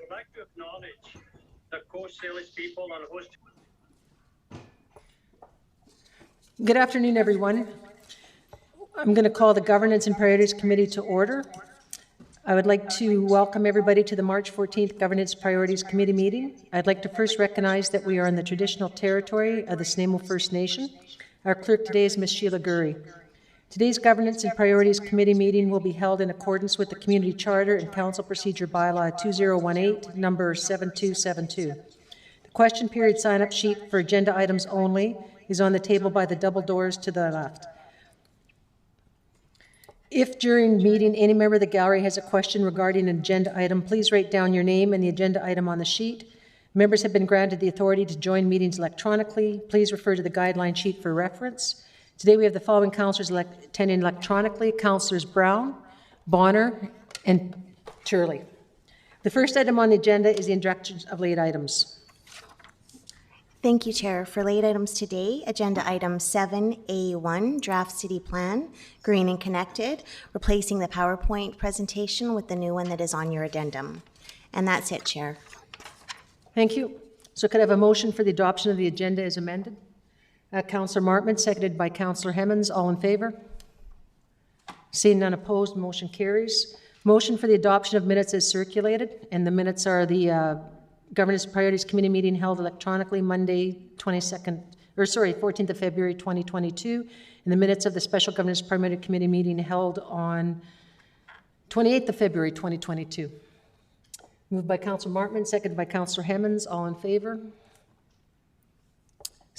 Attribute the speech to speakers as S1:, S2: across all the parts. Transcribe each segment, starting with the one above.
S1: would like to acknowledge the Coast Salish people on host.
S2: Good afternoon, everyone. I'm going to call the Governance and Priorities Committee to order. I would like to welcome everybody to the March 14th Governance Priorities Committee meeting. I'd like to first recognize that we are in the traditional territory of the Nanaimo First Nation. Our clerk today is Ms. Sheila Gurry. Today's Governance and Priorities Committee meeting will be held in accordance with the Community Charter and Council Procedure Bylaw 2018, number 7272. The question period sign-up sheet for agenda items only is on the table by the double doors to the left. If during meeting any member of the gallery has a question regarding an agenda item, please write down your name and the agenda item on the sheet. Members have been granted the authority to join meetings electronically. Please refer to the guideline sheet for reference. Today we have the following councillors attending electronically: Councillors Brown, Bonner, and Turley. The first item on the agenda is the introduction of late items.
S3: Thank you, Chair. For late items today, agenda item 7A1, Draft City Plan, Green and Connected, replacing the PowerPoint presentation with the new one that is on your addendum. And that's it, Chair.
S2: Thank you. So could I have a motion for the adoption of the agenda as amended? Councillor Martman, seconded by Councillor Hemmons. All in favor? Seeing none opposed, motion carries. Motion for the adoption of minutes as circulated, and the minutes are the Governance Priorities Committee meeting held electronically Monday, 14th of February 2022, and the minutes of the Special Governance Priorities Committee meeting held on 28th of February 2022. Moved by Councillor Martman, seconded by Councillor Hemmons. All in favor?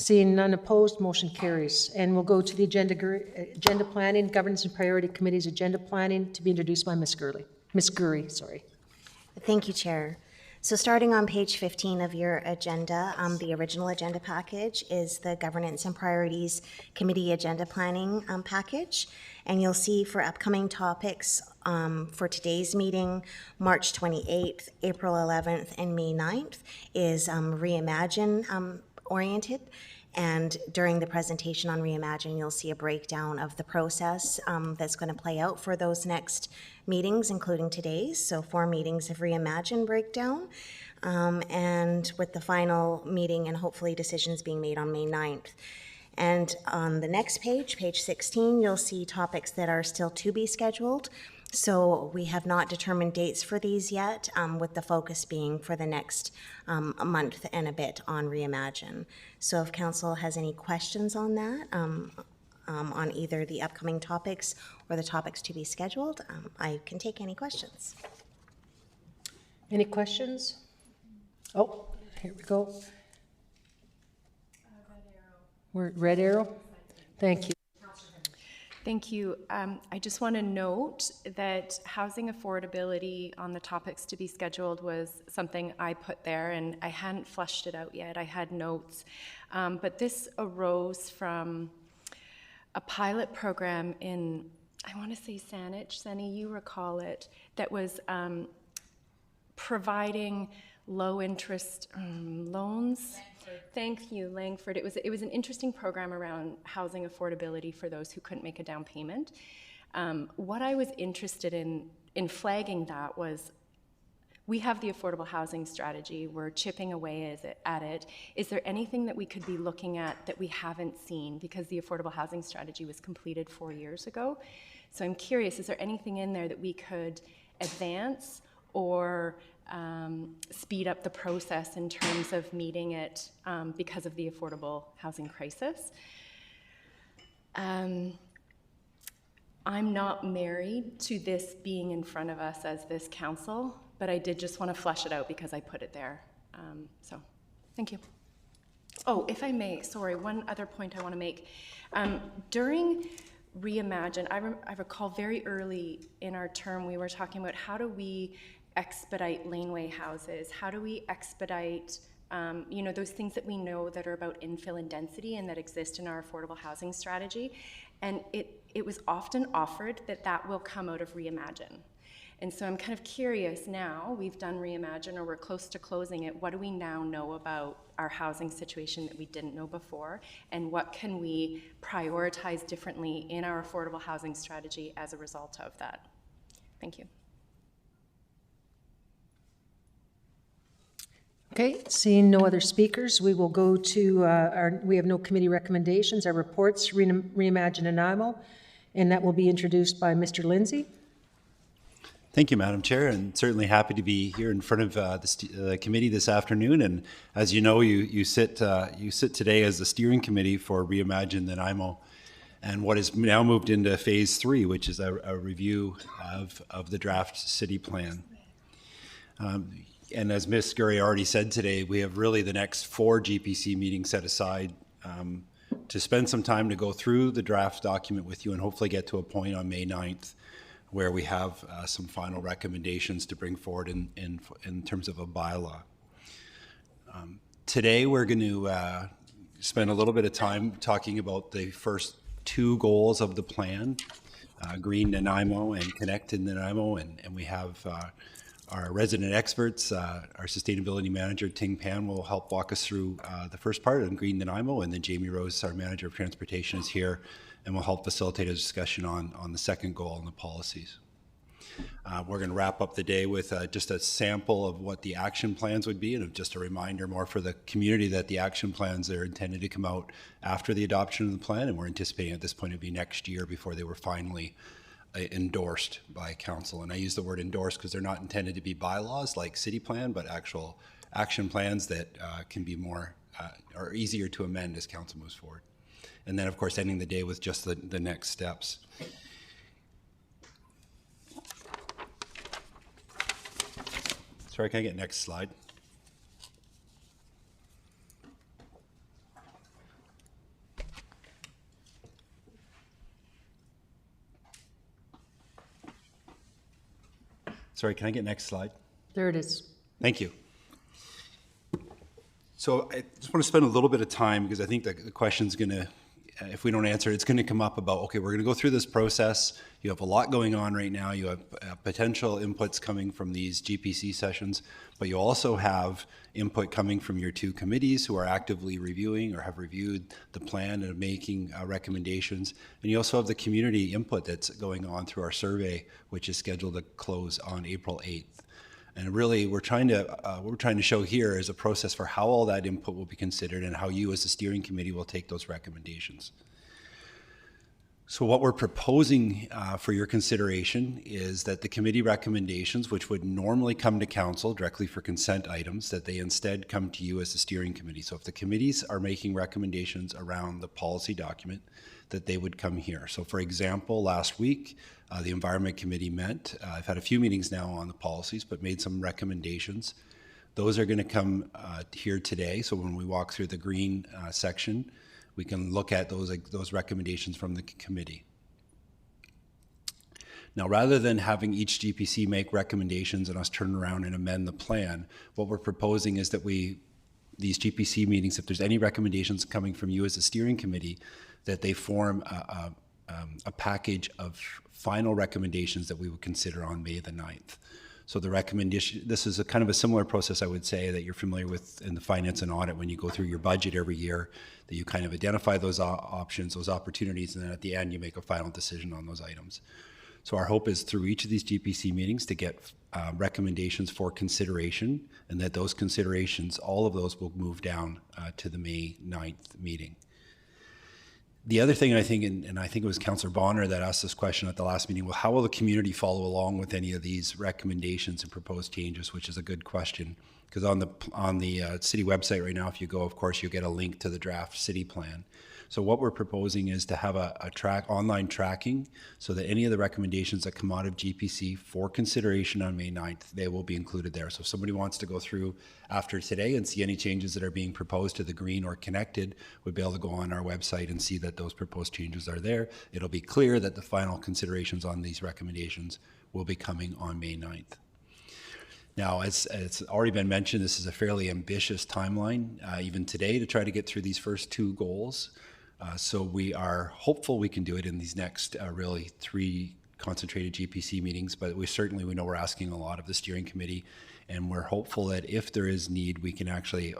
S2: Seeing none opposed, motion carries. And we'll go to the agenda planning, Governance and Priority Committee's agenda planning, to be introduced by Ms. Gurry.
S3: Thank you, Chair. So starting on page 15 of your agenda, the original agenda package is the Governance and Priorities Committee agenda planning package. And you'll see for upcoming topics for today's meeting, March 28th, April 11th, and May 9th is Reimagine oriented. And during the presentation on Reimagine, you'll see a breakdown of the process that's going to play out for those next meetings, including today's. So 4 meetings of Reimagine breakdown, and with the final meeting and hopefully decisions being made on May 9th. And on the next page, page 16, you'll see topics that are still to be scheduled. So we have not determined dates for these yet, with the focus being for the next month and a bit on Reimagine. So if Council has any questions on that, on either the upcoming topics or the topics to be scheduled, I can take any questions.
S2: Any questions? Oh, here we go. We're red arrow. Thank you.
S4: Thank you. I just want to note that housing affordability on the topics to be scheduled was something I put there, and I hadn't fleshed it out yet. I had notes. But this arose from a pilot program in, I want to say Saanich, Sunny, you recall it, that was providing low-interest loans. Thank you, Langford. It was an interesting program around housing affordability for those who couldn't make a down payment. What I was interested in flagging that was, we have the affordable housing strategy. We're chipping away at it. Is there anything that we could be looking at that we haven't seen? Because the affordable housing strategy was completed 4 years ago. So I'm curious, is there anything in there that we could advance or speed up the process in terms of meeting it because of the affordable housing crisis? I'm not married to this being in front of us as this council, but I did just want to flesh it out because I put it there. So, thank you. Oh, if I may, sorry, one other point I want to make. During Reimagine, I recall very early in our term, we were talking about how do we expedite laneway houses? How do we expedite those things that we know that are about infill and density and that exist in our affordable housing strategy? And it was often offered that that will come out of Reimagine. And so I'm kind of curious now, we've done Reimagine or we're close to closing it, what do we now know about our housing situation that we didn't know before? And what can we prioritize differently in our affordable housing strategy as a result of that? Thank you.
S2: Okay, seeing no other speakers, we will go to we have no committee recommendations, our reports, Reimagine Nanaimo, and that will be introduced by Mr. Lindsey.
S5: Thank you, Madam Chair, and certainly happy to be here in front of the committee this afternoon. And as you know, you sit today as the steering committee for Reimagine Nanaimo, and what is now moved into phase 3, which is a review of the draft city plan. And as Ms. Gurry already said today, we have really the next 4 GPC meetings set aside to spend some time to go through the draft document with you and hopefully get to a point on May 9th where we have some final recommendations to bring forward in terms of a bylaw. Today we're going to spend a little bit of time talking about the first 2 goals of the plan, Green Nanaimo and Connected Nanaimo, and we have our resident experts, our sustainability manager, Ting Pan, will help walk us through the first part on Green Nanaimo, and then Jamie Rose, our manager of transportation, is here and will help facilitate a discussion on the second goal and the policies. We're going to wrap up the day with just a sample of what the action plans would be, and just a reminder more for the community that the action plans are intended to come out after the adoption of the plan, and we're anticipating at this point it'd be next year before they were finally endorsed by Council. And I use the word endorsed because they're not intended to be bylaws like city plan, but actual action plans that can be more or easier to amend as Council moves forward. And then, of course, ending the day with just the next steps. Sorry, can I get next slide? Sorry, can I get next slide?
S2: There it is.
S5: Thank you. So I just want to spend a little bit of time because I think that the question's going to, if we don't answer it, it's going to come up about, okay, we're going to go through this process. You have a lot going on right now. You have potential inputs coming from these GPC sessions, but you also have input coming from your 2 committees who are actively reviewing or have reviewed the plan and making recommendations. And you also have the community input that's going on through our survey, which is scheduled to close on April 8th. And really, what we're trying to show here is a process for how all that input will be considered and how you as the steering committee will take those recommendations. So what we're proposing for your consideration is that the committee recommendations, which would normally come to Council directly for consent items, that they instead come to you as the steering committee. So if the committees are making recommendations around the policy document, that they would come here. So for example, last week, the Environment Committee met. I've had a few meetings now on the policies, but made some recommendations. Those are going to come here today. So when we walk through the green section, we can look at those recommendations from the committee. Now, rather than having each GPC make recommendations and us turn around and amend the plan, what we're proposing is that these GPC meetings, if there's any recommendations coming from you as a steering committee, that they form a package of final recommendations that we would consider on May the 9th. So the recommendation, this is a kind of a similar process, I would say, that you're familiar with in the finance and audit when you go through your budget every year, that you kind of identify those options, those opportunities, and then at the end you make a final decision on those items. So our hope is through each of these GPC meetings to get recommendations for consideration, and that those considerations, all of those will move down to the May 9th meeting. The other thing I think, and I think it was Councillor Bonner that asked this question at the last meeting, well, how will the community follow along with any of these recommendations and proposed changes, which is a good question. Because on the city website right now, if you go, of course, you'll get a link to the draft city plan. So what we're proposing is to have a online tracking so that any of the recommendations that come out of GPC for consideration on May 9th, they will be included there. So if somebody wants to go through after today and see any changes that are being proposed to the green or connected, would be able to go on our website and see that those proposed changes are there. It'll be clear that the final considerations on these recommendations will be coming on May 9th. Now, as it's already been mentioned, this is a fairly ambitious timeline, even today, to try to get through these first 2 goals. So we are hopeful we can do it in these next really 3 concentrated GPC meetings, but we know we're asking a lot of the steering committee, and we're hopeful that if there is need, we can actually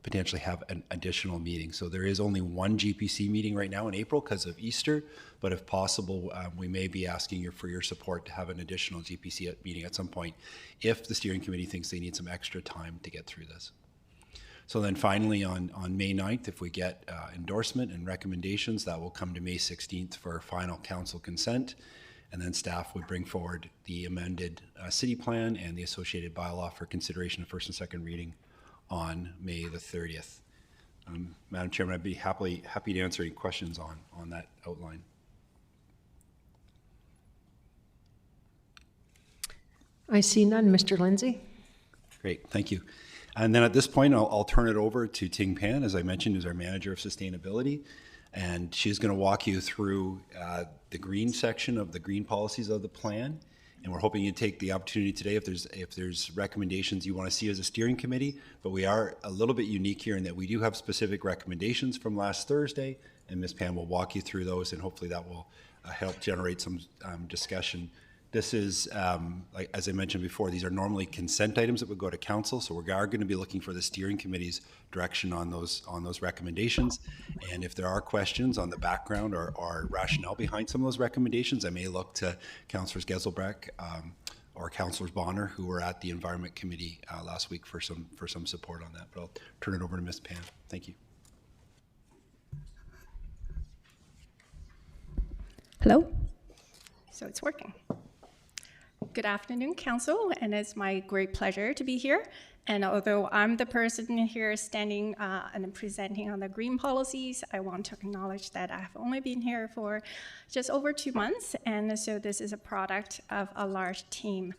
S5: potentially have an additional meeting. So there is only one GPC meeting right now in April because of Easter, but if possible, we may be asking you for your support to have an additional GPC meeting at some point if the steering committee thinks they need some extra time to get through this. So then finally on May 9th, if we get endorsement and recommendations, that will come to May 16th for final council consent. And then staff would bring forward the amended city plan and the associated bylaw for consideration of first and second reading on May the 30th. Madam Chairman, I'd be happy to answer any questions on that outline.
S2: I see none. Mr. Lindsey?
S5: Great, thank you. And then at this point, I'll turn it over to Ting Pan, as I mentioned, who's our Manager of Sustainability. And she's going to walk you through the green section of the green policies of the plan. And we're hoping you take the opportunity today if there's recommendations you want to see as a steering committee. But we are a little bit unique here in that we do have specific recommendations from last Thursday, and Ms. Pan will walk you through those, and hopefully that will help generate some discussion. This is, like, as I mentioned before, these are normally consent items that would go to council, so we are going to be looking for the steering committee's direction on those recommendations. And if there are questions on the background or rationale behind some of those recommendations, I may look to Councillors Geselbrecht or Councillors Bonner, who were at the Environment Committee last week for some support on that. But I'll turn it over to Ms. Pan. Thank you.
S6: Hello? So it's working. Good afternoon, Council, and it's my great pleasure to be here. And although I'm the person here standing and presenting on the green policies, I want to acknowledge that I've only been here for just over 2 months, and so this is a product of a large team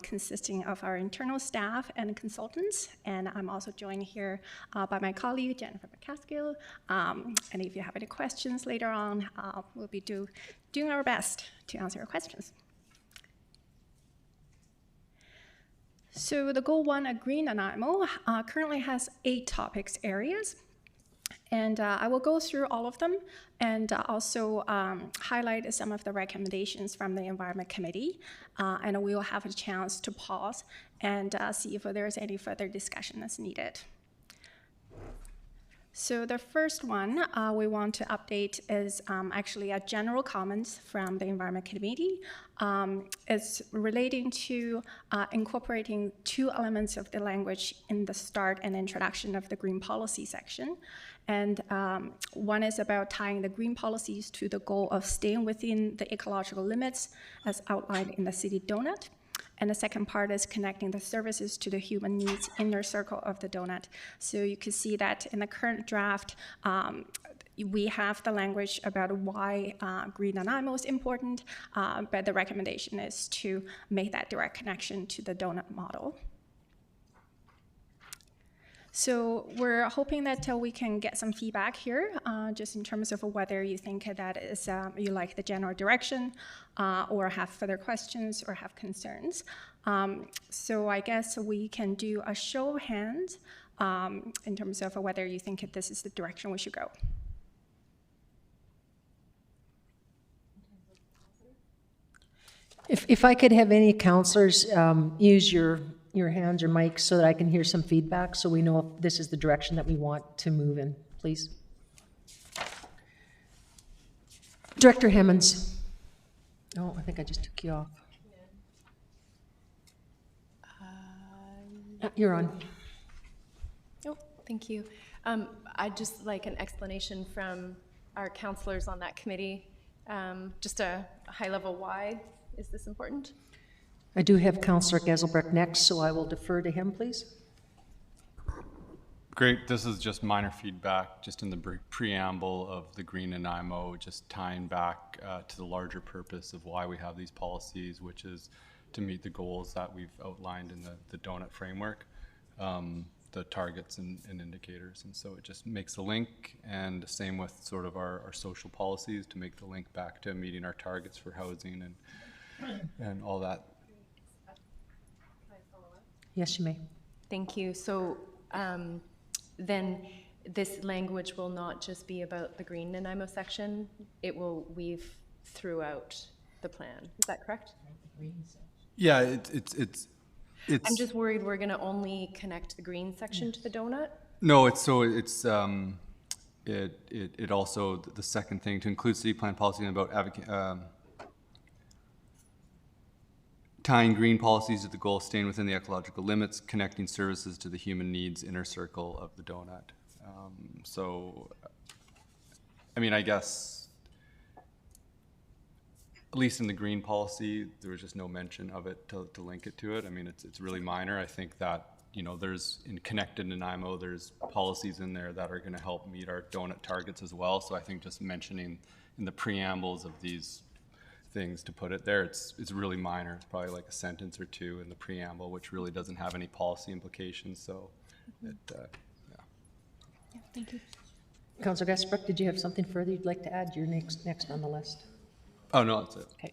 S6: consisting of our internal staff and consultants, and I'm also joined here by my colleague, Jennifer McCaskill, and if you have any questions later on, we'll be doing our best to answer your questions. So the Goal 1 at Green Nanaimo currently has 8 topics areas, and I will go through all of them and also highlight some of the recommendations from the Environment Committee, and we will have a chance to pause and see if there's any further discussion that's needed. So the first one we want to update is actually a general comments from the Environment Committee. It's relating to incorporating 2 elements of the language in the start and introduction of the green policy section. And one is about tying the green policies to the goal of staying within the ecological limits as outlined in the city donut. And the second part is connecting the services to the human needs inner circle of the donut. So you can see that in the current draft, we have the language about why Green Nanaimo is important, but the recommendation is to make that direct connection to the donut model. So we're hoping that we can get some feedback here, just in terms of whether you think that is you like the general direction, or have further questions or have concerns. So I guess we can do a show of hands in terms of whether you think this is the direction we should go.
S2: If I could have any councillors use your hands or mics so that I can hear some feedback so we know if this is the direction that we want to move in, please. Director Hemmons. Oh, I think I just took you off. You're on.
S4: Oh, thank you. I'd just like an explanation from our councillors on that committee, just a high level why is this important?
S2: I do have Councillor Geselbrecht next, so I will defer to him, please.
S7: Great. This is just minor feedback, just in the preamble of the Green Nanaimo, just tying back to the larger purpose of why we have these policies, which is to meet the goals that we've outlined in the donut framework, the targets and indicators. And so it just makes a link, and the same with sort of our social policies to make the link back to meeting our targets for housing and all that.
S2: Yes, you may.
S4: Thank you. So then this language will not just be about the Green Nanaimo section, it will weave throughout the plan. Is that correct?
S7: Yeah, it's
S4: I'm just worried we're going to only connect the green section to the donut.
S7: No, it's it also, the second thing, to include city plan policy about tying green policies to the goal of staying within the ecological limits, connecting services to the human needs inner circle of the donut. So, I mean, I guess, at least in the green policy, there was just no mention of it to link it to it. I mean, it's really minor. I think that, you know, there's, in Connected Nanaimo, there's policies in there that are going to help meet our donut targets as well. So I think just mentioning in the preambles of these things to put it there, it's really minor. It's probably like a sentence or two in the preamble, which really doesn't have any policy implications. So, yeah.
S6: Thank you.
S2: Councillor Gasbrook, did you have something further you'd like to add? You're next on the list.
S7: Oh, no, that's it.
S2: Okay.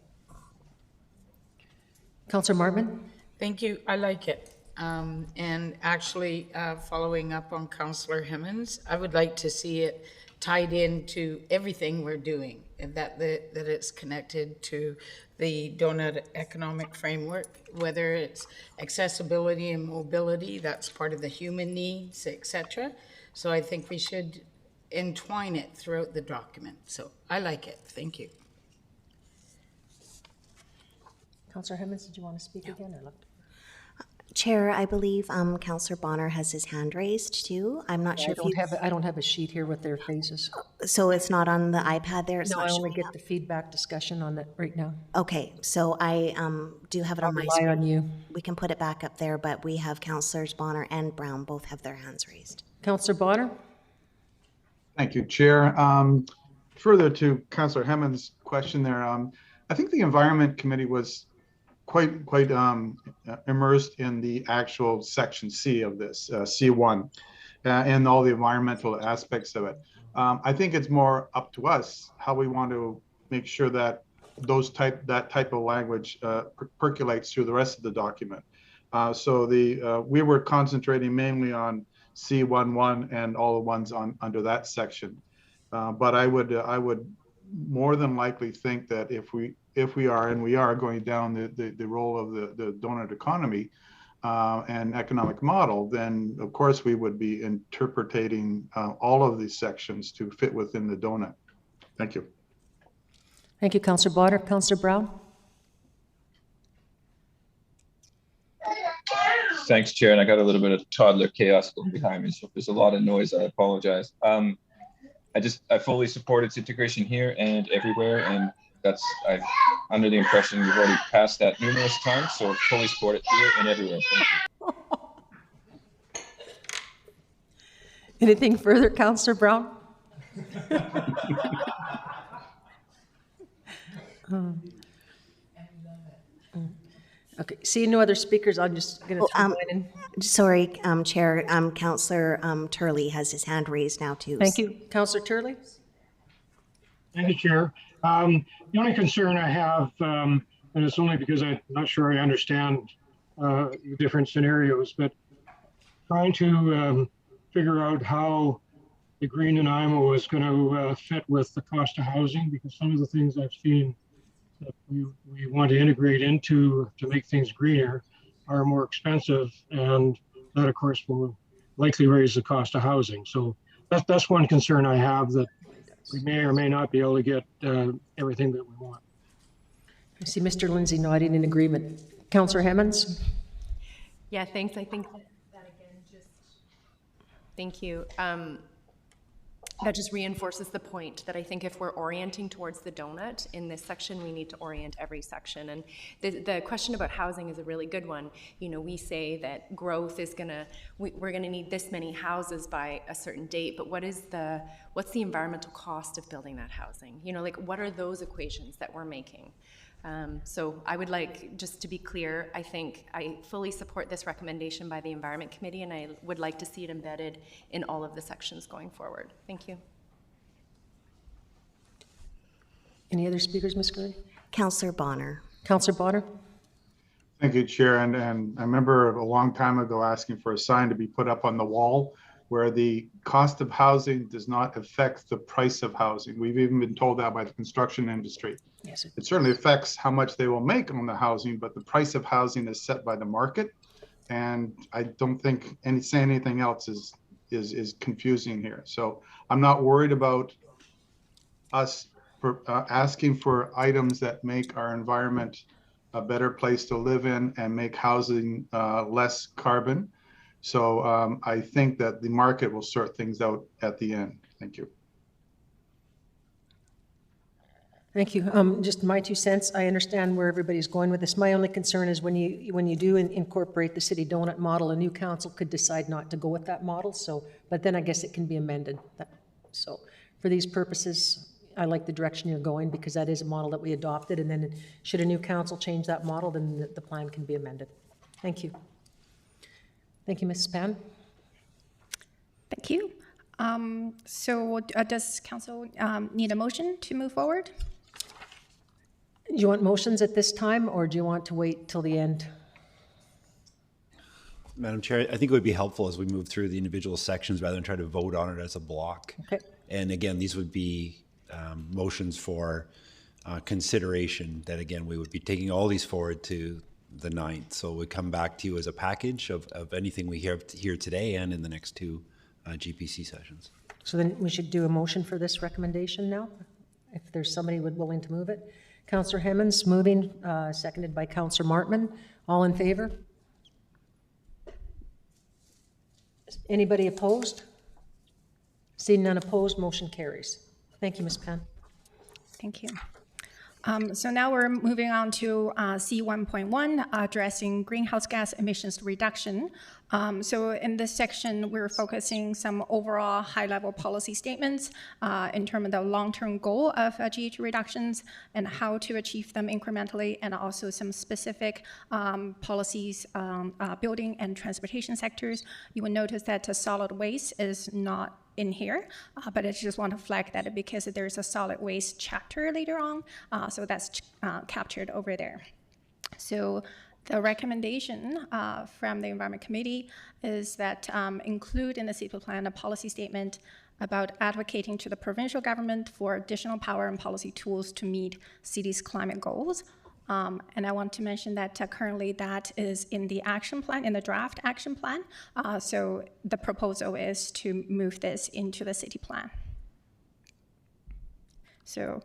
S2: Councillor Martman?
S8: Thank you. I like it. And actually, following up on Councillor Hemmons, I would like to see it tied into everything we're doing, and that it's connected to the donut economic framework, whether it's accessibility and mobility, that's part of the human needs, etc. So I think we should entwine it throughout the document. So I like it. Thank you.
S2: Councillor Hemmons, did you want to speak again? I looked.
S3: Chair, I believe Councillor Bonner has his hand raised too. I'm not sure if
S2: I don't have a sheet here with their faces.
S3: so it's not on the iPad there. It's
S2: No,
S3: not
S2: I only
S3: showing
S2: get
S3: up.
S2: the feedback discussion on it right now.
S3: Okay, so I do have it on my
S2: Rely
S3: screen.
S2: on you.
S3: We can put it back up there, but we have Councillors Bonner and Brown both have their hands raised.
S2: Councillor Bonner?
S9: Thank you, Chair. Further to Councillor Hemmons' question there, I think the Environment Committee was quite immersed in the actual section C of this, C1, and all the environmental aspects of it. I think it's more up to us how we want to make sure that that type of language percolates through the rest of the document. So we were concentrating mainly on C11 and all the ones under that section. But I would more than likely think that if we are going down the role of the donut economy and economic model, then of course we would be interpreting all of these sections to fit within the donut. Thank you.
S2: Thank you, Councillor Bonner. Councillor Brown?
S10: Thanks, Chair. And I got a little bit of toddler chaos going behind me, so if there's a lot of noise, I apologize. I fully support its integration here and everywhere, and I'm under the impression we've already passed that numerous times, so fully support it here and everywhere. Thank you.
S2: Anything further, Councillor Brown? Okay, seeing no other speakers, I'm just going to throw mine in.
S3: Sorry, Chair, Councillor Turley has his hand raised now too.
S2: Thank you. Councillor Turley?
S11: Thank you, Chair. The only concern I have, and it's only because I'm not sure I understand the different scenarios, but trying to figure out how the Green Nanaimo is going to fit with the cost of housing, because some of the things I've seen that we want to integrate into to make things greener are more expensive, and that of course will likely raise the cost of housing. So that's one concern I have, that we may or may not be able to get everything that we want.
S2: I see Mr. Lindsey nodding in agreement. Councillor Hemmons?
S4: Yeah, thanks. I think that again, thank you. That just reinforces the point that I think if we're orienting towards the donut in this section, we need to orient every section. And the question about housing is a really good one. You know, we say that growth is we're gonna need this many houses by a certain date, but what's the environmental cost of building that housing? You know, like what are those equations that we're making? So I would like, just to be clear, I think I fully support this recommendation by the Environment Committee, and I would like to see it embedded in all of the sections going forward. Thank you.
S2: Any other speakers, Ms. Gurley?
S3: Councillor Bonner.
S2: Councillor Bonner?
S9: Thank you, Chair. And I remember a long time ago asking for a sign to be put up on the wall where the cost of housing does not affect the price of housing. We've even been told that by the construction industry.
S2: Yes.
S9: It certainly affects how much they will make on the housing, but the price of housing is set by the market. And I don't think saying anything else is is confusing here. So I'm not worried about us asking for items that make our environment a better place to live in and make housing less carbon. So I think that the market will sort things out at the end. Thank you.
S2: Thank you. Just my 2 cents. I understand where everybody's going with this. My only concern is when you do incorporate the city donut model, a new council could decide not to go with that model. So, but then I guess it can be amended. So for these purposes, I like the direction you're going because that is a model that we adopted. And then should a new council change that model, then the plan can be amended. Thank you. Thank you, Mrs. Pan.
S6: Thank you. So does council need a motion to move forward?
S2: Do you want motions at this time, or do you want to wait till the end?
S5: Madam Chair, I think it would be helpful as we move through the individual sections rather than try to vote on it as a block.
S2: Okay.
S5: And again, these would be motions for consideration that, again, we would be taking all these forward to the 9th. So we come back to you as a package of anything we hear here today and in the next 2 GPC sessions.
S2: So then we should do a motion for this recommendation now, if there's somebody willing to move it. Councillor Hemmens moving, seconded by Councillor Martman. All in favor? Anybody opposed? Seeing none opposed, motion carries. Thank you, Ms. Pan.
S6: Thank you. So now we're moving on to C1.1, addressing greenhouse gas emissions reduction. So in this section, we're focusing some overall high-level policy statements in terms of the long-term goal of GHG reductions and how to achieve them incrementally, and also some specific policies, building and transportation sectors. You will notice that solid waste is not in here, but I just want to flag that because there's a solid waste chapter later on, so that's captured over there. So the recommendation from the Environment Committee is that include in the city plan a policy statement about advocating to the provincial government for additional power and policy tools to meet city's climate goals. And I want to mention that currently that is in the action plan, in the draft action plan. So the proposal is to move this into the city plan. So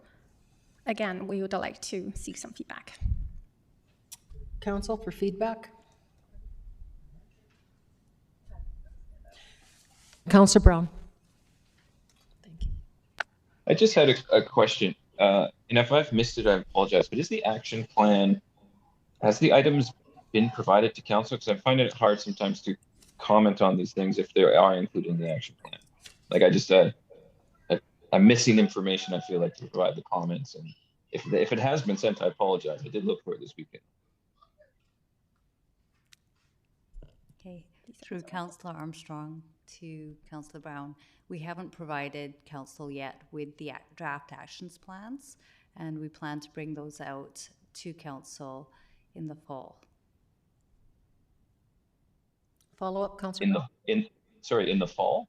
S6: again, we would like to seek some feedback.
S2: Council for feedback. Councillor Brown. Thank you.
S10: I just had a question. And if I've missed it, I apologize, but is the action plan, has the items been provided to council? Because I find it hard sometimes to comment on these things if they are included in the action plan. Like I'm missing information, I feel like, to provide the comments. And if it has been sent, I apologize. I did look for it this weekend.
S12: Okay, through Councillor Armstrong to Councillor Brown, we haven't provided council yet with the draft actions plans, and we plan to bring those out to council in the fall.
S2: Follow up, Councillor.
S10: In the fall?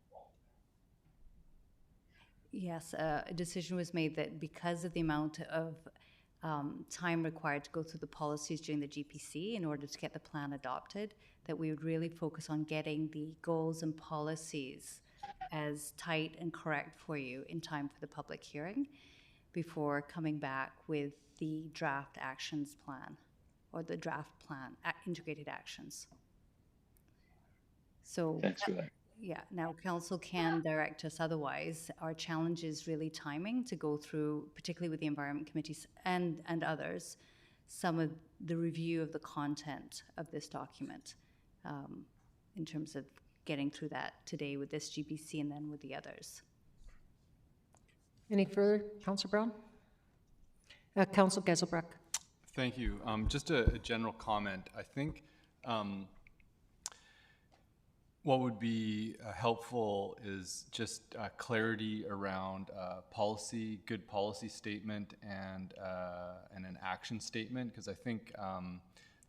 S12: Yes, a decision was made that because of the amount of time required to go through the policies during the GPC in order to get the plan adopted, that we would really focus on getting the goals and policies as tight and correct for you in time for the public hearing before coming back with the draft actions plan or the draft plan, integrated actions. So
S10: thanks for that.
S12: Yeah, now council can direct us otherwise. Our challenge is really timing to go through, particularly with the environment committees and others, some of the review of the content of this document in terms of getting through that today with this GPC and then with the others.
S2: Any further, Councillor Brown? Councillor Geselbrecht.
S7: Thank you. Just a general comment. I think what would be helpful is just clarity around policy, good policy statement, and an action statement, because I think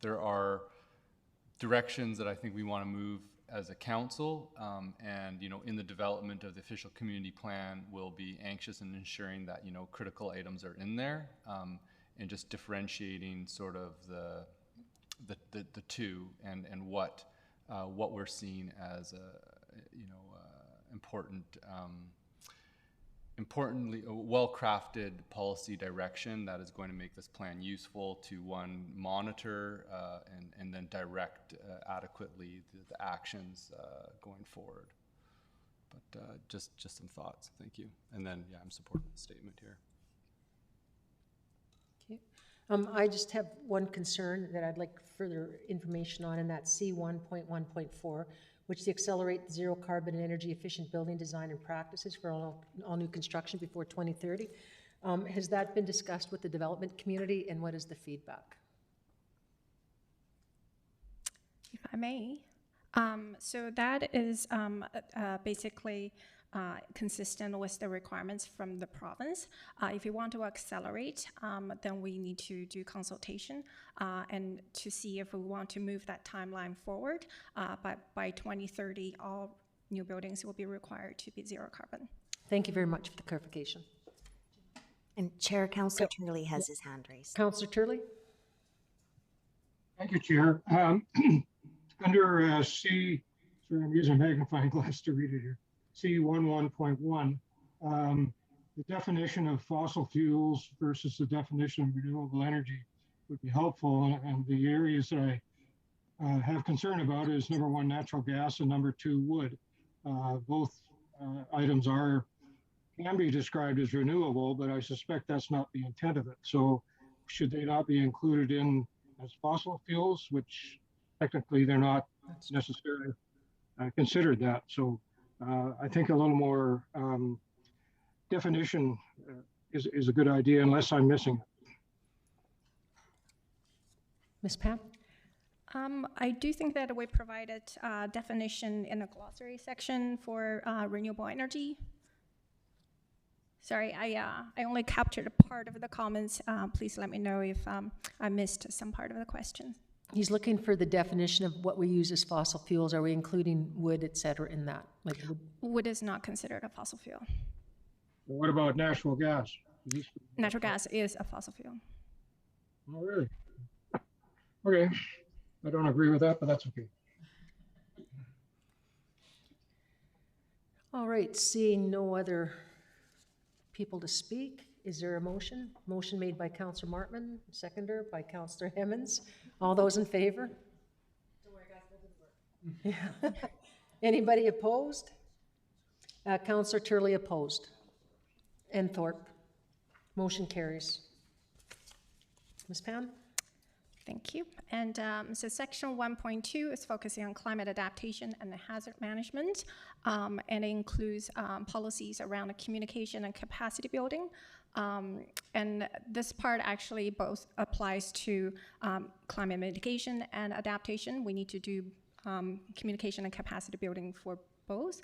S7: there are directions that I think we want to move as a council, and in the development of the official community plan, we'll be anxious in ensuring that critical items are in there, and just differentiating sort of the two and what we're seeing as importantly, a well-crafted policy direction that is going to make this plan useful to, one, monitor and then direct adequately the actions going forward. But just some thoughts. Thank you. And then, yeah, I'm supporting the statement here.
S2: Okay. I just have one concern that I'd like further information on, and that's C1.1.4, which is to accelerate zero carbon and energy efficient building design and practices for all new construction before 2030. Has that been discussed with the development community, and what is the feedback?
S6: If I may. So that is basically consistent with the requirements from the province. If you want to accelerate, then we need to do consultation and to see if we want to move that timeline forward. But by 2030, all new buildings will be required to be zero carbon.
S2: Thank you very much for the clarification.
S3: And Chair, Councillor Turley has his hand raised.
S2: Councillor Turley?
S11: Thank you, Chair. Under C, sorry, I'm using a magnifying glass to read it here. C11.1, the definition of fossil fuels versus the definition of renewable energy would be helpful. And the areas that I have concern about is number one, natural gas, and number two, wood. Both items can be described as renewable, but I suspect that's not the intent of it. So should they not be included in as fossil fuels, which technically they're not necessarily considered that. So I think a little more definition is a good idea, unless I'm missing it.
S2: Ms. Pam?
S6: I do think that we provided definition in the glossary section for renewable energy. Sorry, I only captured a part of the comments. Please let me know if I missed some part of the question.
S2: He's looking for the definition of what we use as fossil fuels. Are we including wood, et cetera, in that? Like
S6: wood is not considered a fossil fuel.
S11: Well, what about natural gas?
S6: Natural gas is a fossil fuel.
S11: Oh, really? Okay. I don't agree with that, but that's okay.
S2: All right, seeing no other people to speak, is there a motion? Motion made by Councillor Martman, seconder by Councillor Hemmons. All those in favor? Don't worry, guys, we'll do the work. Anybody opposed? Councillor Turley opposed. And Thorpe. Motion carries. Ms. Pam?
S6: Thank you. And so section 1.2 is focusing on climate adaptation and hazard management, and it includes policies around communication and capacity building. And this part actually both applies to climate mitigation and adaptation. We need to do communication and capacity building for both.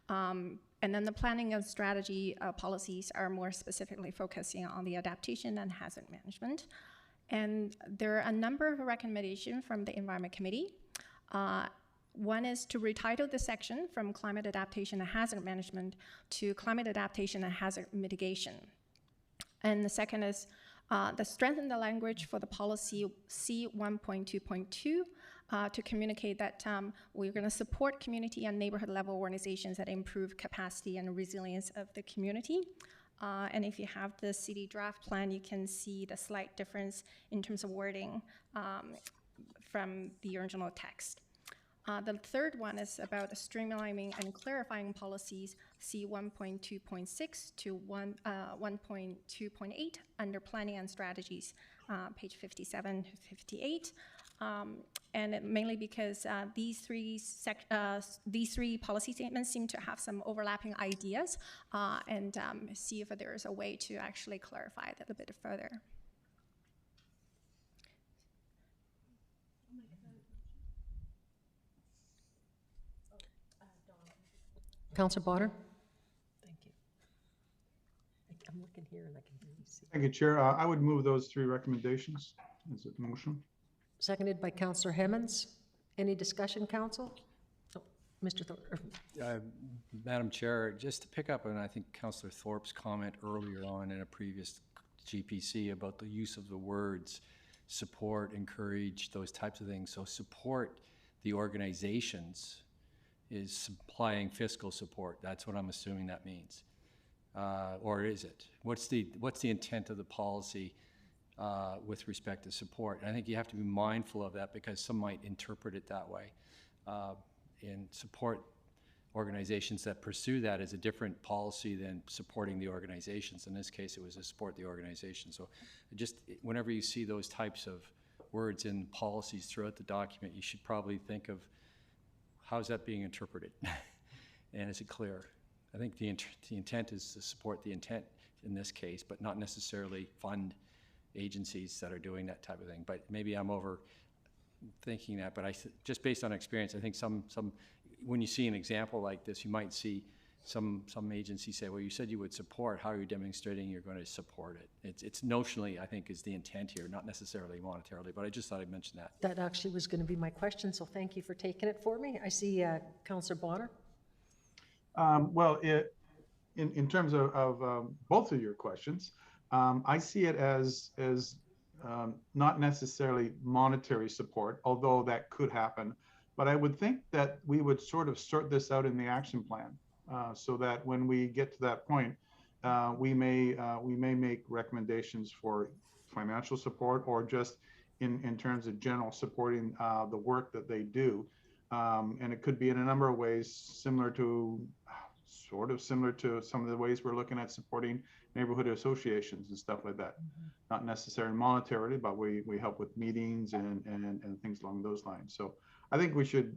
S6: And then the planning and strategy policies are more specifically focusing on the adaptation and hazard management. And there are a number of recommendations from the Environment Committee. One is to retitle the section from Climate Adaptation and Hazard Management to Climate Adaptation and Hazard Mitigation. And the second is to strengthen the language for the policy C1.2.2 to communicate that we're going to support community and neighborhood level organizations that improve capacity and resilience of the community. And if you have the city draft plan, you can see the slight difference in terms of wording from the original text. The third one is about streamlining and clarifying policies C1.2.6 to 1.2.8 under planning and strategies, page 57 to 58. And mainly because these three policy statements seem to have some overlapping ideas, and see if there is a way to actually clarify that a bit further.
S2: Councillor Bonner? Thank you. I'm looking here and I can really see.
S9: Thank you, Chair. I would move those three recommendations as a motion.
S2: Seconded by Councillor Hemmons. Any discussion, Council? Oh, Mr. Thorpe.
S13: Madam Chair, just to pick up on, I think, Councillor Thorpe's comment earlier on in a previous GPC about the use of the words support, encourage, those types of things. So support the organizations is supplying fiscal support. That's what I'm assuming that means. Or is it? What's the intent of the policy with respect to support? And I think you have to be mindful of that because some might interpret it that way. And support organizations that pursue that is a different policy than supporting the organizations. In this case, it was to support the organization. So just whenever you see those types of words in policies throughout the document, you should probably think of how's that being interpreted and is it clear? I think the intent is to support the intent in this case, but not necessarily fund agencies that are doing that type of thing. But maybe I'm overthinking that, but just based on experience, I think some when you see an example like this, you might see some agencies say, well, you said you would support, how are you demonstrating you're going to support it? It's notionally, I think, is the intent here, not necessarily monetarily, but I just thought I'd mention that.
S2: That actually was going to be my question, so thank you for taking it for me. I see Councillor Bonner.
S9: Well, in terms of both of your questions, I see it as not necessarily monetary support, although that could happen. But I would think that we would sort of sort this out in the action plan, so that when we get to that point, we may make recommendations for financial support or just in terms of general supporting the work that they do. And it could be in a number of ways, similar to some of the ways we're looking at supporting neighborhood associations and stuff like that. Mm-hmm. Not necessarily monetarily, but we help with meetings and things along those lines. So I think we should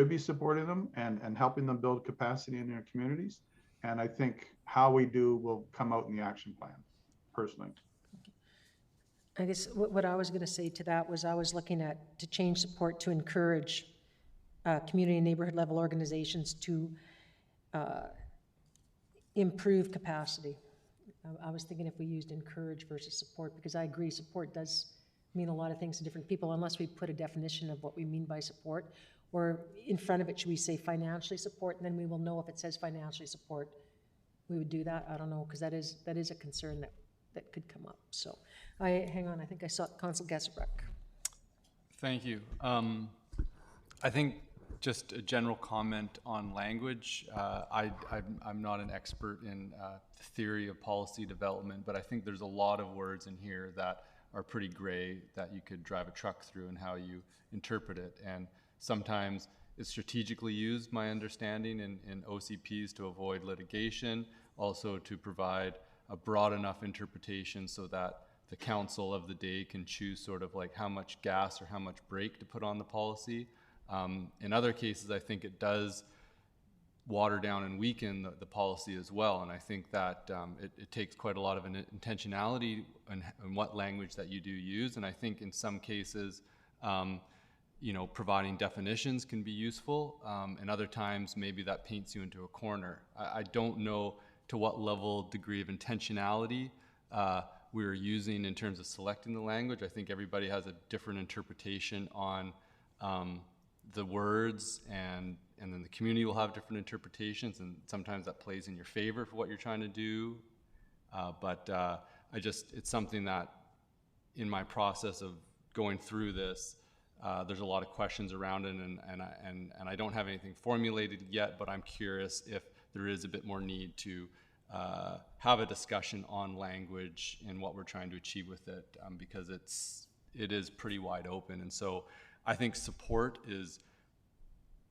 S9: be supporting them and helping them build capacity in their communities. And I think how we do will come out in the action plan, personally.
S2: I guess what I was going to say to that was I was looking at to change support to encourage community and neighborhood level organizations to improve capacity. I was thinking if we used encourage versus support, because I agree support does mean a lot of things to different people unless we put a definition of what we mean by support, or in front of it should we say financially support, and then we will know if it says financially support we would do that. I don't know, because that is a concern that could come up. So hang on, I think I saw Councillor Gesserbrook.
S7: Thank you. I think just a general comment on language. I'm not an expert in the theory of policy development, but I think there's a lot of words in here that are pretty gray that you could drive a truck through and how you interpret it. And sometimes it's strategically used, my understanding, in OCPs to avoid litigation, also to provide a broad enough interpretation so that the council of the day can choose sort of like how much gas or how much brake to put on the policy. In other cases, I think it does water down and weaken the policy as well. And I think that it takes quite a lot of intentionality in what language that you do use. And I think in some cases, providing definitions can be useful. And other times, maybe that paints you into a corner. I don't know to what degree of intentionality we're using in terms of selecting the language. I think everybody has a different interpretation on the words, and then the community will have different interpretations, and sometimes that plays in your favor for what you're trying to do. But it's something that in my process of going through this, there's a lot of questions around it, and I don't have anything formulated yet, but I'm curious if there is a bit more need to have a discussion on language and what we're trying to achieve with it, because it is pretty wide open. And so I think support is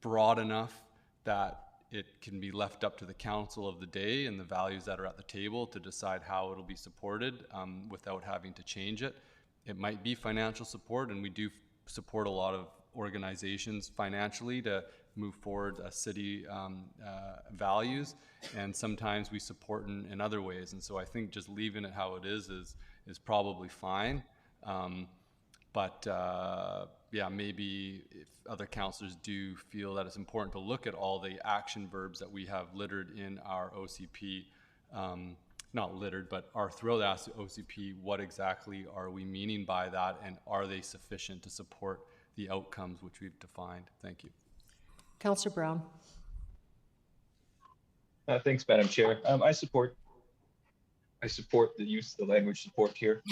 S7: broad enough that it can be left up to the council of the day and the values that are at the table to decide how it'll be supported without having to change it. It might be financial support, and we do support a lot of organizations financially to move forward city values, and sometimes we support in other ways. And so I think just leaving it how it is probably fine. But maybe if other councillors do feel that it's important to look at all the action verbs that we have littered in our OCP, not littered, but are throughout the OCP, what exactly are we meaning by that, and are they sufficient to support the outcomes which we've defined? Thank you.
S2: Councillor Brown.
S10: Thanks, Madam Chair. I support the use of the language support here.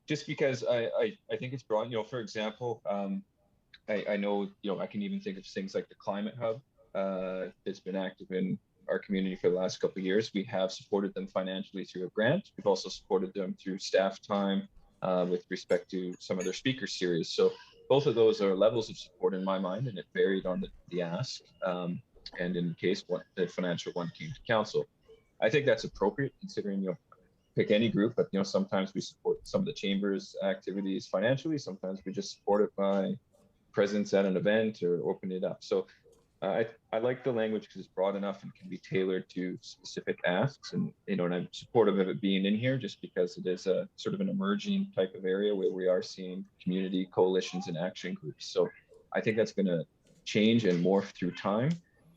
S10: Just because I think it's broad. For example, I know, I can even think of things like the Climate Hub that's been active in our community for the last couple of years. We have supported them financially through a grant. We've also supported them through staff time with respect to some of their speaker series. So both of those are levels of support in my mind, and it varied on the ask. And in case the financial one came to council, I think that's appropriate considering, pick any group, but sometimes we support some of the chamber's activities financially. Sometimes we just support it by presence at an event or open it up. So I like the language because it's broad enough and can be tailored to specific asks. And and I'm supportive of it being in here just because it is a sort of an emerging type of area where we are seeing community coalitions and action groups. So I think that's going to change and morph through time.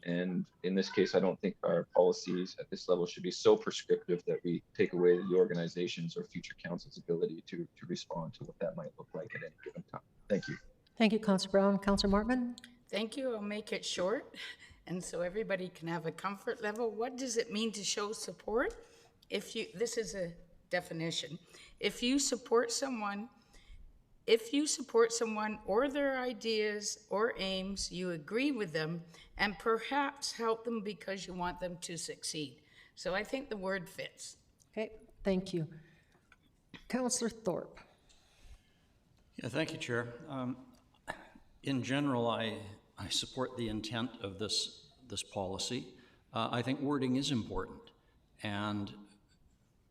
S10: And in this case, I don't think our policies at this level should be so prescriptive that we take away the organization's or future council's ability to respond to what that might look like at any given time. Thank you.
S2: Thank you, Councillor Brown. Councillor Martman?
S8: Thank you. I'll make it short, and so everybody can have a comfort level. What does it mean to show support? This is a definition. If you support someone or their ideas or aims, you agree with them and perhaps help them because you want them to succeed. So I think the word fits.
S2: Okay, thank you. Councillor Thorpe.
S14: Yeah, thank you, Chair. In general, I support the intent of this policy. I think wording is important. And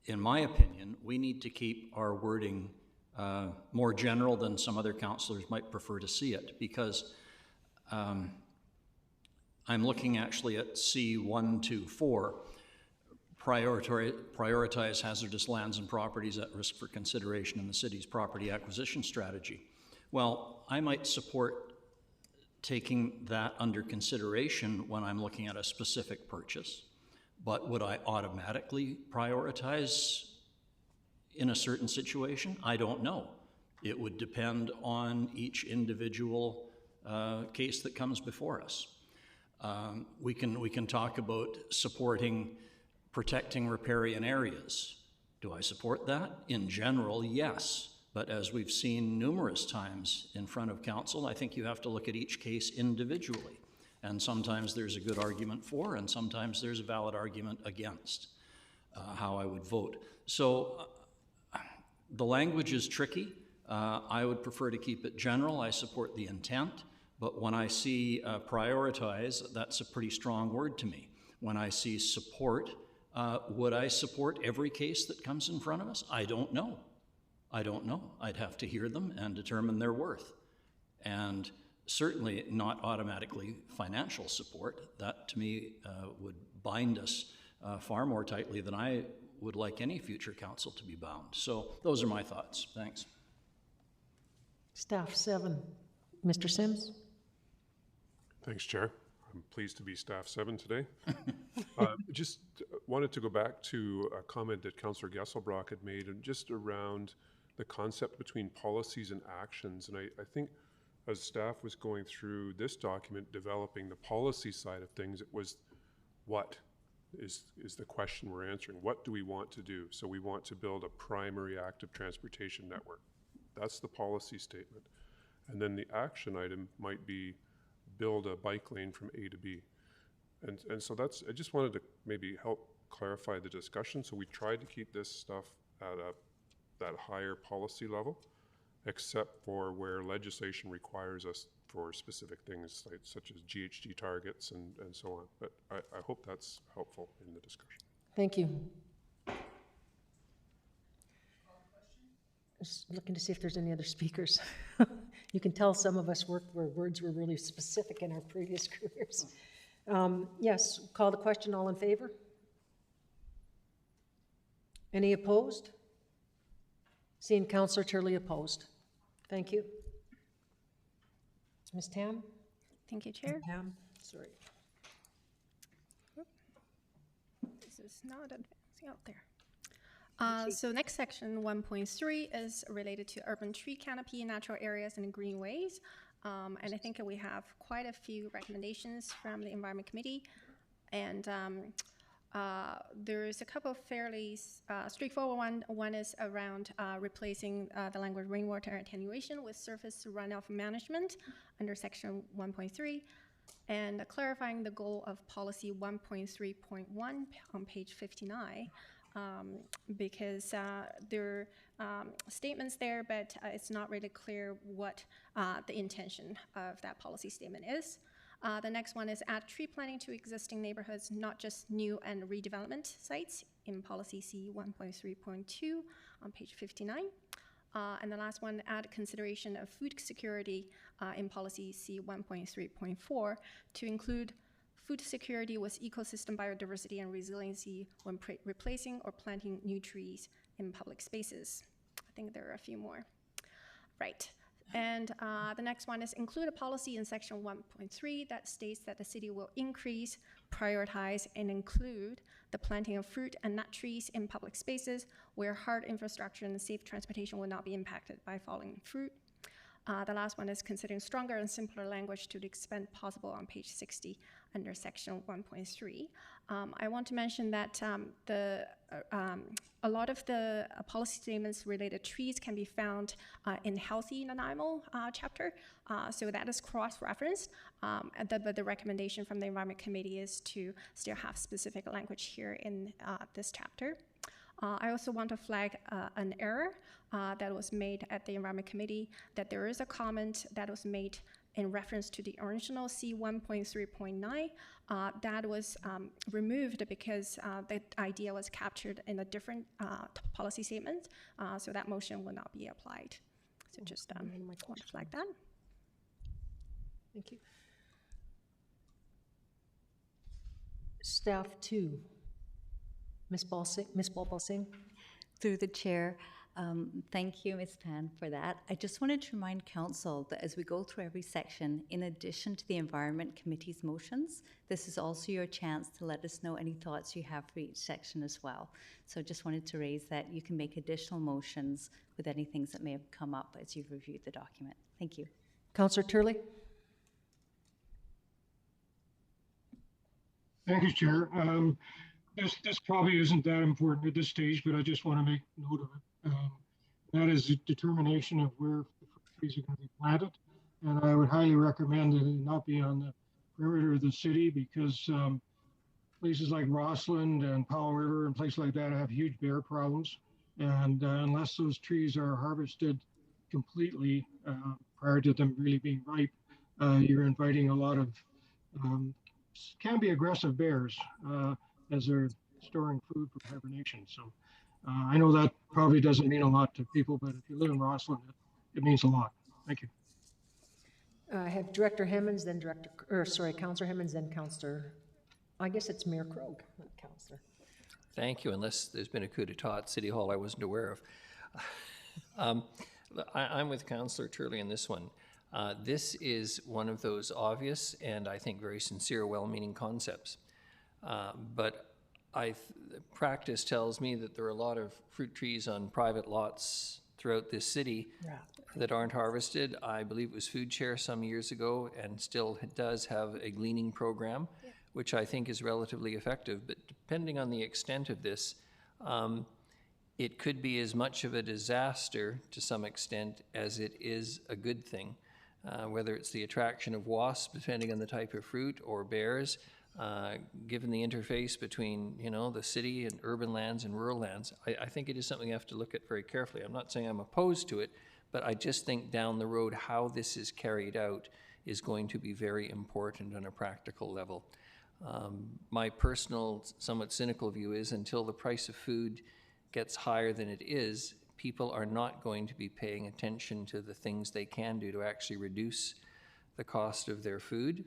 S14: in my opinion, we need to keep our wording more general than some other councillors might prefer to see it, because I'm looking actually at C124, prioritize hazardous lands and properties at risk for consideration in the city's property acquisition strategy. Well, I might support taking that under consideration when I'm looking at a specific purchase, but would I automatically prioritize in a certain situation? I don't know. It would depend on each individual case that comes before us. We can talk about supporting protecting riparian areas. Do I support that? In general, yes. But as we've seen numerous times in front of council, I think you have to look at each case individually. And sometimes there's a good argument for, and sometimes there's a valid argument against how I would vote. So the language is tricky. I would prefer to keep it general. I support the intent. But when I see prioritize, that's a pretty strong word to me. When I see support, would I support every case that comes in front of us? I don't know. I don't know. I'd have to hear them and determine their worth. And certainly not automatically financial support. That to me would bind us far more tightly than I would like any future council to be bound. So those are my thoughts. Thanks.
S2: Staff 7. Mr. Sims?
S15: Thanks, Chair. I'm pleased to be Staff 7 today. Just wanted to go back to a comment that Councillor Gesselbrock had made, and just around the concept between policies and actions. And I think as staff was going through this document, developing the policy side of things, it was what is the question we're answering. What do we want to do? So we want to build a primary active transportation network. That's the policy statement. And then the action item might be build a bike lane from A to B. And so that's, I just wanted to maybe help clarify the discussion. So we tried to keep this stuff at that higher policy level, except for where legislation requires us for specific things like, such as GHG targets and so on. But I hope that's helpful in the discussion.
S2: Thank you. Just looking to see if there's any other speakers. You can tell some of us worked where words were really specific in our previous careers. Yes, call the question. All in favor? Any opposed? Seeing Councillor Turley opposed. Thank you. Ms. Tam?
S6: Thank you, Chair.
S2: Tam, sorry.
S6: This is not advancing out there. So next section 1.3 is related to urban tree canopy, natural areas, and greenways. And I think we have quite a few recommendations from the Environment Committee. And There's a couple of fairly straightforward one. One is around replacing the language rainwater attenuation with surface runoff management under section 1.3, and clarifying the goal of policy 1.3.1 on page 59, because there are statements there, but it's not really clear what the intention of that policy statement is. The next one is add tree planting to existing neighborhoods, not just new and redevelopment sites, in policy C 1.3.2 on page 59. And the last one, add consideration of food security in policy C 1.3.4 to include food security with ecosystem biodiversity and resiliency when replacing or planting new trees in public spaces. I think there are a few more. Right. And the next one is include a policy in section 1.3 that states that the city will increase, prioritize, and include the planting of fruit and nut trees in public spaces where hard infrastructure and safe transportation will not be impacted by falling fruit. The last one is considering stronger and simpler language to the extent possible on page 60 under section 1.3. I want to mention that a lot of the policy statements related to trees can be found in Healthy Nanaimo chapter, so that is cross-referenced, but the recommendation from the Environment Committee is to still have specific language here in this chapter. I also want to flag an error that was made at the Environment Committee, that there is a comment that was made in reference to the original C 1.3.9 that was removed because the idea was captured in a different policy statement, so that motion will not be applied. So just want to flag that.
S2: Thank you. Staff 2. Ms. Balsing.
S12: Through the chair, thank you, Ms. Pan, for that. I just wanted to remind Council that as we go through every section, in addition to the Environment Committee's motions, this is also your chance to let us know any thoughts you have for each section as well. So just wanted to raise that you can make additional motions with any things that may have come up as you've reviewed the document. Thank you.
S2: Councillor Turley.
S11: Thank you, Chair. This probably isn't that important at this stage, but I just want to make note of it. That is a determination of where the trees are going to be planted. And I would highly recommend that it not be on the perimeter of the city, because places like Rossland and Powell River and places like that have huge bear problems. And unless those trees are harvested completely prior to them really being ripe, you're inviting a lot of can be aggressive bears as they're storing food for hibernation. So I know that probably doesn't mean a lot to people, but if you live in Rossland, it means a lot. Thank you.
S2: I have Director Hemmons, then Councillor Hemmons, then Councillor, I guess it's Mayor Krogh, not Councillor.
S16: Thank you, unless there's been a coup d'etat at City Hall I wasn't aware of. I'm with Councillor Turley in this one. This is one of those obvious and I think very sincere, well-meaning concepts. But practice tells me that there are a lot of fruit trees on private lots throughout this city that aren't harvested. I believe it was Food Share some years ago and still does have a gleaning program, which I think is relatively effective. But depending on the extent of this, it could be as much of a disaster to some extent as it is a good thing. Whether it's the attraction of wasps, depending on the type of fruit, or bears, given the interface between, the city and urban lands and rural lands, I think it is something you have to look at very carefully. I'm not saying I'm opposed to it, but I just think down the road how this is carried out is going to be very important on a practical level. My personal, somewhat cynical view is until the price of food gets higher than it is, people are not going to be paying attention to the things they can do to actually reduce the cost of their food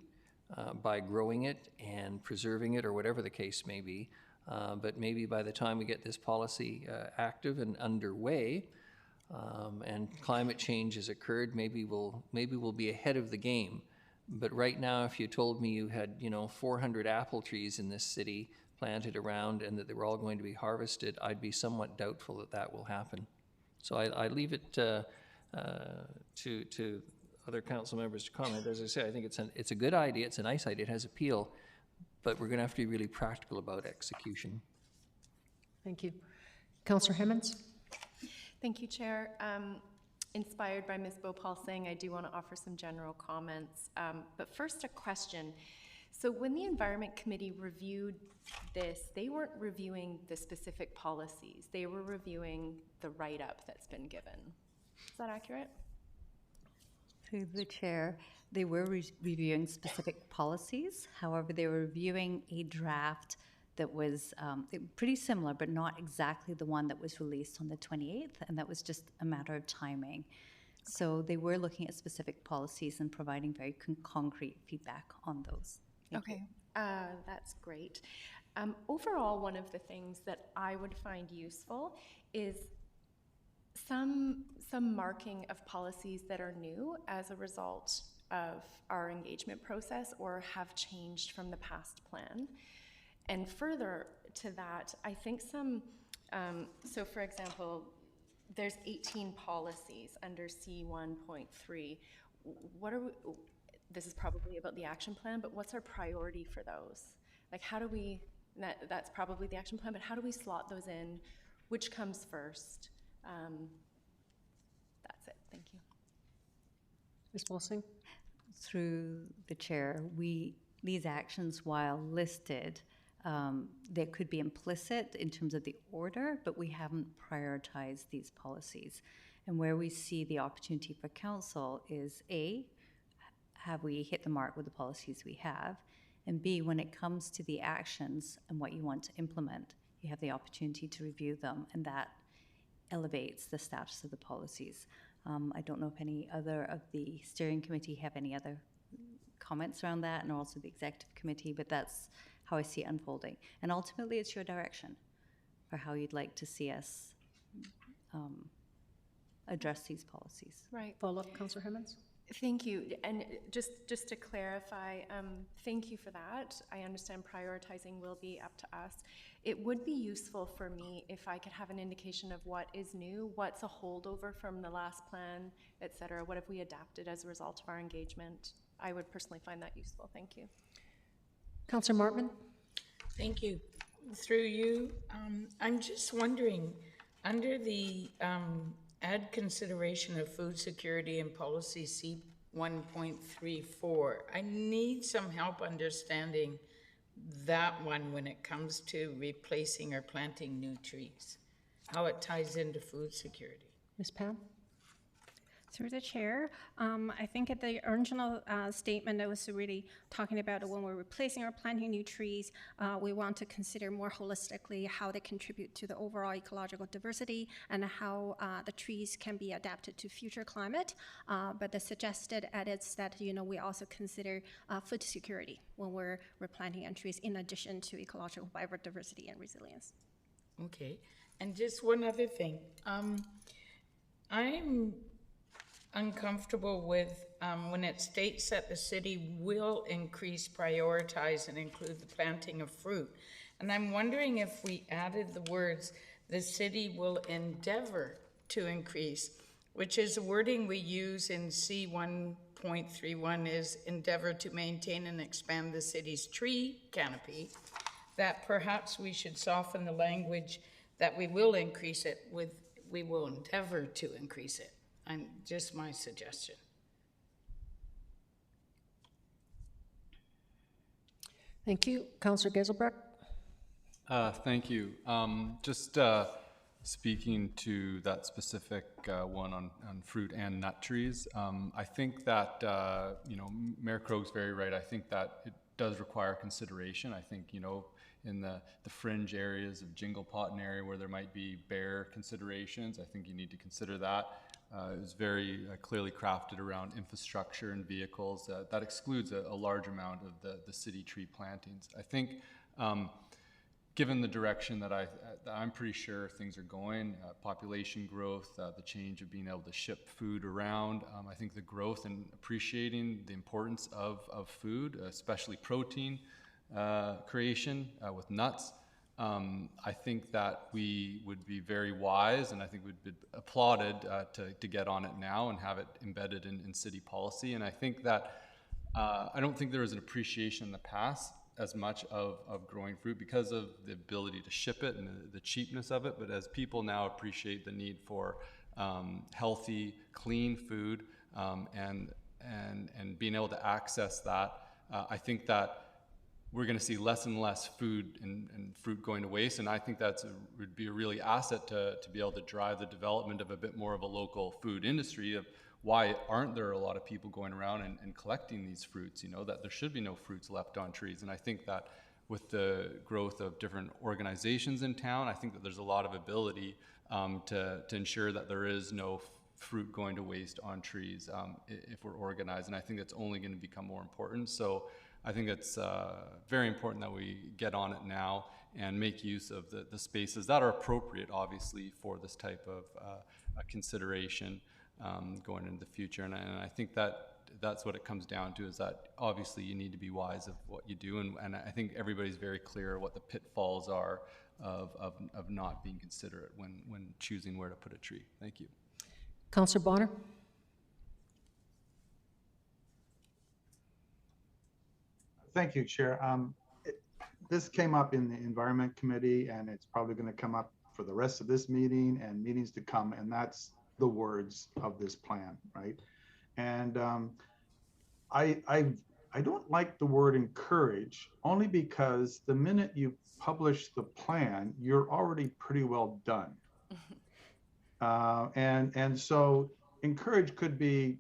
S16: by growing it and preserving it, or whatever the case may be. But maybe by the time we get this policy active and underway, and climate change has occurred, maybe we'll be ahead of the game. But right now, if you told me you had 400 apple trees in this city planted around and that they were all going to be harvested, I'd be somewhat doubtful that that will happen. So I leave it to other council members to comment. As I say, I think it's a good idea. It's a nice idea. It has appeal. but we're going to have to be really practical about execution.
S2: Thank you. Councillor Hemmens?
S4: Thank you, Chair. Inspired by Ms. Bhopal saying, I do want to offer some general comments. But first, a question. So when the Environment Committee reviewed this, they weren't reviewing the specific policies. They were reviewing the write-up that's been given. Is that accurate?
S12: Through the chair, they were reviewing specific policies. However, they were reviewing a draft that was pretty similar, but not exactly the one that was released on the 28th, and that was just a matter of timing. So they were looking at specific policies and providing very concrete feedback on those.
S4: Okay, that's great. Overall, one of the things that I would find useful is some marking of policies that are new as a result of our engagement process or have changed from the past plan. And further to that, I think some, so for example, there's 18 policies under C1.3. What are we, this is probably about the action plan, but what's our priority for those? Like how do we, that's probably the action plan, but how do we slot those in? Which comes first? That's it, thank you.
S2: Ms. Wilson?
S12: Through the chair, these actions, while listed, they could be implicit in terms of the order, but we haven't prioritized these policies. And where we see the opportunity for council is A, have we hit the mark with the policies we have? And B, when it comes to the actions and what you want to implement, you have the opportunity to review them, and that elevates the status of the policies. I don't know if any other of the steering committee have any other comments around that, and also the executive committee, but that's how I see it unfolding. And ultimately, it's your direction for how you'd like to see us address these policies.
S4: Right.
S2: Follow-up, Councillor Hemmens?
S4: Thank you. And just to clarify, thank you for that. I understand prioritizing will be up to us. It would be useful for me if I could have an indication of what is new, what's a holdover from the last plan, et cetera. What have we adapted as a result of our engagement? I would personally find that useful. Thank you.
S2: Councillor Martman?
S8: Thank you. Through you, I'm just wondering, under the add consideration of food security and policy C1.34, I need some help understanding that one when it comes to replacing or planting new trees, how it ties into food security.
S2: Ms. Pam?
S6: Through the chair, I think at the original statement, I was really talking about when we're replacing or planting new trees, we want to consider more holistically how they contribute to the overall ecological diversity and how the trees can be adapted to future climate. But the suggested edits that, we also consider food security when we're replanting and trees in addition to ecological biodiversity and resilience.
S8: Okay, and just one other thing. I'm uncomfortable with when it states that the city will increase, prioritize, and include the planting of fruit. And I'm wondering if we added the words, the city will endeavor to increase, which is the wording we use in C1.31 is endeavor to maintain and expand the city's tree canopy, that perhaps we should soften the language that we will increase it with we will endeavor to increase it. And just my suggestion.
S2: Thank you. Councillor Geselbrecht?
S7: Thank you. Just speaking to that specific one on fruit and nut trees, I think that, Mayor Krog's very right. I think that it does require consideration. I think, in the fringe areas of Jingle Pot area where there might be bare considerations, I think you need to consider that. It was very clearly crafted around infrastructure and vehicles. That excludes a large amount of the city tree plantings. I think given the direction that I'm pretty sure things are going, population growth, the change of being able to ship food around, I think the growth and appreciating the importance of food, especially protein creation with nuts, I think that we would be very wise, and I think would be applauded to get on it now and have it embedded in city policy. And I think that I don't think there was an appreciation in the past as much of growing fruit because of the ability to ship it and the cheapness of it. But as people now appreciate the need for healthy, clean food and being able to access that, I think that we're going to see less and less food and fruit going to waste. And I think would be a really asset to be able to drive the development of a bit more of a local food industry. Of why aren't there a lot of people going around and collecting these fruits, that there should be no fruits left on trees. And I think that with the growth of different organizations in town, I think that there's a lot of ability to ensure that there is no fruit going to waste on trees if we're organized. And I think that's only going to become more important. So I think it's very important that we get on it now and make use of the spaces that are appropriate, obviously, for this type of consideration going into the future. And I think that's what it comes down to, is that obviously you need to be wise of what you do. And I think everybody's very clear what the pitfalls are of not being considerate when choosing where to put a tree. Thank you.
S2: Councillor Bonner?
S9: Thank you, Chair. This came up in the Environment Committee, and it's probably going to come up for the rest of this meeting and meetings to come, and that's the words of this plan, right? And I don't like the word encourage, only because the minute you publish the plan, you're already pretty well done. And so encourage could be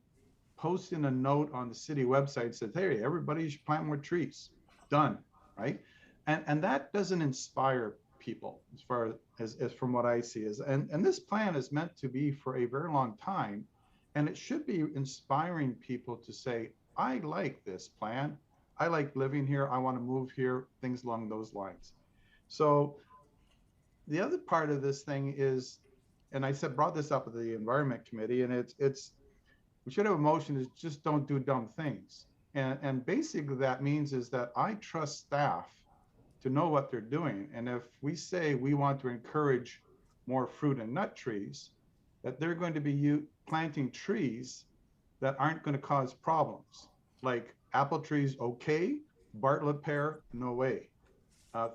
S9: posting a note on the city website says, hey, everybody should plant more trees. Done, right? And that doesn't inspire people as far as from what I see is, and this plan is meant to be for a very long time, and it should be inspiring people to say, I like this plan. I like living here. I want to move here, things along those lines. So the other part of this thing is, and I brought this up at the Environment Committee, and it's we should have a motion is just don't do dumb things. And basically that means is that I trust staff to know what they're doing. And if we say we want to encourage more fruit and nut trees, that they're going to be planting trees that aren't going to cause problems. Like apple trees, okay, Bartlett pear, no way.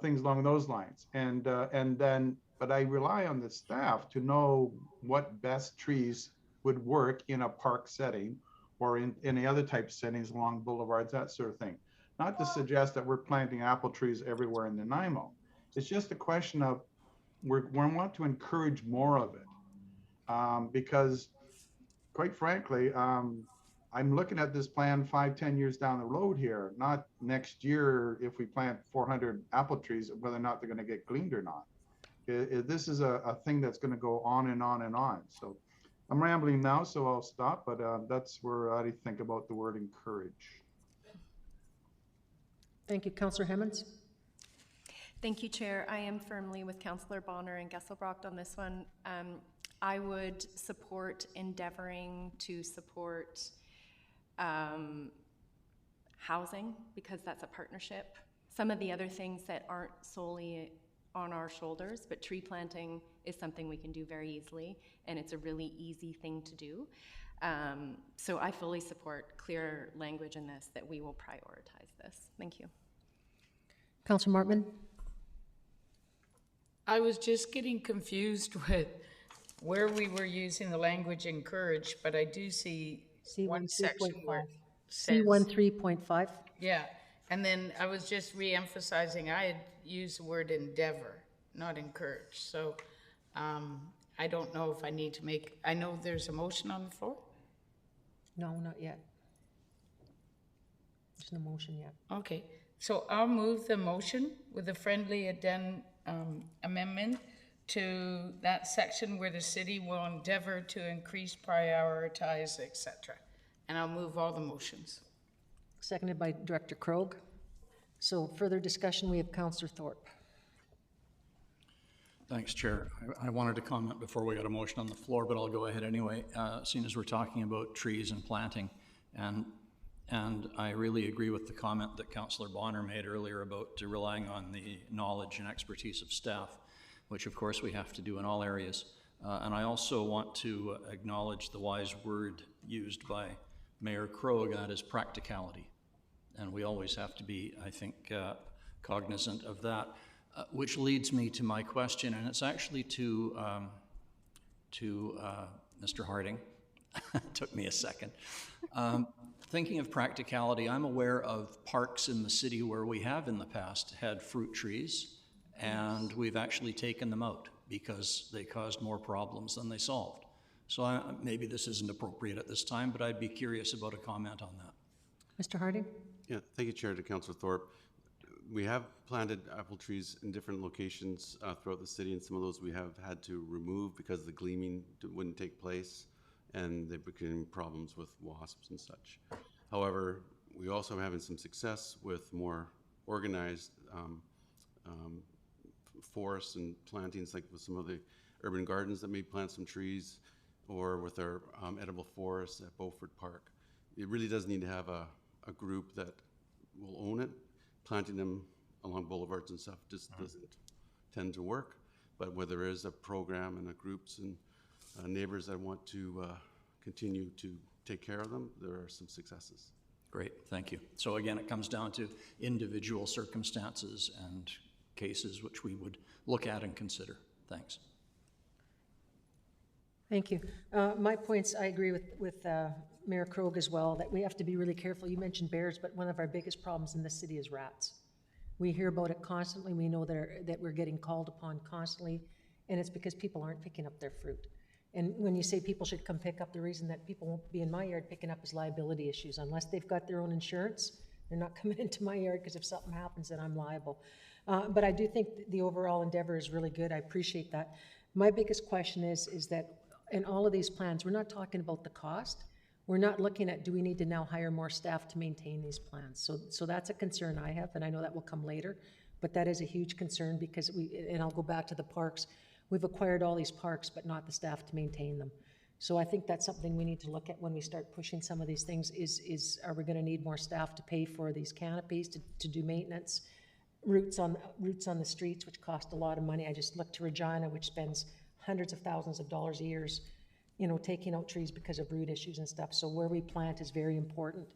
S9: Things along those lines. But I rely on the staff to know what best trees would work in a park setting or in any other type of settings along boulevards, that sort of thing. Not to suggest that we're planting apple trees everywhere in Nanaimo. It's just a question of we want to encourage more of it. Because quite frankly, I'm looking at this plan 5-10 years down the road here, not next year if we plant 400 apple trees, whether or not they're going to get gleaned or not. This is a thing that's going to go on and on and on. So I'm rambling now, so I'll stop, but that's where I think about the word encourage.
S2: Thank you. Councillor Hemmons?
S4: Thank you, Chair. I am firmly with Councillor Bonner and Gesselbrocht on this one. I would support endeavoring to support housing, because that's a partnership. Some of the other things that aren't solely on our shoulders, but tree planting is something we can do very easily, and it's a really easy thing to do. So I fully support clear language in this, that we will prioritize this. Thank you.
S2: Councillor Martman?
S8: I was just getting confused with where we were using the language encourage, but I do see one section where it says
S2: C13.5.
S8: Yeah, and then I was just re-emphasizing, I had used the word endeavor, not encourage. So I don't know if I need to make, I know there's a motion on the floor?
S2: No, not yet. There's no motion yet.
S8: Okay, so I'll move the motion with a friendly amendment to that section where the city will endeavor to increase, prioritize, etc. And I'll move all the motions.
S2: Seconded by Director Krogh. So further discussion, we have Councillor Thorpe.
S14: Thanks, Chair. I wanted to comment before we got a motion on the floor, but I'll go ahead anyway, seeing as we're talking about trees and planting. And I really agree with the comment that Councillor Bonner made earlier about relying on the knowledge and expertise of staff, which of course we have to do in all areas. And I also want to acknowledge the wise word used by Mayor Krogh, and that is practicality. And we always have to be, I think, cognizant of that, which leads me to my question, and it's actually to Mr. Harding. Took me a second. Thinking of practicality, I'm aware of parks in the city where we have in the past had fruit trees, and we've actually taken them out because they caused more problems than they solved. So maybe this isn't appropriate at this time, but I'd be curious about a comment on that.
S2: Mr. Harding?
S17: Yeah, thank you, Chair, to Councillor Thorpe. We have planted apple trees in different locations throughout the city, and some of those we have had to remove because the gleaming wouldn't take place, and they became problems with wasps and such. However, we also are having some success with more organized forests and plantings, like with some of the urban gardens that may plant some trees, or with our edible forests at Beaufort Park. It really does need to have a group that will own it. Planting them along boulevards and stuff just doesn't tend to work. But where there is a program and groups and neighbors that want to continue to take care of them, there are some successes.
S14: Great, thank you. So again, it comes down to individual circumstances and cases which we would look at and consider. Thanks.
S2: Thank you. My points, I agree with Mayor Krogh as well, that we have to be really careful. You mentioned bears, but one of our biggest problems in this city is rats. We hear about it constantly. We know that we're getting called upon constantly, and it's because people aren't picking up their fruit. And when you say people should come pick up, the reason that people won't be in my yard picking up is liability issues. Unless they've got their own insurance, they're not coming into my yard, because if something happens, then I'm liable. But I do think the overall endeavor is really good. I appreciate that. My biggest question is that in all of these plans, we're not talking about the cost. We're not looking at, do we need to now hire more staff to maintain these plans? So that's a concern I have, and I know that will come later, but that is a huge concern, because and I'll go back to the parks, we've acquired all these parks, but not the staff to maintain them. So I think that's something we need to look at when we start pushing some of these things, is are we gonna need more staff to pay for these canopies, to do maintenance, routes on the streets, which cost a lot of money. I just looked to Regina, which spends hundreds of thousands of dollars a year, taking out trees because of root issues and stuff. So where we plant is very important.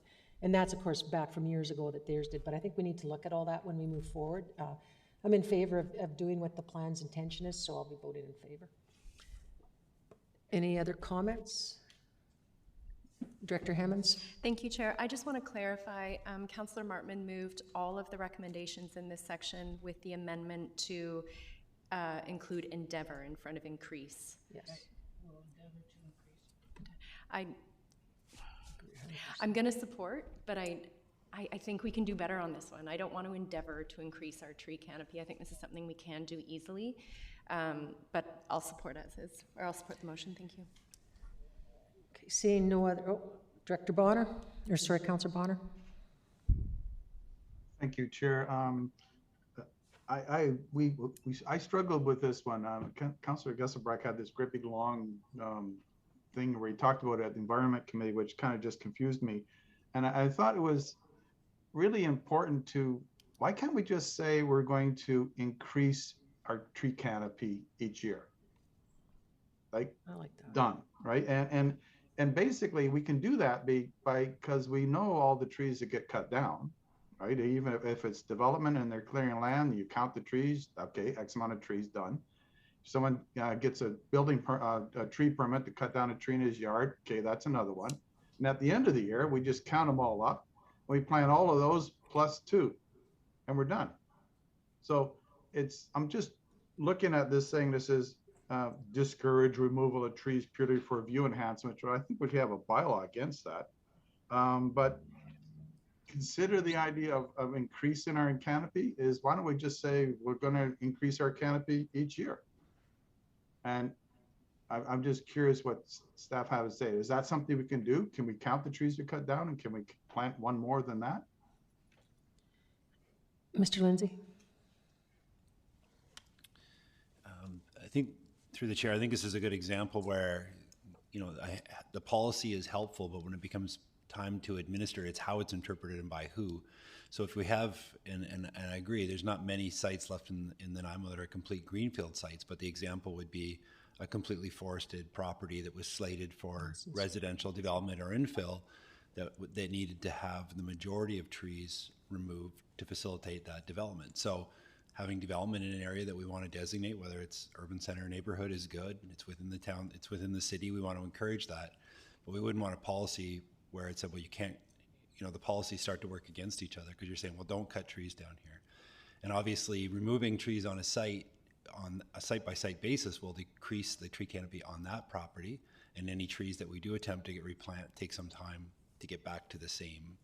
S2: And that's, of course, back from years ago that theirs did. But I think we need to look at all that when we move forward. I'm in favor of doing what the plan's intention is, so I'll be voting in favor. Any other comments? Director Hemmons?
S4: Thank you, Chair. I just want to clarify, Councillor Martman moved all of the recommendations in this section with the amendment to include endeavor in front of increase.
S2: Yes.
S4: I'm going to support, but I think we can do better on this one. I don't want to endeavor to increase our tree canopy. I think this is something we can do easily, but I'll support as is, or I'll support the motion. Thank you.
S2: Okay, seeing no other, Director Bonner, or sorry, Councillor Bonner.
S9: Thank you, Chair. I struggled with this one. Councillor Gesselbrecht had this great big long thing where he talked about it at the Environment Committee, which kind of just confused me. And I thought it was really important to, why can't we just say we're going to increase our tree canopy each year? Like,
S2: I like that.
S9: Done, right? And basically we can do that because we know all the trees that get cut down, right? Even if it's development and they're clearing land, you count the trees, okay, X amount of trees done. If someone gets a tree permit to cut down a tree in his yard, okay, that's another one. And at the end of the year, we just count them all up. We plant all of those plus 2, and we're done. So I'm just looking at this saying this is discourage removal of trees purely for view enhancement. So I think we have a bylaw against that. But consider the idea of increasing our canopy is, why don't we just say we're going to increase our canopy each year? And I'm just curious what staff have to say. Is that something we can do? Can we count the trees we cut down, and can we plant one more than that?
S2: Mr. Lindsey?
S5: I think, through the chair, I think this is a good example where, the policy is helpful, but when it becomes time to administer, it's how it's interpreted and by who. So if we have, and I agree, there's not many sites left in Nanaimo that are complete greenfield sites, but the example would be a completely forested property that was slated for residential development or infill that needed to have the majority of trees removed to facilitate that development. So having development in an area that we want to designate, whether it's urban center or neighborhood, is good. It's within the town, it's within the city. We want to encourage that. But we wouldn't want a policy where it said, well, you can't, you know, the policies start to work against each other because you're saying, well, don't cut trees down here. And obviously removing trees on a site-by-site basis will decrease the tree canopy on that property. And any trees that we do attempt to get replanted take some time to get back to the same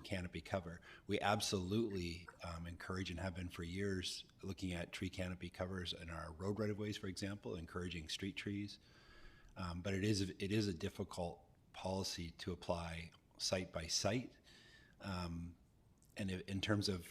S5: canopy cover. We absolutely encourage and have been for years looking at tree canopy covers in our road right-of-ways, for example, encouraging street trees. But it is a difficult policy to apply site by site. And in terms of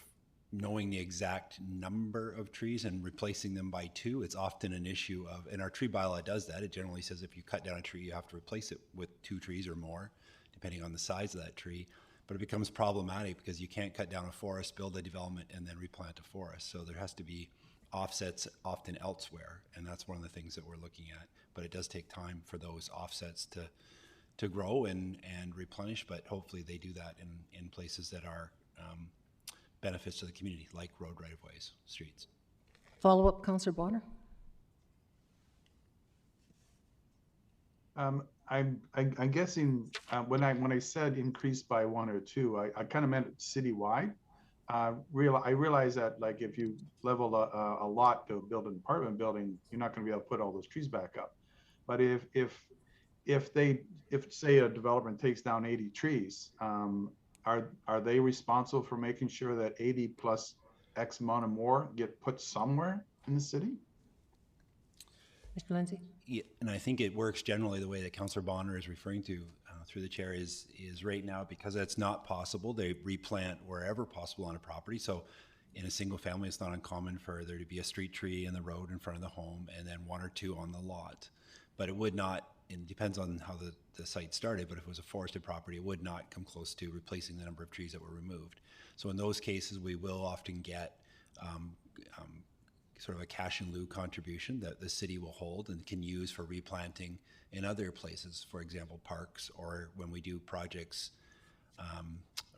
S5: knowing the exact number of trees and replacing them by 2, it's often an issue of, and our tree bylaw does that. It generally says if you cut down a tree, you have to replace it with 2 trees or more, depending on the size of that tree. But it becomes problematic because you can't cut down a forest, build a development, and then replant a forest. So there has to be offsets often elsewhere, and that's one of the things that we're looking at. But it does take time for those offsets to grow and replenish, but hopefully they do that in places that are benefits to the community, like road right-of-ways, streets.
S2: Follow-up, Councillor Bonner?
S9: I'm guessing when I said increase by 1 or 2, I kind of meant citywide. I realize that, like, if you level a lot to build an apartment building, you're not going to be able to put all those trees back up. But if say a development takes down 80 trees, are they responsible for making sure that 80 plus X amount or more get put somewhere in the city?
S2: Mr. Lindsey?
S5: Yeah, and I think it works generally the way that Councillor Bonner is referring to through the chair is right now, because that's not possible. They replant wherever possible on a property. So in a single family, it's not uncommon for there to be a street tree in the road in front of the home and then 1 or 2 on the lot. But it would not, and it depends on how the site started, but if it was a forested property, it would not come close to replacing the number of trees that were removed. So in those cases, we will often get sort of a cash in lieu contribution that the city will hold and can use for replanting in other places, for example, parks, or when we do projects,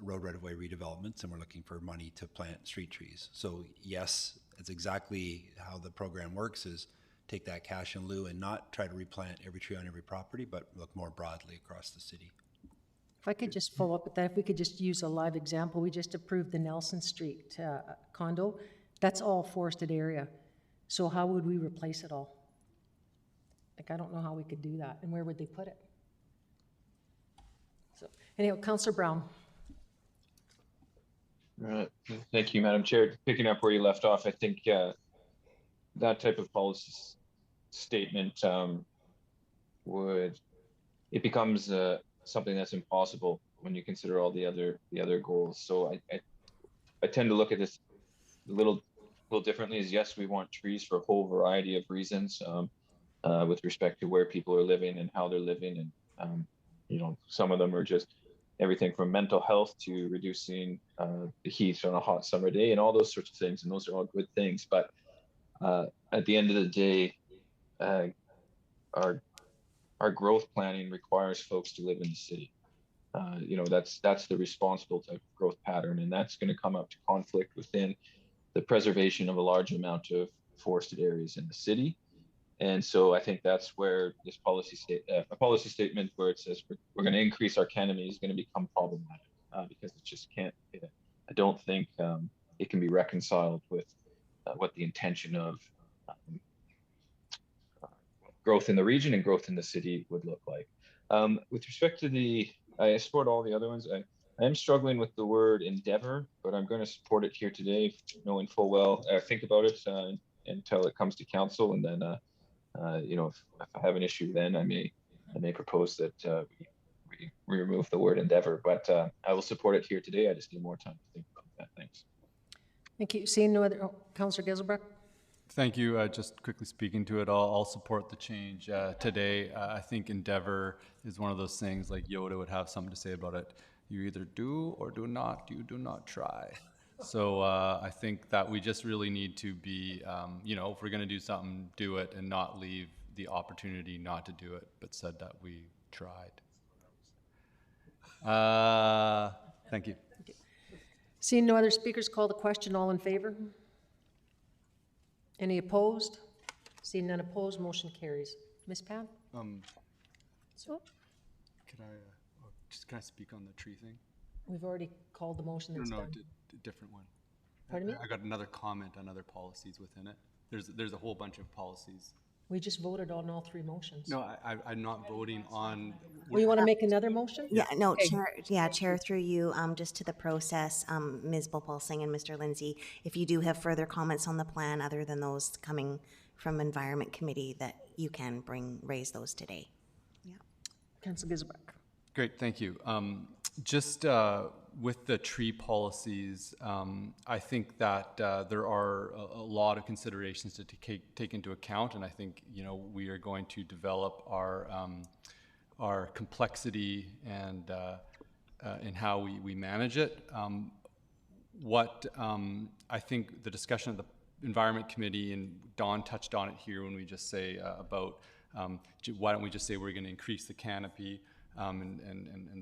S5: road right-of-way redevelopments, and we're looking for money to plant street trees. So yes, it's exactly how the program works, is take that cash in lieu and not try to replant every tree on every property, but look more broadly across the city.
S2: If I could just follow up with that, if we could just use a live example, we just approved the Nelson Street condo. That's all forested area. So how would we replace it all? Like, I don't know how we could do that. And where would they put it? So anyhow, Councillor Brown.
S10: Thank you, Madam Chair. Picking up where you left off, I think that type of policy statement it becomes something that's impossible when you consider all the other goals. So I tend to look at this a little differently. Is yes, we want trees for a whole variety of reasons with respect to where people are living and how they're living, and you know, some of them are just everything from mental health to reducing the heat on a hot summer day and all those sorts of things, and those are all good things. But at the end of the day, our growth planning requires folks to live in the city. You know, that's the responsible type of growth pattern, and that's going to come up to conflict within the preservation of a large amount of forested areas in the city. And so I think that's where this policy statement where it says we're going to increase our canopy is going to become problematic because it just can't. I don't think it can be reconciled with what the intention of growth in the region and growth in the city would look like. With respect to I support all the other ones. I am struggling with the word endeavor, but I'm going to support it here today, knowing full well. Think about it until it comes to council, and then you know, if I have an issue, then I may propose that we remove the word endeavor. But I will support it here today. I just need more time to think about that. Thanks.
S2: Thank you. Seeing no other, Councillor Giselbrecht.
S7: Thank you. Just quickly speaking to it, I'll support the change today. I think endeavor is one of those things, like Yoda would have something to say about it. You either do or do not. You do not try. So I think that we just really need to be, you know, if we're going to do something, do it and not leave the opportunity not to do it, but said that we tried. Thank you.
S2: Seeing no other speakers, call the question. All in favor? Any opposed? Seeing none opposed, motion carries. Ms. Pat?
S6: So,
S7: Can I speak on the tree thing?
S2: We've already called the motion that's done.
S7: Different one.
S2: Pardon me?
S7: I got another comment on other policies within it. There's a whole bunch of policies.
S2: We just voted on all three motions.
S7: No, I'm not voting on.
S2: Well, you want to make another motion?
S3: Yeah, no,
S2: Okay.
S3: Chair, through you, just to the process, Ms. Bopalsing and Mr. Lindsey, if you do have further comments on the plan other than those coming from Environment Committee, that you can raise those today. Yeah.
S2: Councillor Gisbrook.
S7: Great, thank you. Just with the tree policies, I think that there are a lot of considerations to take into account, and I think we are going to develop our complexity and in how we manage it. What I think the discussion of the Environment Committee, and Dawn touched on it here when we just say about why don't we just say we're going to increase the canopy. And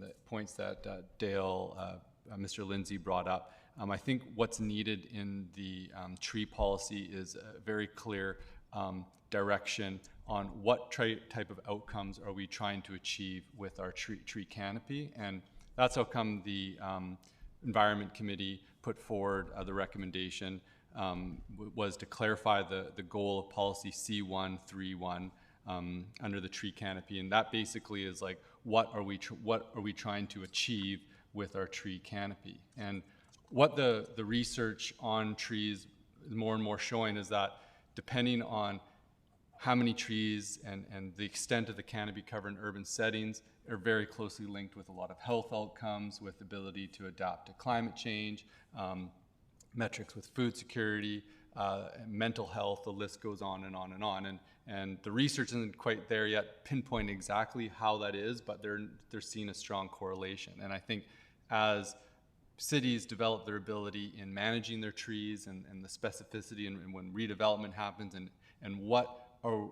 S7: the points that Dale, Mr. Lindsey brought up. I think what's needed in the tree policy is a very clear direction on what type of outcomes are we trying to achieve with our tree canopy. And that's how come the Environment Committee put forward the recommendation was to clarify the goal of policy C131 under the tree canopy. And that basically is like, what are we trying to achieve with our tree canopy? And what the research on trees is more and more showing is that depending on how many trees and the extent of the canopy cover in urban settings are very closely linked with a lot of health outcomes, with ability to adapt to climate change, metrics with food security, mental health, the list goes on and on and on. And the research isn't quite there yet, pinpoint exactly how that is, but they're seeing a strong correlation. And I think as cities develop their ability in managing their trees and the specificity and when redevelopment happens and what are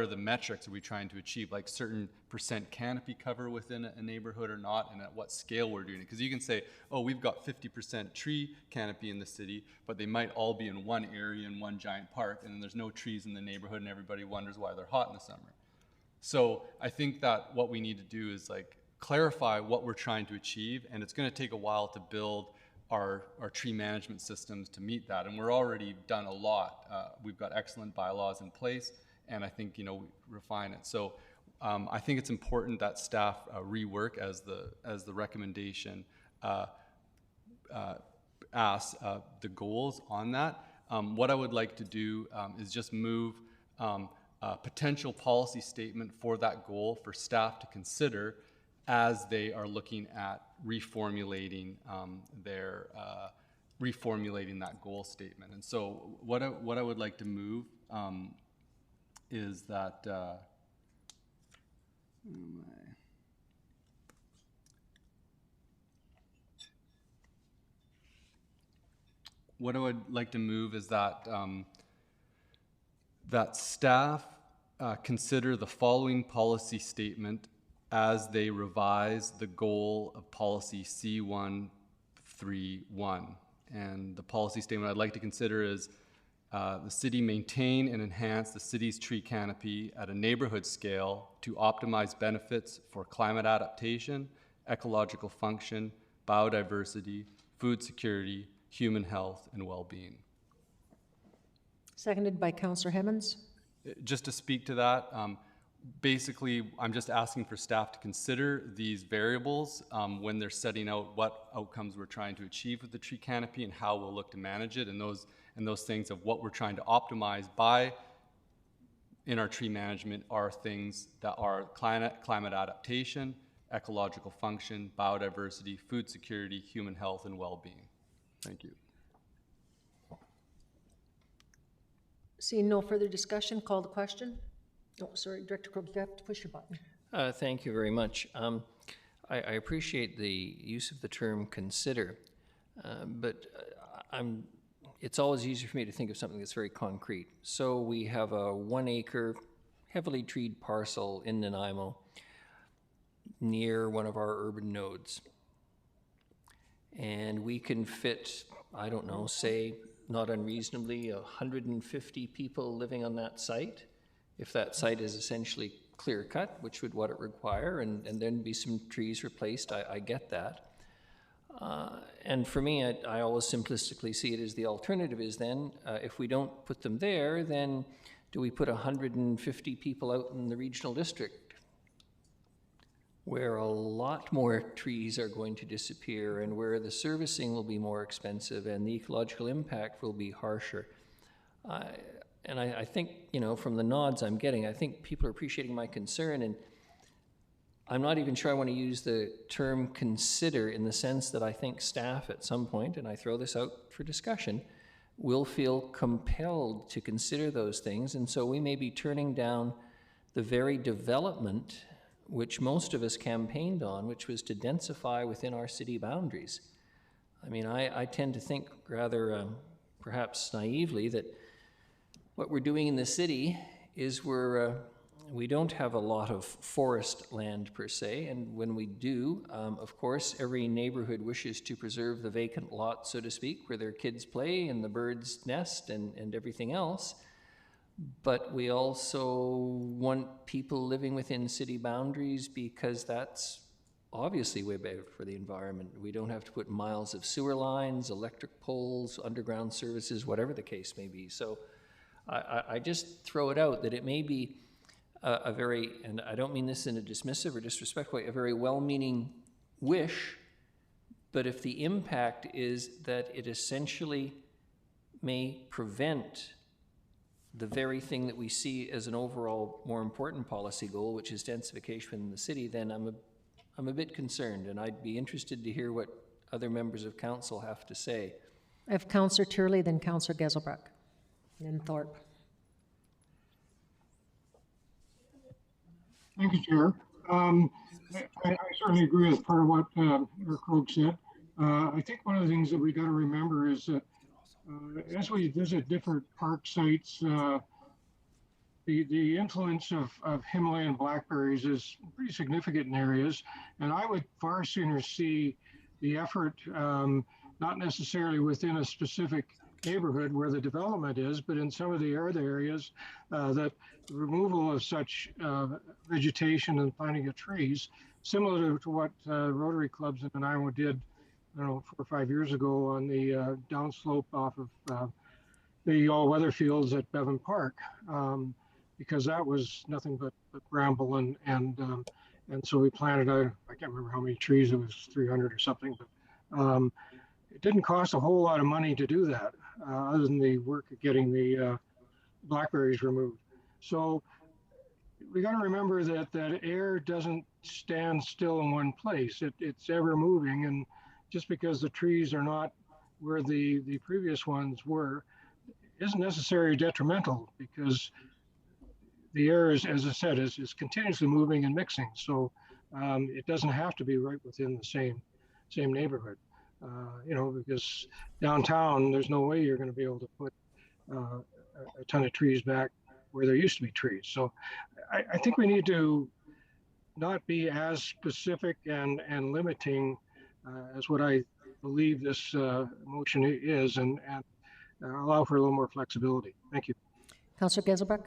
S7: the metrics are we trying to achieve, like certain percent canopy cover within a neighborhood or not, and at what scale we're doing it. Because you can say, oh, we've got 50% tree canopy in the city, but they might all be in one area in one giant park, and then there's no trees in the neighborhood and everybody wonders why they're hot in the summer. So I think that what we need to do is like clarify what we're trying to achieve, and it's going to take a while to build our tree management systems to meet that. And we're already done a lot. We've got excellent bylaws in place, and I think we refine it. So I think it's important that staff rework as the recommendation asks the goals on that. What I would like to do is just move a potential policy statement for that goal for staff to consider as they are looking at reformulating reformulating that goal statement. And so what I would like to move is that what I would like to move is that that staff consider the following policy statement as they revise the goal of policy C131. And the policy statement I'd like to consider is the city maintain and enhance the city's tree canopy at a neighborhood scale to optimize benefits for climate adaptation, ecological function, biodiversity, food security, human health, and well-being.
S2: Seconded by Councillor Hemmens.
S7: Just to speak to that, basically, I'm just asking for staff to consider these variables when they're setting out what outcomes we're trying to achieve with the tree canopy and how we'll look to manage it, and those things of what we're trying to optimize in our tree management are things that are climate adaptation, ecological function, biodiversity, food security, human health, and well-being. Thank you.
S2: Seeing no further discussion, call the question. Oh, sorry, Director Crook, you have to push your button.
S16: Thank you very much. I appreciate the use of the term consider, but it's always easier for me to think of something that's very concrete. So we have a 1 acre, heavily treed parcel in Nanaimo near one of our urban nodes. and we can fit, I don't know, say, not unreasonably, 150 people living on that site, if that site is essentially clear cut, which would what it require, and then be some trees replaced, I get that. And for me, I always simplistically see it as the alternative is then, if we don't put them there, then do we put 150 people out in the regional district where a lot more trees are going to disappear and where the servicing will be more expensive and the ecological impact will be harsher? And I think, you know, from the nods I'm getting, I think people are appreciating my concern, and I'm not even sure I want to use the term consider in the sense that I think staff at some point, and I throw this out for discussion, will feel compelled to consider those things. And so we may be turning down the very development which most of us campaigned on, which was to densify within our city boundaries. I mean, I tend to think rather perhaps naively that what we're doing in the city is we don't have a lot of forest land per se, and when we do, of course, every neighborhood wishes to preserve the vacant lot, so to speak, where their kids play and the birds nest and everything else. But we also want people living within city boundaries because that's obviously way better for the environment. We don't have to put miles of sewer lines, electric poles, underground services, whatever the case may be. So I just throw it out that it may be a very, and I don't mean this in a dismissive or disrespectful way, a very well-meaning wish, but if the impact is that it essentially may prevent the very thing that we see as an overall more important policy goal, which is densification in the city, then I'm a bit concerned, and I'd be interested to hear what other members of council have to say.
S2: I have Councillor Turley, then Councillor Geselbrecht, and then Thorpe.
S11: Thank you, Chair. I certainly agree with part of what Eric Krogh said. I think one of the things that we got to remember is that as we visit different park sites, the influence of Himalayan blackberries is pretty significant in areas, and I would far sooner see the effort not necessarily within a specific neighborhood where the development is, but in some of the other areas that the removal of such vegetation and planting of trees, similar to what Rotary clubs in Nanaimo did, I don't know, 4 or 5 years ago on the downslope off of the all-weather fields at Bevan Park, because that was nothing but bramble and so we planted I can't remember how many trees, it was 300 or something, but it didn't cost a whole lot of money to do that, other than the work of getting the blackberries removed. So we got to remember that air doesn't stand still in one place. It's ever moving, and just because the trees are not where the previous ones were, isn't necessarily detrimental, because the air is, as I said, is continuously moving and mixing. So it doesn't have to be right within the same neighborhood. You know, because downtown, there's no way you're going to be able to put a ton of trees back where there used to be trees. So I think we need to not be as specific and limiting as what I believe this motion is, and allow for a little more flexibility. Thank you.
S2: Councillor Geselbrecht.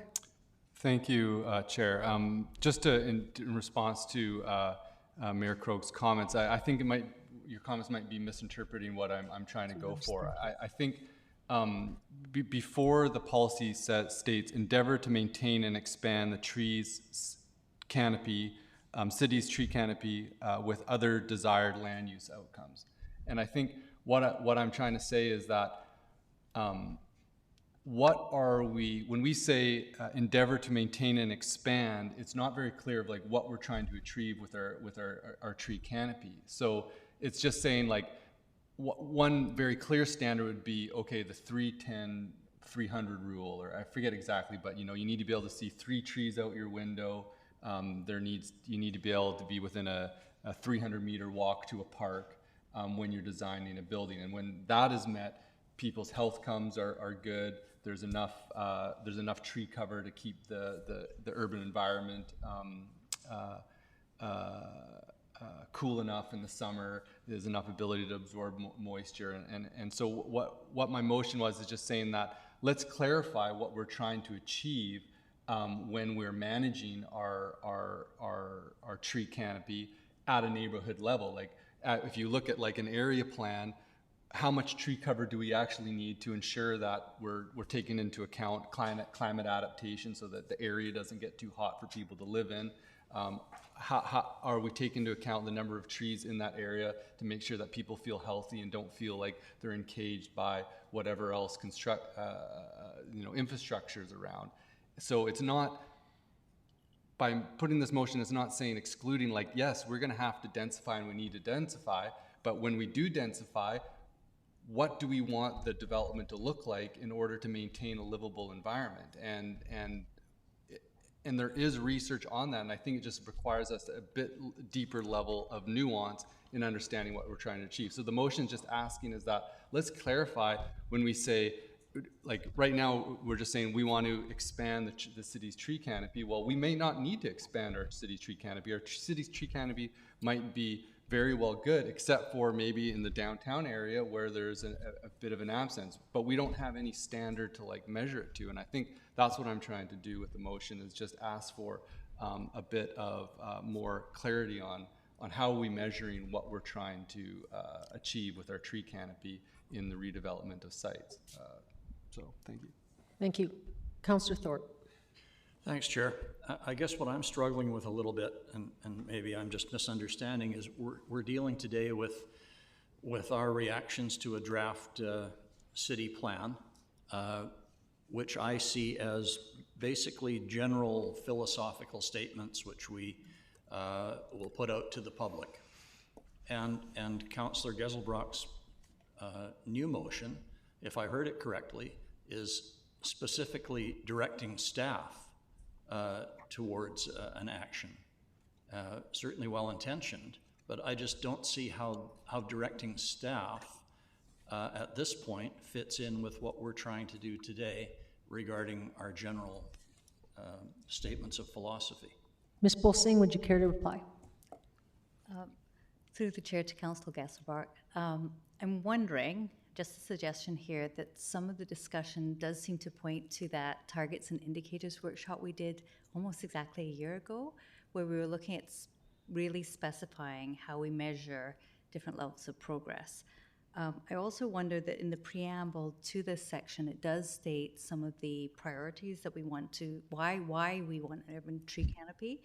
S7: Thank you, Chair. Just in response to Mayor Krogh's comments, I think your comments might be misinterpreting what I'm trying to go for. I think before the policy states endeavor to maintain and expand the trees canopy, city's tree canopy with other desired land use outcomes. And I think what I'm trying to say is that what are we, when we say endeavor to maintain and expand, it's not very clear of like what we're trying to achieve with our tree canopy. So it's just saying like one very clear standard would be, okay, the 310, 300 rule, or I forget exactly, but you know, you need to be able to see 3 trees out your window. You need to be able to be within a 300-meter walk to a park when you're designing a building. And when that is met, people's health outcomes are good. There's enough tree cover to keep the urban environment cool enough in the summer. There's enough ability to absorb moisture, and so what my motion was is just saying that let's clarify what we're trying to achieve when we're managing our tree canopy at a neighborhood level. Like if you look at like an area plan, how much tree cover do we actually need to ensure that we're taking into account climate adaptation so that the area doesn't get too hot for people to live in? How are we taking into account the number of trees in that area to make sure that people feel healthy and don't feel like they're encaged by whatever else infrastructures around? So it's not, by putting this motion, it's not saying excluding, like, yes, we're going to have to densify and we need to densify, but when we do densify, what do we want the development to look like in order to maintain a livable environment? And there is research on that, and I think it just requires us a bit deeper level of nuance in understanding what we're trying to achieve. So the motion is just asking is that let's clarify when we say, like right now we're just saying we want to expand the city's tree canopy. Well, we may not need to expand our city's tree canopy. Our city's tree canopy might be very well good, except for maybe in the downtown area where there's a bit of an absence, but we don't have any standard to like measure it to. And I think that's what I'm trying to do with the motion, is just ask for a bit of more clarity on how are we measuring what we're trying to achieve with our tree canopy in the redevelopment of sites. So thank you.
S2: Thank you. Councillor Thorpe.
S14: Thanks, Chair. I guess what I'm struggling with a little bit, and maybe I'm just misunderstanding, is we're dealing today with our reactions to a draft city plan, which I see as basically general philosophical statements which we will put out to the public. And Councillor Geselbrock's new motion, if I heard it correctly, is specifically directing staff towards an action. Certainly well-intentioned, but I just don't see how directing staff at this point fits in with what we're trying to do today regarding our general statements of philosophy.
S2: Ms. Bolsing, would you care to reply?
S12: Through the chair to Councillor Geselbrock, I'm wondering, just a suggestion here, that some of the discussion does seem to point to that targets and indicators workshop we did almost exactly a year ago, where we were looking at really specifying how we measure different levels of progress. I also wonder that in the preamble to this section, it does state some of the priorities that we want to, why we want an urban tree canopy,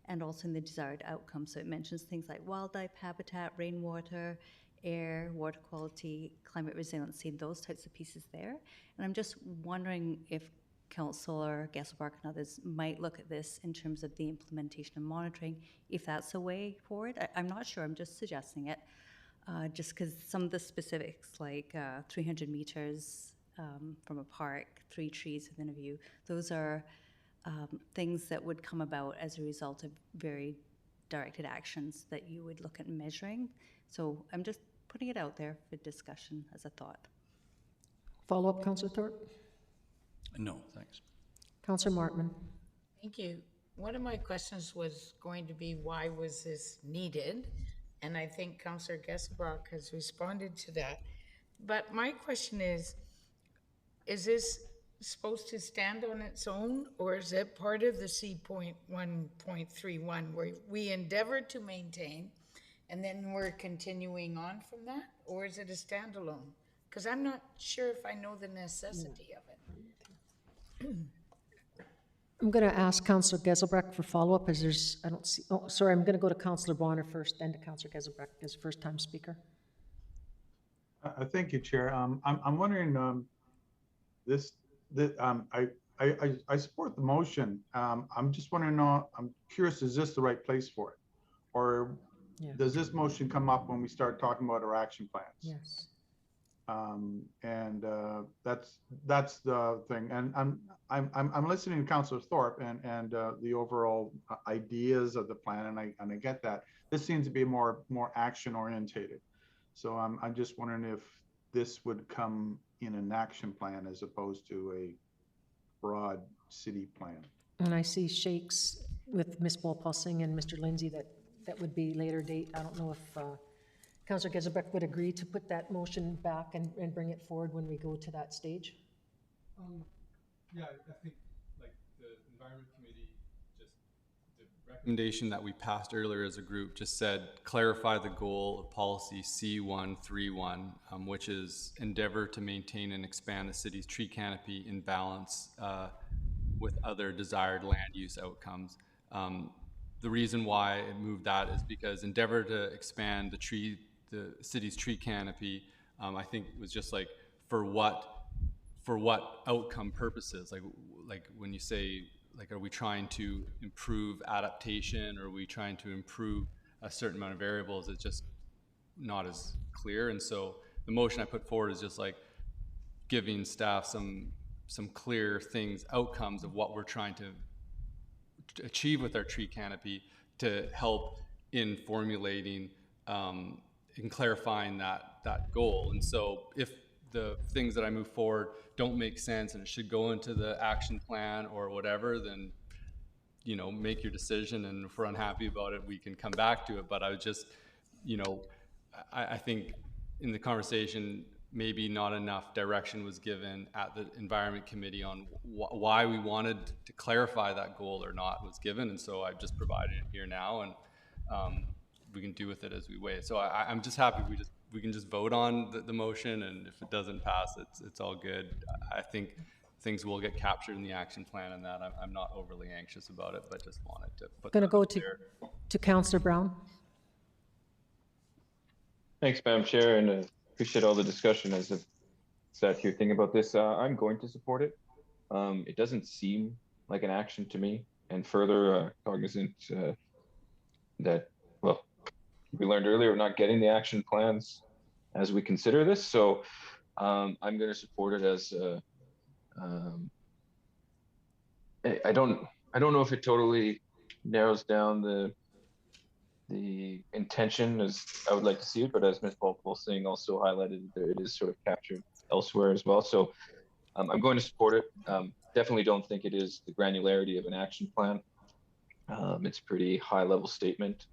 S12: and also in the desired outcome. So it mentions things like wildlife habitat, rainwater, air, water quality, climate resiliency, those types of pieces there. And I'm just wondering if Councillor Geselbrock and others might look at this in terms of the implementation and monitoring, if that's a way forward. I'm not sure, I'm just suggesting it, just because some of the specifics, like 300 meters from a park, 3 trees within a view, those are things that would come about as a result of very directed actions that you would look at measuring. So I'm just putting it out there for discussion as a thought.
S2: Follow-up, Councillor Thorpe?
S14: No, thanks.
S2: Councillor Martman.
S8: Thank you. One of my questions was going to be, why was this needed? And I think Councillor Geselbrock has responded to that. But my question is this supposed to stand on its own, or is it part of the C.1.31 where we endeavor to maintain and then we're continuing on from that, or is it a standalone? Because I'm not sure if I know the necessity of it.
S2: I'm going to ask Councillor Geselbrock for follow-up, as there's, I don't see, oh, sorry, I'm going to go to Councillor Bonner first, then to Councillor Geselbrock as first-time speaker.
S9: Thank you, Chair. I'm wondering, I support the motion. I'm just wondering, I'm curious, is this the right place for it? Or does this motion come up when we start talking about our action plans?
S2: Yes.
S9: That's the thing. And I'm listening to Councillor Thorpe and the overall ideas of the plan, and I get that. This seems to be more action orientated. So I'm just wondering if this would come in an action plan as opposed to a broad city plan.
S2: And I see shakes with Ms. Bolsing and Mr. Lindsey that that would be later date. I don't know if Councillor Geselbrecht would agree to put that motion back and bring it forward when we go to that stage.
S7: Yeah, I think like the Environment Committee, just the recommendation that we passed earlier as a group just said clarify the goal of policy C131, which is endeavor to maintain and expand the city's tree canopy in balance with other desired land use outcomes. The reason why it moved that is because endeavor to expand the city's tree canopy, I think was just like for what outcome purposes, like when you say, like, are we trying to improve adaptation, or are we trying to improve a certain amount of variables? It's just not as clear. And so the motion I put forward is just like giving staff some clear outcomes of what we're trying to achieve with our tree canopy to help in formulating and clarifying that goal. And so if the things that I move forward don't make sense and it should go into the action plan or whatever, then, you know, make your decision, and if we're unhappy about it, we can come back to it. But I would just, you know, I think in the conversation, maybe not enough direction was given at the Environment Committee on why we wanted to clarify that goal or not was given. And so I've just provided it here now, and we can do with it as we wait. So I'm just happy we can just vote on the motion, and if it doesn't pass, it's all good. I think things will get captured in the action plan, and that I'm not overly anxious about it, but just wanted to put
S2: Going to go
S7: there.
S2: to Councillor Brown.
S10: Thanks, Madam Chair, and appreciate all the discussion as I've sat here thinking about this. I'm going to support it. It doesn't seem like an action to me, and further cognizant that, well, we learned earlier, we're not getting the action plans as we consider this. So I'm going to support it as I don't know if it totally narrows down the intention as I would like to see it, but as Ms. Paul-Singh also highlighted, there it is sort of captured elsewhere as well. So I'm going to support it. Definitely don't think it is the granularity of an action plan. It's a pretty high level statement.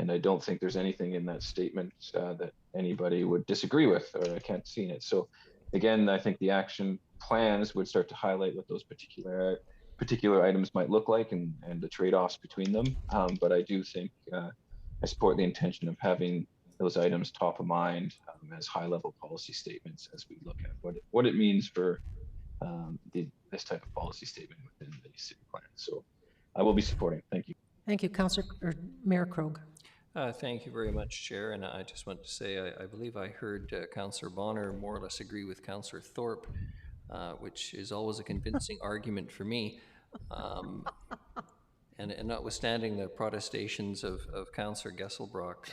S10: And I don't think there's anything in that statement that anybody would disagree with, or I can't see it. So again, I think the action plans would start to highlight what those particular items might look like and the trade-offs between them. But I do think I support the intention of having those items top of mind as high-level policy statements as we look at what it means for this type of policy statement within the city plan. So I will be supporting. Thank you.
S2: Thank you, Mayor Krog.
S16: Thank you very much, Chair. And I just want to say, I believe I heard Councillor Bonner more or less agree with Councillor Thorpe, which is always a convincing argument for me. And notwithstanding the protestations of Councillor Geselbrecht,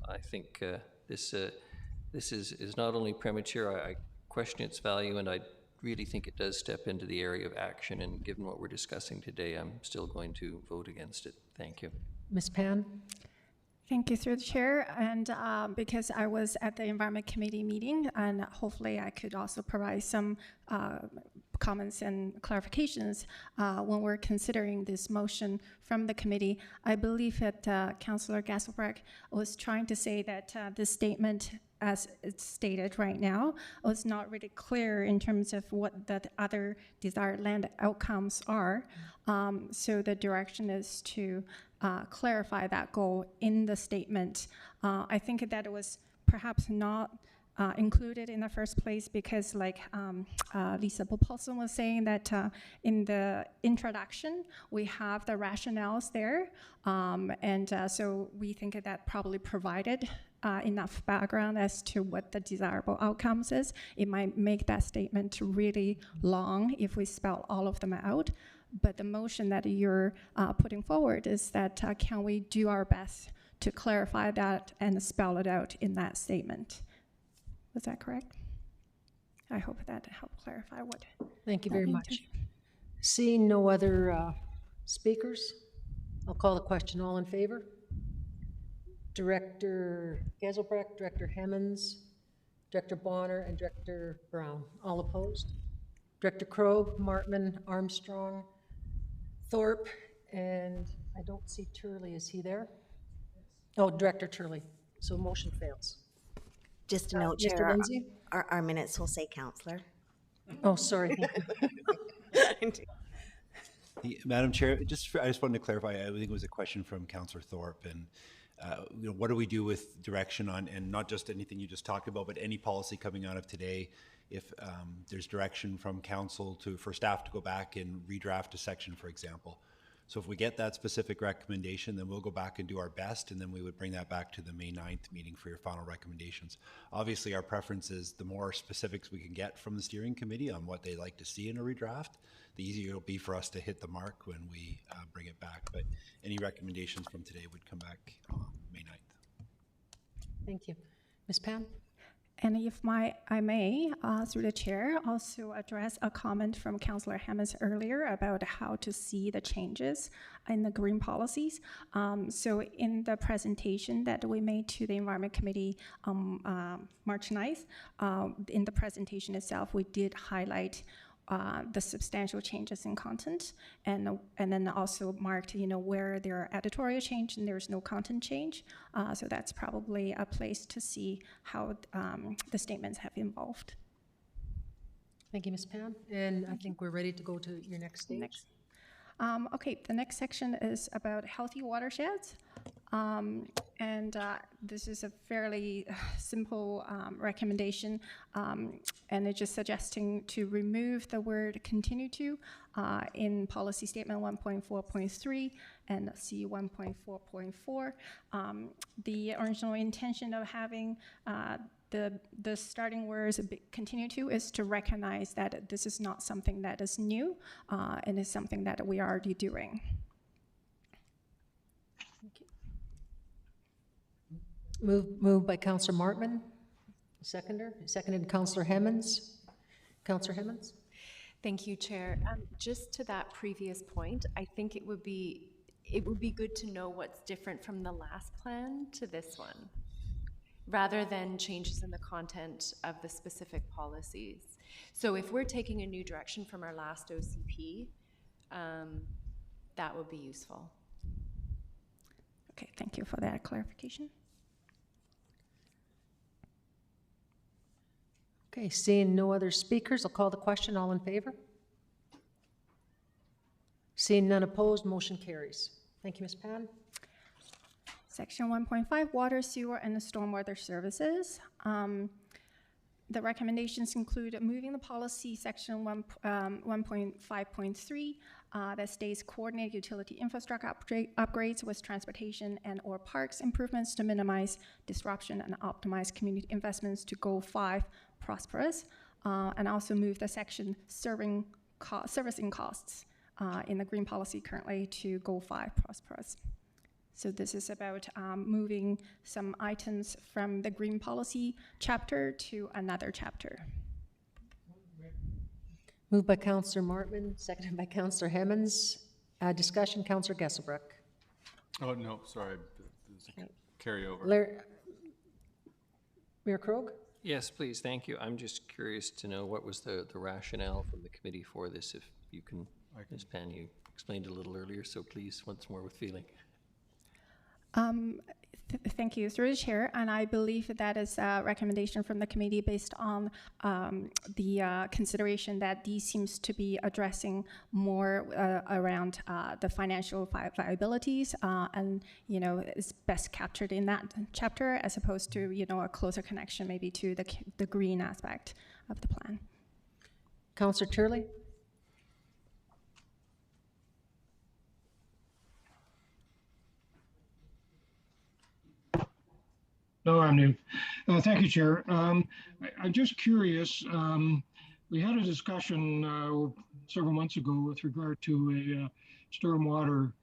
S16: I think this is not only premature, I question its value, and I really think it does step into the area of action. And given what we're discussing today, I'm still going to vote against it. Thank you.
S2: Ms. Pan?
S6: Thank you, through the chair. And because I was at the Environment Committee meeting, and hopefully I could also provide some comments and clarifications when we're considering this motion from the committee. I believe that Councillor Geselbrecht was trying to say that this statement, as it's stated right now, was not really clear in terms of what the other desired land outcomes are. So the direction is to clarify that goal in the statement. I think that it was perhaps not included in the first place because, like Lisa Paulson was saying, that in the introduction we have the rationales there, and so we think that probably provided enough background as to what the desirable outcomes is. It might make that statement really long if we spell all of them out. But the motion that you're putting forward is that can we do our best to clarify that and spell it out in that statement? Was that correct? I hope that helped clarify what.
S2: Thank you very much. Seeing no other speakers, I'll call the question. All in favor? Director Geselbrecht, Director Hemmens, Director Bonner, and Director Brown. All opposed? Director Krog, Martman, Armstrong, Thorpe, and I don't see Turley. Is he there? Oh, Director Turley. So motion fails.
S3: Just a note,
S2: Mr.
S3: Chair,
S2: Lindsey?
S3: our minutes will say counselor.
S2: Oh, sorry.
S5: Madam Chair, I just wanted to clarify, I think it was a question from Councillor Thorpe, and what do we do with direction on, and not just anything you just talked about, but any policy coming out of today, if there's direction from council for staff to go back and redraft a section, for example. So if we get that specific recommendation, then we'll go back and do our best, and then we would bring that back to the May 9th meeting for your final recommendations. Obviously, our preference is the more specifics we can get from the steering committee on what they like to see in a redraft, the easier it'll be for us to hit the mark when we bring it back. But any recommendations from today would come back on May 9th.
S2: Thank you. Ms. Pan?
S6: And if I may, through the chair, also address a comment from Councillor Hammond earlier about how to see the changes in the green policies. So in the presentation that we made to the Environment Committee March 9th, in the presentation itself, we did highlight the substantial changes in content, and then also marked, where there are editorial change and there's no content change. So that's probably a place to see how the statements have evolved.
S2: Thank you, Ms. Pan. And I think we're ready to go to your next stage.
S6: Okay, the next section is about healthy watersheds. This is a fairly simple recommendation, and it's just suggesting to remove the word continue to in policy statement 1.4.3 and C 1.4.4. The original intention of having the starting words continue to is to recognize that this is not something that is new, and is something that we are already doing.
S2: Moved by Councillor Martman. Seconded Councillor Hemmons. Councillor Hemmons?
S4: Thank you, Chair. Just to that previous point, I think it would be good to know what's different from the last plan to this one, rather than changes in the content of the specific policies. So if we're taking a new direction from our last OCP, that would be useful.
S6: Okay, thank you for that clarification.
S2: Okay, seeing no other speakers, I'll call the question. All in favor? Seeing none opposed, motion carries. Thank you, Ms. Pan.
S6: Section 1.5, water, sewer, and stormwater services. The recommendations include moving the policy section 1.5.3 that states coordinate utility infrastructure upgrades with transportation and or parks improvements to minimize disruption and optimize community investments to goal 5, prosperous, and also move the section servicing costs in the green policy currently to goal 5, prosperous. So this is about moving some items from the green policy chapter to another chapter.
S2: Moved by Councillor Martman, seconded by Councillor Hemmons. Discussion, Councillor Gesselbrook.
S7: Oh, no, sorry. There's a carryover.
S2: Mayor Krog?
S16: Yes, please, thank you. I'm just curious to know what was the rationale from the committee for this, if you can, Ms. Pan, you explained it a little earlier, so please, once more with feeling.
S6: Thank you, through the chair, and I believe that is a recommendation from the committee based on the consideration that these seems to be addressing more around the financial viabilities, and it's best captured in that chapter as opposed to a closer connection maybe to the green aspect of the plan.
S2: Councillor Turley.
S11: No, I'm new. Thank you, Chair. I'm just curious. We had a discussion several months ago with regard to a stormwater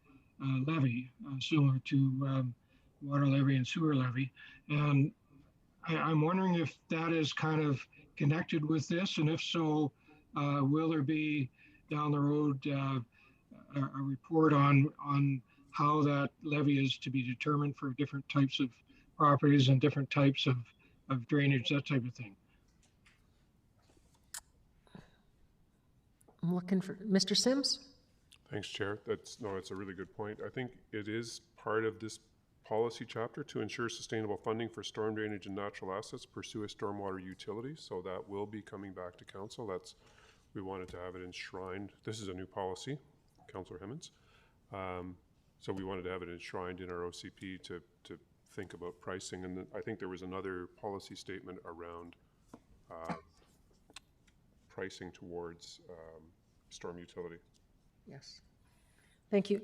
S11: levy, similar to water levy and sewer levy. And I'm wondering if that is kind of connected with this, and if so, will there be down the road a report on how that levy is to be determined for different types of properties and different types of drainage, that type of thing?
S2: I'm looking for Mr. Sims.
S15: Thanks, Chair. That's a really good point. I think it is part of this policy chapter to ensure sustainable funding for storm drainage and natural assets, pursue a stormwater utility. So that will be coming back to council. We wanted to have it enshrined. This is a new policy, Councillor Hemmens. So we wanted to have it enshrined in our OCP to think about pricing. And then I think there was another policy statement around pricing towards storm utility.
S2: Yes. Thank you.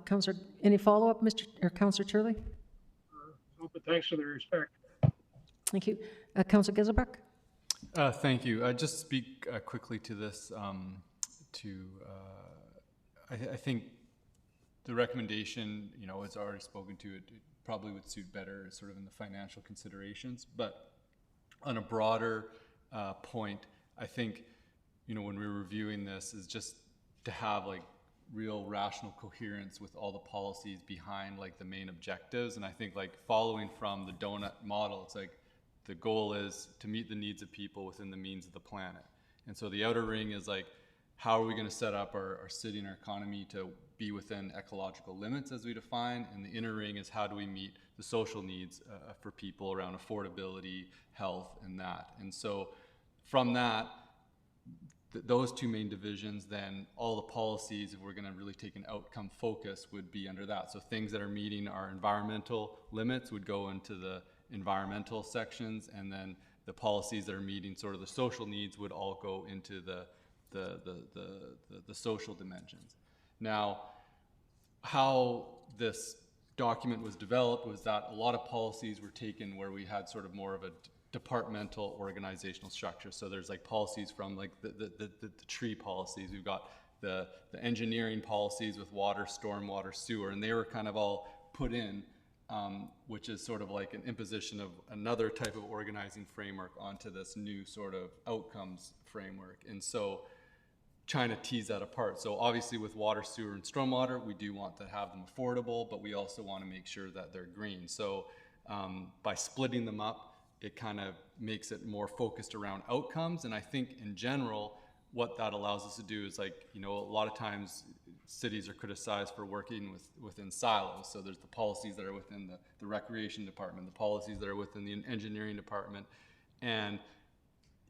S2: Councillor, any follow-up, Councillor Turley?
S11: But thanks for the respect.
S2: Thank you. Councillor Giselbrecht?
S7: Thank you. Just speak quickly to this. I think the recommendation, it's already spoken to. It probably would suit better sort of in the financial considerations. But on a broader point, I think, when we're reviewing this, is just to have real rational coherence with all the policies behind the main objectives. And I think following from the donut model, it's the goal is to meet the needs of people within the means of the planet. And so the outer ring is how are we going to set up our city and our economy to be within ecological limits as we define, and the inner ring is how do we meet the social needs for people around affordability, health, and that. And so from that, those two main divisions, then all the policies, if we're going to really take an outcome focus, would be under that. So things that are meeting our environmental limits would go into the environmental sections, and then the policies that are meeting sort of the social needs would all go into the social dimensions. Now, how this document was developed was that a lot of policies were taken where we had sort of more of a departmental organizational structure. So there's policies from the tree policies. We've got the engineering policies with water, stormwater, sewer, and they were kind of all put in, which is sort of an imposition of another type of organizing framework onto this new sort of outcomes framework. And so trying to tease that apart. So obviously with water, sewer, and stormwater, we do want to have them affordable, but we also want to make sure that they're green. So by splitting them up, it kind of makes it more focused around outcomes. And I think in general, what that allows us to do is a lot of times cities are criticized for working within silos. So there's the policies that are within the recreation department, the policies that are within the engineering department. And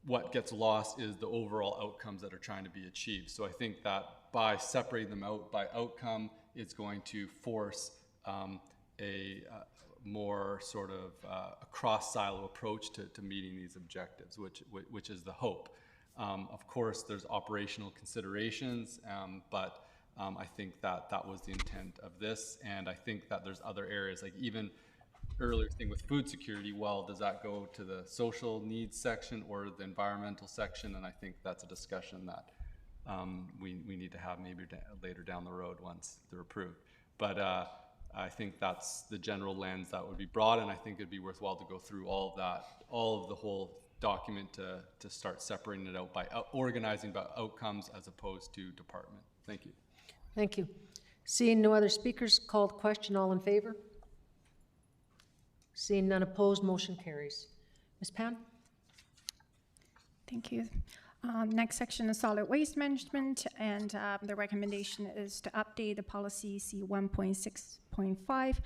S7: what gets lost is the overall outcomes that are trying to be achieved. So I think that by separating them out by outcome, it's going to force a more sort of a cross-silo approach to meeting these objectives, which is the hope. Of course, there's operational considerations, but I think that was the intent of this. And I think that there's other areas, even earlier thing with food security, well, does that go to the social needs section or the environmental section? And I think that's a discussion that we need to have maybe later down the road once they're approved. But I think that's the general lens that would be broad, and I think it'd be worthwhile to go through all of that, all of the whole document to start separating it out by organizing by outcomes as opposed to department. Thank you.
S2: Thank you. Seeing no other speakers, called question, all in favor? Seeing none opposed, motion carries. Ms. Pan?
S6: Thank you. Next section is solid waste management, and the recommendation is to update the policy C 1.6.5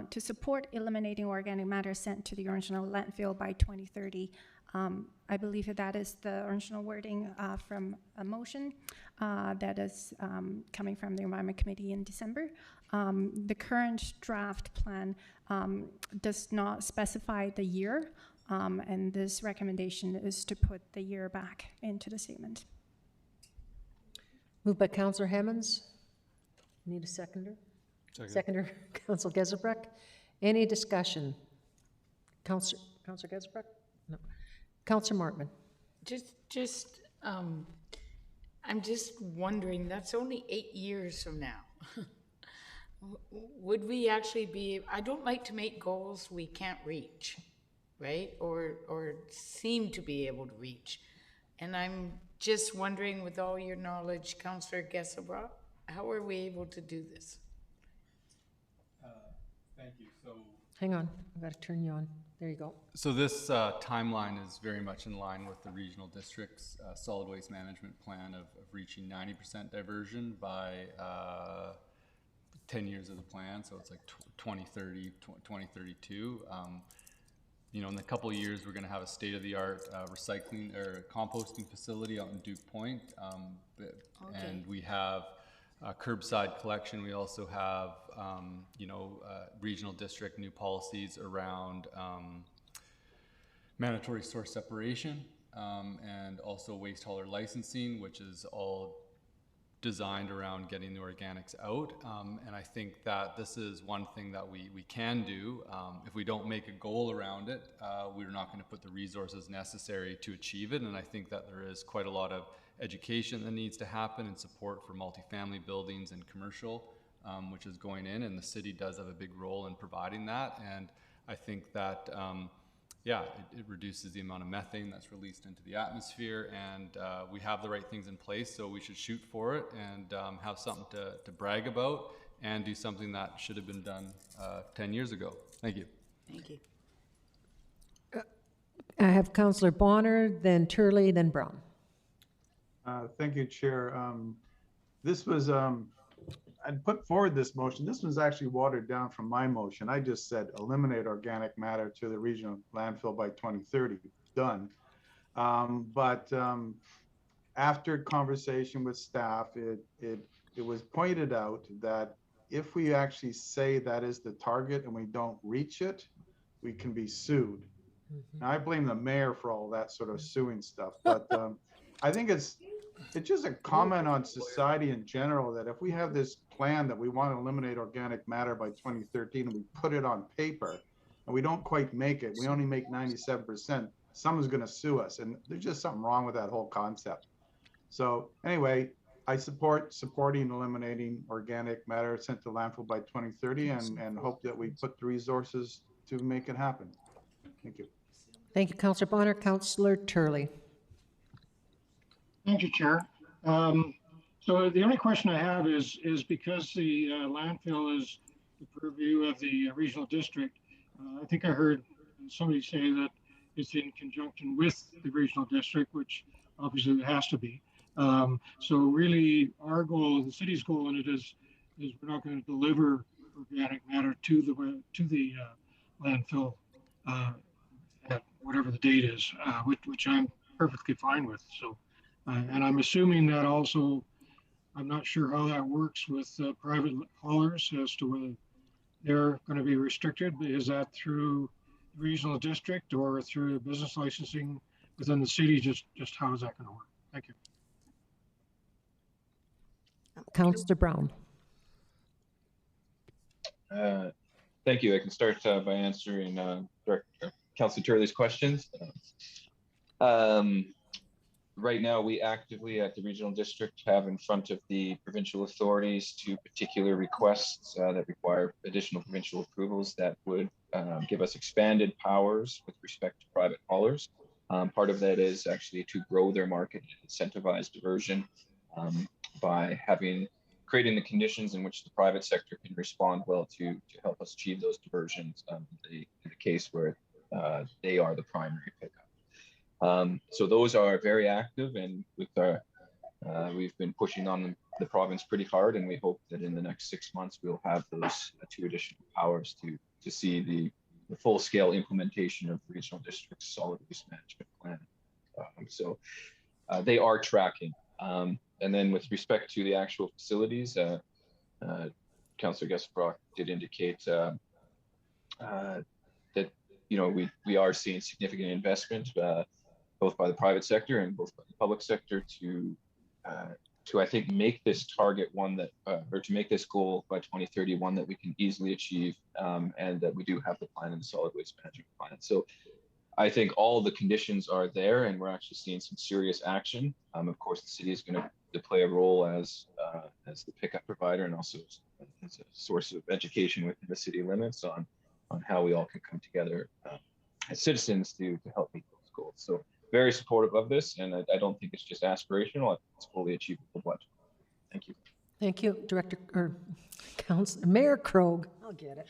S6: to support eliminating organic matter sent to the original landfill by 2030. I believe that is the original wording from a motion that is coming from the Environment Committee in December. The current draft plan does not specify the year, and this recommendation is to put the year back into the statement.
S2: Moved by Councillor Hemmens. Need a seconder? Seconder, Councillor Giselbrecht. Any discussion? Councillor Giselbrecht? No. Councillor Martman.
S8: I'm just wondering, that's only 8 years from now. Would we actually be, I don't like to make goals we can't reach, right? Or seem to be able to reach. And I'm just wondering, with all your knowledge, Councillor Giselbrecht, how are we able to do this?
S7: Thank you. So,
S2: hang on, I've got to turn you on. There you go.
S7: So this timeline is very much in line with the regional district's solid waste management plan of reaching 90% diversion by 10 years of the plan, so it's like 2030, 2032. You know, in a couple of years, we're going to have a state-of-the-art recycling or composting facility out in Duke Point, and we have curbside collection. We also have, you know, regional district new policies around mandatory source separation, and also waste hauler licensing, which is all designed around getting the organics out. And I think that this is one thing that we can do. If we don't make a goal around it, we're not going to put the resources necessary to achieve it. And I think that there is quite a lot of education that needs to happen and support for multifamily buildings and commercial, which is going in, and the city does have a big role in providing that. And I think that yeah, it reduces the amount of methane that's released into the atmosphere, and we have the right things in place, so we should shoot for it and have something to brag about and do something that should have been done 10 years ago. Thank you.
S8: Thank you.
S2: I have Councillor Bonner, then Turley, then Brown.
S9: Thank you, Chair. This was, I'd put forward this motion. This was actually watered down from my motion. I just said eliminate organic matter to the regional landfill by 2030. Done. But after conversation with staff, it was pointed out that if we actually say that is the target and we don't reach it, we can be sued. Now, I blame the mayor for all that sort of suing stuff, but I think it's just a comment on society in general that if we have this plan that we want to eliminate organic matter by 2013 and we put it on paper and we don't quite make it, we only make 97%, someone's going to sue us. And there's just something wrong with that whole concept. So anyway, I supporting eliminating organic matter sent to landfill by 2030 and hope that we put the resources to make it happen. Thank you.
S2: Thank you, Councillor Bonner. Councillor Turley.
S11: Thank you, Chair. So the only question I have is because the landfill is the purview of the regional district, I think I heard somebody say that it's in conjunction with the regional district, which obviously it has to be. So really our goal, the city's goal in it is we're not going to deliver organic matter to the landfill at whatever the date is, which I'm perfectly fine with. So, and I'm assuming that also, I'm not sure how that works with private haulers as to whether they're going to be restricted. Is that through the regional district or through business licensing within the city? Just how is that going to work? Thank you.
S2: Councillor Brown.
S10: Thank you. I can start by answering Councillor Turley's questions. Right now, we actively at the regional district have in front of the provincial authorities two particular requests that require additional provincial approvals that would give us expanded powers with respect to private haulers. Part of that is actually to grow their market and incentivize diversion by creating the conditions in which the private sector can respond well to help us achieve those diversions in the case where they are the primary pickup. So those are very active, and with we've been pushing on the province pretty hard, and we hope that in the next 6 months we'll have those two additional powers to see the full-scale implementation of the regional district's solid waste management plan. So they are tracking. And then with respect to the actual facilities, Councillor Gesselbrock did indicate that we are seeing significant investment both by the private sector and both by the public sector to I think make this target one that or to make this goal by 2030 one that we can easily achieve, and that we do have the plan in the solid waste management plan. So I think all the conditions are there, and we're actually seeing some serious action. Of course, the city is going to play a role as the pickup provider and also as a source of education within the city limits on how we all can come together as citizens to help meet those goals. So very supportive of this, and I don't think it's just aspirational. It's fully achievable budget. Thank you.
S2: Thank you, Mayor Krogh. I'll get it.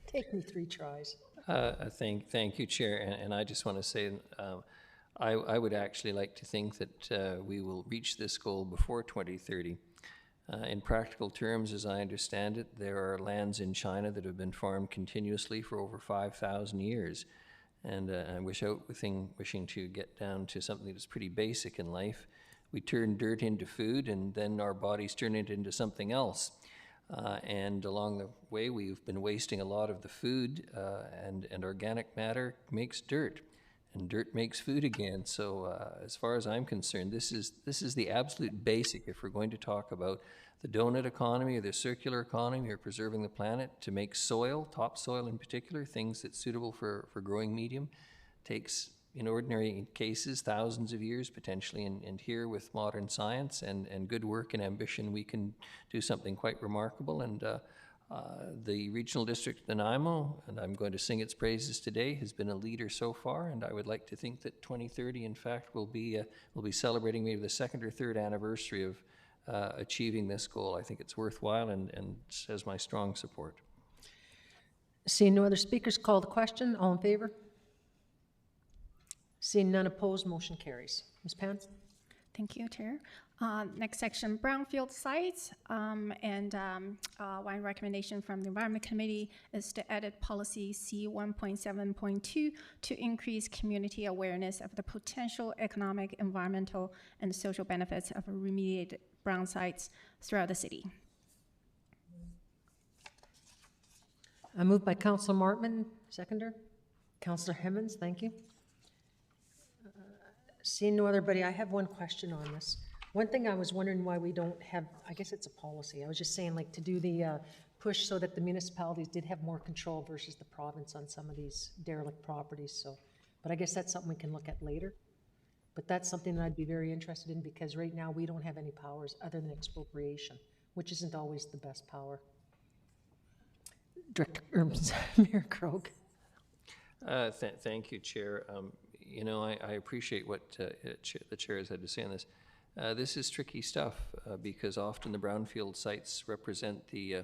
S2: Take me 3 tries.
S16: Thank you, Chair, and I just want to say I would actually like to think that we will reach this goal before 2030. In practical terms, as I understand it, there are lands in China that have been farmed continuously for over 5,000 years. And wishing to get down to something that's pretty basic in life. We turn dirt into food, and then our bodies turn it into something else. And along the way, we've been wasting a lot of the food, and organic matter makes dirt, and dirt makes food again. So as far as I'm concerned, this is the absolute basic if we're going to talk about the donut economy or the circular economy or preserving the planet. To make soil, topsoil in particular, things that's suitable for growing medium, takes, in ordinary cases, thousands of years potentially, and here with modern science and good work and ambition, we can do something quite remarkable. And the Regional District of Nanaimo, and I'm going to sing its praises today, has been a leader so far, and I would like to think that 2030, in fact, will be celebrating maybe the second or third anniversary of achieving this goal. I think it's worthwhile and has my strong support.
S2: Seeing no other speakers, call the question. All in favor? Seeing none opposed, motion carries. Ms. Pan?
S6: Thank you, Chair. Next section, brownfield sites. One recommendation from the Environment Committee is to edit policy C1.7.2 to increase community awareness of the potential economic, environmental, and social benefits of remediated brown sites throughout the city.
S2: Moved by Councillor Martman, seconder. Councillor Hemmens, thank you. Seeing no other, I have one question on this. One thing I was wondering why we don't have, I guess it's a policy. I was just saying, like, to do the push so that the municipalities did have more control versus the province on some of these derelict properties. So, but I guess that's something we can look at later. But that's something that I'd be very interested in, because right now we don't have any powers other than expropriation, which isn't always the best power. Director Mayor Krog.
S16: Thank you, Chair. You know, I appreciate what the Chair has had to say on this. This is tricky stuff because often the brownfield sites represent the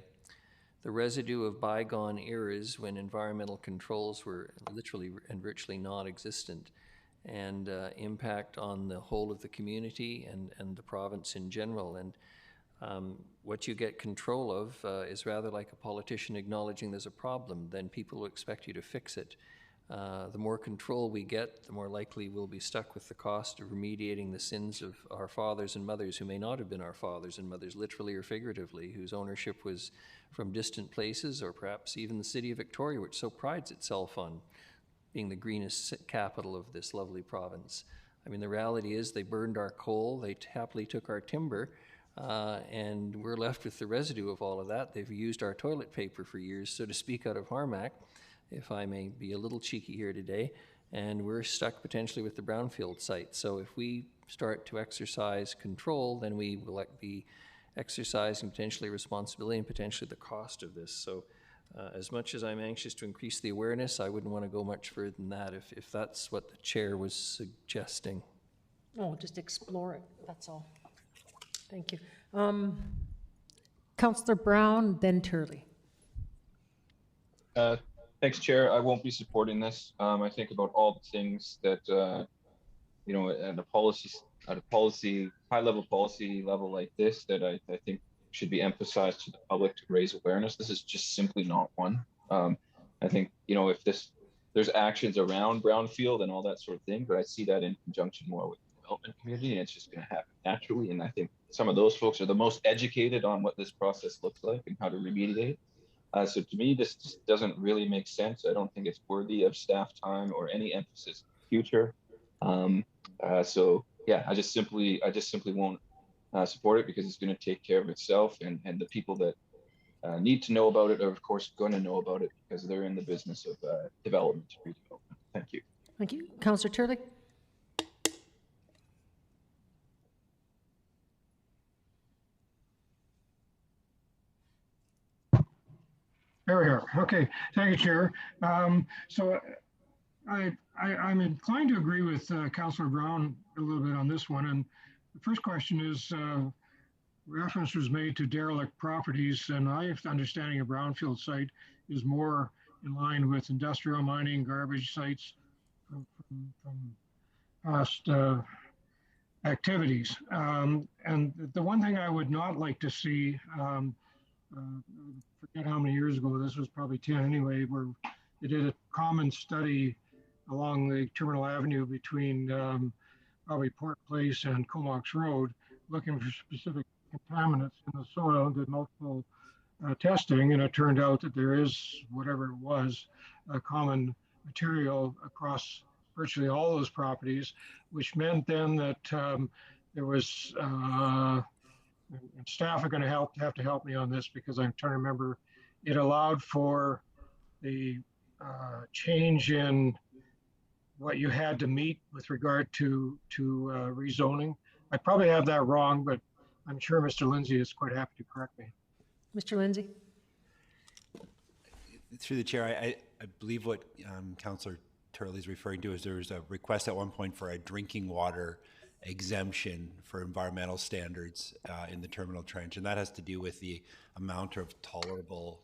S16: residue of bygone eras when environmental controls were literally and virtually non-existent, and impact on the whole of the community and the province in general. And what you get control of is rather like a politician acknowledging there's a problem, then people will expect you to fix it. The more control we get, the more likely we'll be stuck with the cost of remediating the sins of our fathers and mothers who may not have been our fathers and mothers, literally or figuratively, whose ownership was from distant places, or perhaps even the city of Victoria, which so prides itself on being the greenest capital of this lovely province. I mean, the reality is they burned our coal, they happily took our timber, and we're left with the residue of all of that. They've used our toilet paper for years, so to speak, out of Harmac, if I may be a little cheeky here today, and we're stuck potentially with the brownfield site. So if we start to exercise control, then we will be exercising potentially responsibility and potentially the cost of this. So as much as I'm anxious to increase the awareness, I wouldn't want to go much further than that if that's what the Chair was suggesting.
S2: Oh, just explore it, that's all. Thank you. Councillor Brown, then Turley.
S10: Thanks, Chair. I won't be supporting this. I think about all the things that, you know, at a high-level policy level like this, that I think should be emphasized to the public to raise awareness. This is just simply not one. I think, you know, if there's actions around brownfield and all that sort of thing, but I see that in conjunction more with the development community, and it's just going to happen naturally. And I think some of those folks are the most educated on what this process looks like and how to remediate. So to me, this just doesn't really make sense. I don't think it's worthy of staff time or any emphasis in the future. So yeah, I just simply won't support it, because it's going to take care of itself, and the people that need to know about it are of course going to know about it because they're in the business of development and redevelopment. Thank you.
S2: Thank you. Councillor Turley.
S11: There we are. Okay, thank you, Chair. So I'm inclined to agree with Councillor Brown a little bit on this one. And the first question is, reference was made to derelict properties, and I have the understanding a brownfield site is more in line with industrial mining, garbage sites from past activities. And the one thing I would not like to see, forget how many years ago, this was probably 10 anyway, where they did a common study along the Terminal Avenue between probably Port Place and Comox Road, looking for specific contaminants in the soil, did multiple testing, and it turned out that there is, whatever it was, a common material across virtually all those properties, which meant then that there was, and staff are going to have to help me on this because I'm trying to remember, it allowed for the change in what you had to meet with regard to rezoning. I probably have that wrong, but I'm sure Mr. Lindsey is quite happy to correct me.
S2: Mr. Lindsey?
S5: Through the chair, I believe what Councillor Turley is referring to is there was a request at one point for a drinking water exemption for environmental standards in the terminal trench, and that has to do with the amount of tolerable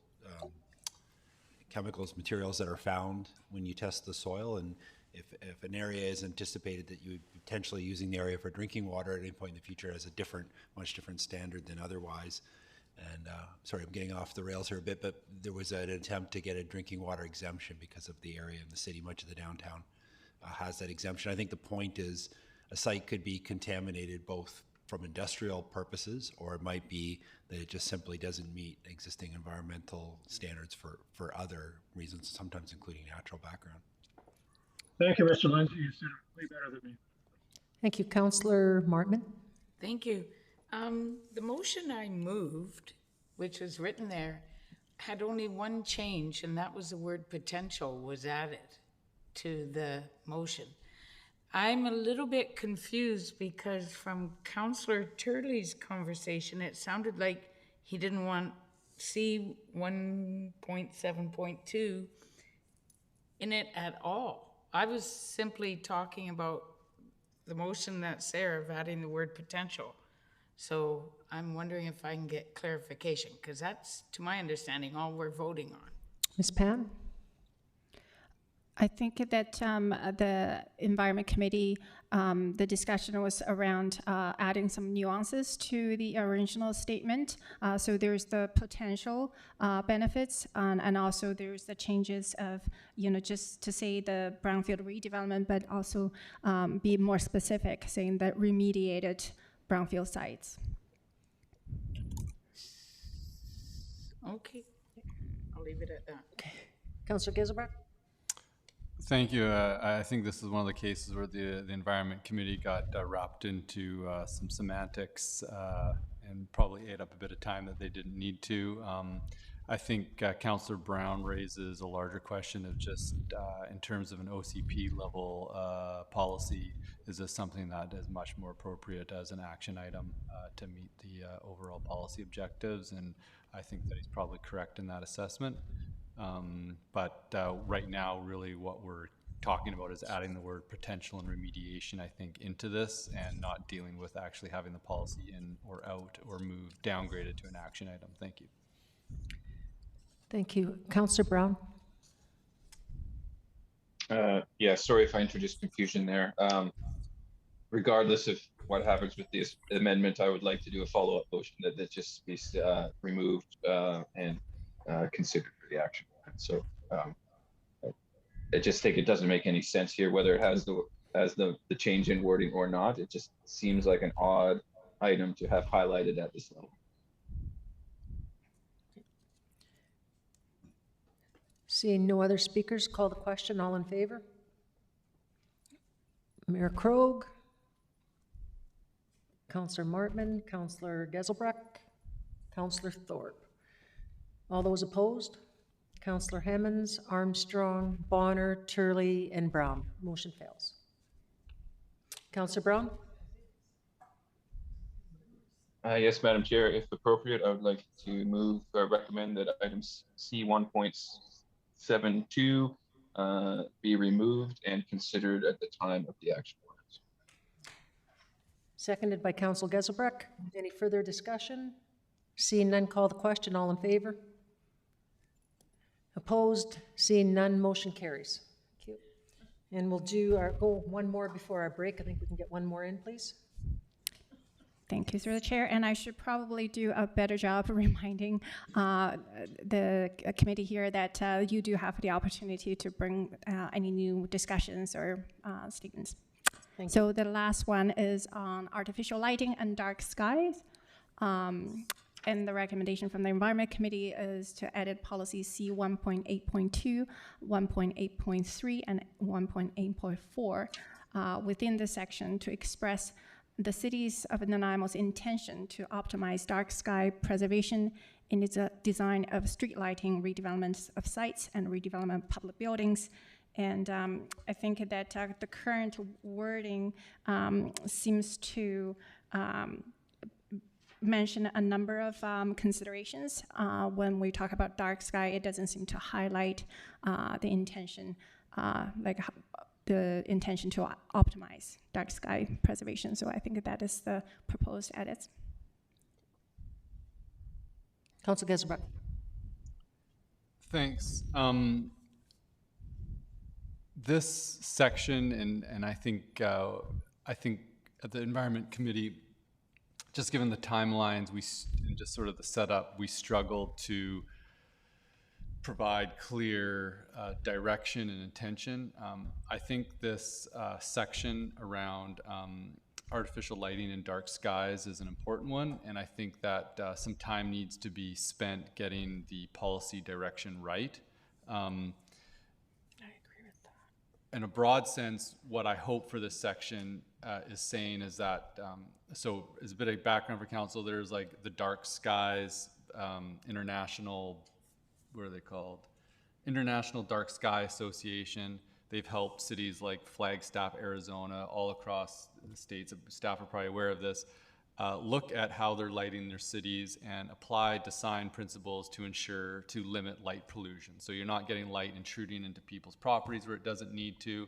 S5: chemicals, materials that are found when you test the soil. And if an area is anticipated that you would be potentially using the area for drinking water at any point in the future as a much different standard than otherwise. And sorry, I'm getting off the rails here a bit, but there was an attempt to get a drinking water exemption because of the area in the city. Much of the downtown has that exemption. I think the point is a site could be contaminated both from industrial purposes, or it might be that it just simply doesn't meet existing environmental standards for other reasons, sometimes including natural background.
S11: Thank you, Mr. Lindsey. You said it way better than me.
S2: Thank you. Councillor Martman?
S8: Thank you. The motion I moved, which was written there, had only one change, and that was the word potential was added to the motion. I'm a little bit confused because from Councillor Turley's conversation, it sounded like he didn't want C 1.7.2 in it at all. I was simply talking about the motion that's there of adding the word potential. So I'm wondering if I can get clarification, because that's, to my understanding, all we're voting on.
S2: Ms. Pam?
S6: I think that the Environment Committee, the discussion was around adding some nuances to the original statement. So there's the potential benefits, and also there's the changes of, just to say the brownfield redevelopment, but also be more specific, saying that remediated brownfield sites.
S8: Okay, I'll leave it at that.
S2: Okay. Councillor Giselbrecht?
S7: Thank you. I think this is one of the cases where the Environment Committee got wrapped into some semantics and probably ate up a bit of time that they didn't need to. I think Councillor Brown raises a larger question of just in terms of an OCP level policy, is this something that is much more appropriate as an action item to meet the overall policy objectives? And I think that he's probably correct in that assessment. But right now, really what we're talking about is adding the word potential and remediation, I think, into this and not dealing with actually having the policy in or out or moved, downgraded to an action item. Thank you.
S2: Thank you. Councillor Brown?
S10: Yeah, sorry if I introduced confusion there. Regardless of what happens with this amendment, I would like to do a follow-up motion that just be removed and considered for the action. So I just think it doesn't make any sense here whether it has the change in wording or not. It just seems like an odd item to have highlighted at this level.
S2: Seeing no other speakers, call the question. All in favor? Mayor Krogh, Councillor Martman, Councillor Giselbrecht, Councillor Thorpe. All those opposed? Councillor Hemmens, Armstrong, Bonner, Turley, and Brown. Motion fails. Councillor Brown?
S10: Yes, Madam Chair, if appropriate, I would like to move or recommend that items C 1.72 be removed and considered at the time of the action orders.
S2: Seconded by Councillor Giselbrecht. Any further discussion? Seeing none, call the question. All in favor? Opposed? Seeing none, motion carries. Thank you. And we'll go one more before our break. I think we can get one more in, please.
S6: Thank you, through the chair. And I should probably do a better job of reminding the committee here that you do have the opportunity to bring any new discussions or statements. So the last one is on artificial lighting and dark skies. And the recommendation from the Environment Committee is to edit policy C 1.8.2, 1.8.3, and 1.8.4 within the section to express the cities of Nanaimo's intention to optimize dark sky preservation in its design of street lighting, redevelopment of sites, and redevelopment of public buildings. And I think that the current wording seems to mention a number of considerations. When we talk about dark sky, it doesn't seem to highlight the intention, the intention to optimize dark sky preservation. So I think that is the proposed edits.
S2: Councillor Geselbrecht.
S7: Thanks. This section, and I think at the Environment Committee, just given the timelines, and just sort of the setup, we struggled to provide clear direction and intention. I think this section around artificial lighting and dark skies is an important one, and I think that some time needs to be spent getting the policy direction right. In a broad sense, what I hope for this section is saying is that, so as a bit of background for council, there's like the Dark Skies International, what are they called? International Dark Sky Association. They've helped cities like Flagstaff, Arizona, all across the states, staff are probably aware of this, look at how they're lighting their cities and apply design principles to limit light pollution. So you're not getting light intruding into people's properties where it doesn't need to.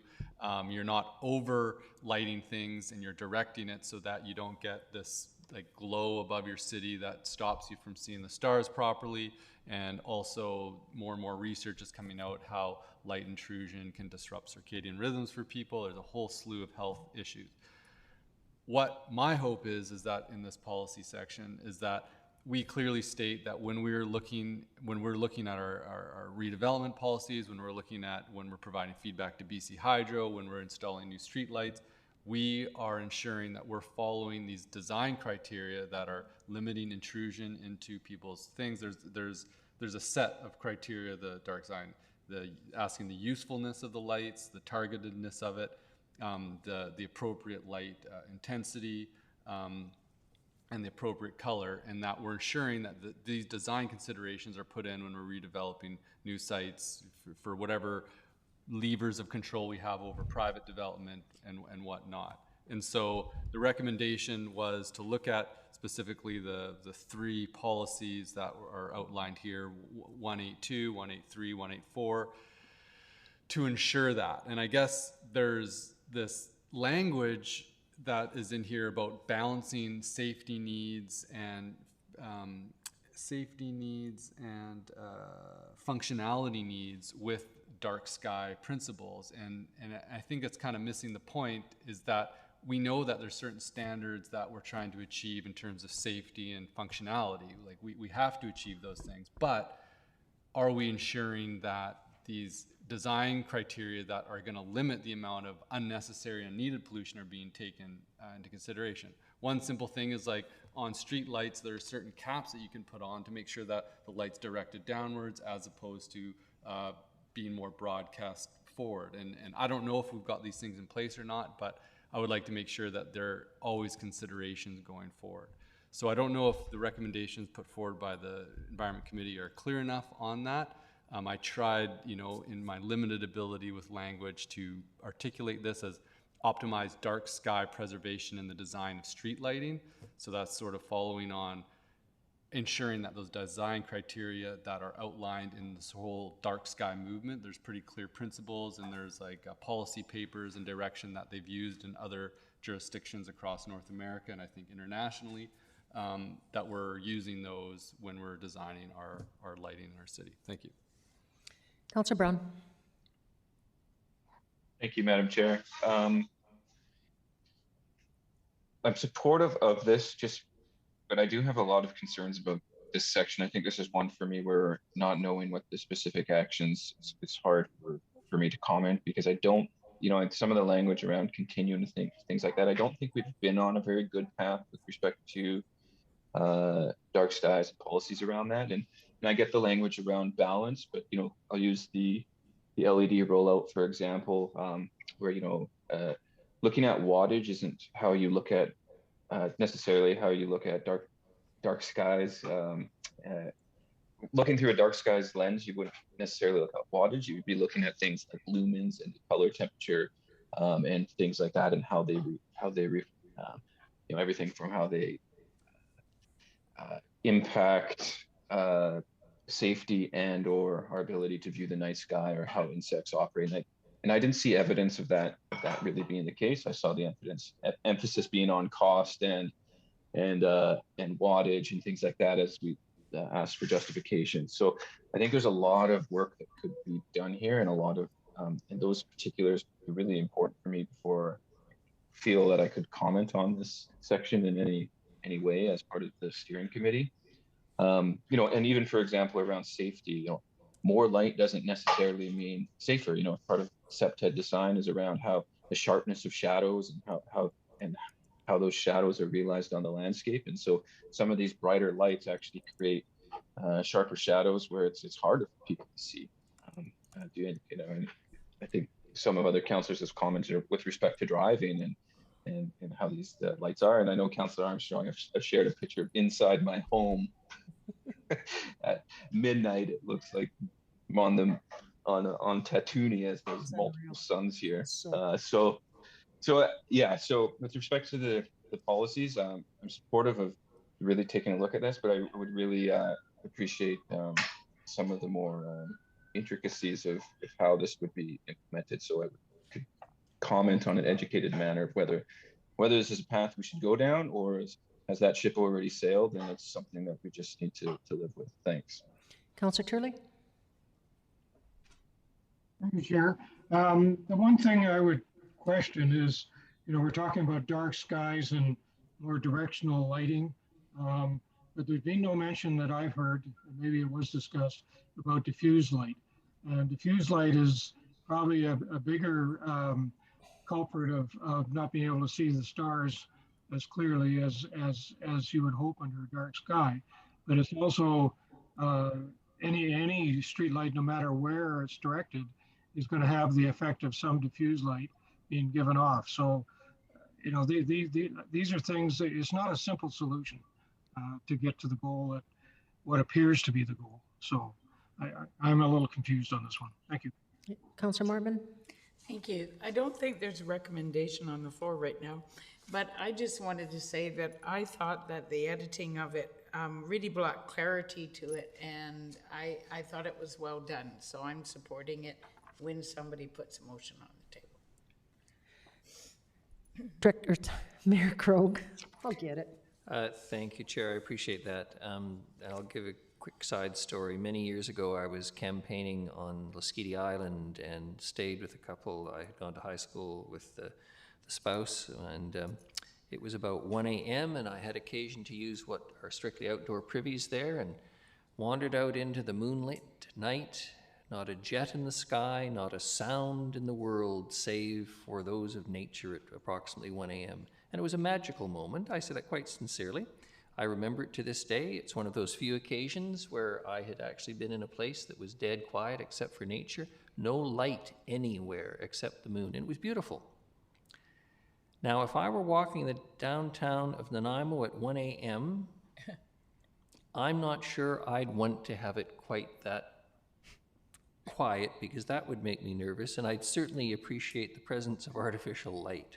S7: You're not over lighting things, and you're directing it so that you don't get this like glow above your city that stops you from seeing the stars properly. And also more and more research is coming out how light intrusion can disrupt circadian rhythms for people. There's a whole slew of health issues. What my hope is that in this policy section is that we clearly state that when we're looking at our redevelopment policies, when we're providing feedback to BC Hydro, when we're installing new streetlights, we are ensuring that we're following these design criteria that are limiting intrusion into people's things. There's a set of criteria, the dark design, asking the usefulness of the lights, the targetedness of it, the appropriate light intensity, and the appropriate color, and that we're ensuring that these design considerations are put in when we're redeveloping new sites for whatever levers of control we have over private development and whatnot. And so the recommendation was to look at specifically the three policies that are outlined here, 182, 183, 184, to ensure that. And I guess there's this language that is in here about balancing safety needs and functionality needs with dark sky principles. And I think it's kind of missing the point is that we know that there's certain standards that we're trying to achieve in terms of safety and functionality. Like we have to achieve those things, but are we ensuring that these design criteria that are going to limit the amount of unnecessary and needed pollution are being taken into consideration? One simple thing is like on street lights, there are certain caps that you can put on to make sure that the light's directed downwards as opposed to being more broadcast forward. And I don't know if we've got these things in place or not, but I would like to make sure that there are always considerations going forward. So I don't know if the recommendations put forward by the Environment Committee are clear enough on that. I tried, in my limited ability with language to articulate this as optimize dark sky preservation in the design of street lighting. So that's sort of following on ensuring that those design criteria that are outlined in this whole dark sky movement, there's pretty clear principles, and there's like policy papers and direction that they've used in other jurisdictions across North America and I think internationally, that we're using those when we're designing our lighting in our city. Thank you.
S2: Councillor Brown.
S10: Thank you, Madam Chair. I'm supportive of this, but I do have a lot of concerns about this section. I think this is one for me where not knowing what the specific actions, it's hard for me to comment, because I don't, and some of the language around continuing to things like that, I don't think we've been on a very good path with respect to dark skies and policies around that. And I get the language around balance, but I'll use the LED rollout, for example, where looking at wattage isn't how you look at necessarily how you look at dark skies. Looking through a dark skies lens, you wouldn't necessarily look at wattage. You would be looking at things like lumens and color temperature, and things like that, and how they everything from how they impact safety and or our ability to view the night sky, or how insects operate. And I didn't see evidence of that really being the case. I saw the emphasis being on cost and wattage and things like that as we asked for justification. So I think there's a lot of work that could be done here, and a lot of and those particulars are really important for me before I feel that I could comment on this section in any way as part of the steering committee. And even, for example, around safety, more light doesn't necessarily mean safer. Part of SEPTED design is around how the sharpness of shadows and how those shadows are realized on the landscape. And so some of these brighter lights actually create sharper shadows where it's harder for people to see. And I think some of other councillors have commented with respect to driving and how these lights are. And I know Councillor Armstrong, I've shared a picture inside my home at midnight. It looks like I'm on Tatooine, as there's multiple suns here. So with respect to the policies, I'm supportive of really taking a look at this, but I would really appreciate some of the more intricacies of how this would be implemented, so I could comment on an educated manner of whether this is a path we should go down, or has that ship already sailed, and it's something that we just need to live with. Thanks.
S2: Councillor Turley?
S11: Thank you, Chair. The one thing I would question is, we're talking about dark skies and more directional lighting, but there's been no mention that I've heard, maybe it was discussed, about diffuse light. Diffuse light is probably a bigger culprit of not being able to see the stars as clearly as you would hope under a dark sky. But it's also any street light, no matter where it's directed, is going to have the effect of some diffuse light being given off. So, these are things that it's not a simple solution to get to the goal at what appears to be the goal. So I'm a little confused on this one. Thank you.
S2: Councillor Marvin?
S8: Thank you. I don't think there's a recommendation on the floor right now, but I just wanted to say that I thought that the editing of it really brought clarity to it, and I thought it was well done. So I'm supporting it when somebody puts a motion on the table.
S2: Director, Mayor Krogh, I'll get it.
S16: Thank you, Chair. I appreciate that. I'll give a quick side story. Many years ago, I was campaigning on Lasqueti Island and stayed with a couple. I had gone to high school with the spouse, and it was about 1 a.m. and I had occasion to use what are strictly outdoor privies there, and wandered out into the moonlit night. Not a jet in the sky, not a sound in the world, save for those of nature at approximately 1 a.m. And it was a magical moment. I say that quite sincerely. I remember it to this day. It's one of those few occasions where I had actually been in a place that was dead quiet except for nature. No light anywhere except the moon. And it was beautiful. Now, if I were walking the downtown of Nanaimo at 1 a.m., I'm not sure I'd want to have it quite that quiet, because that would make me nervous, and I'd certainly appreciate the presence of artificial light.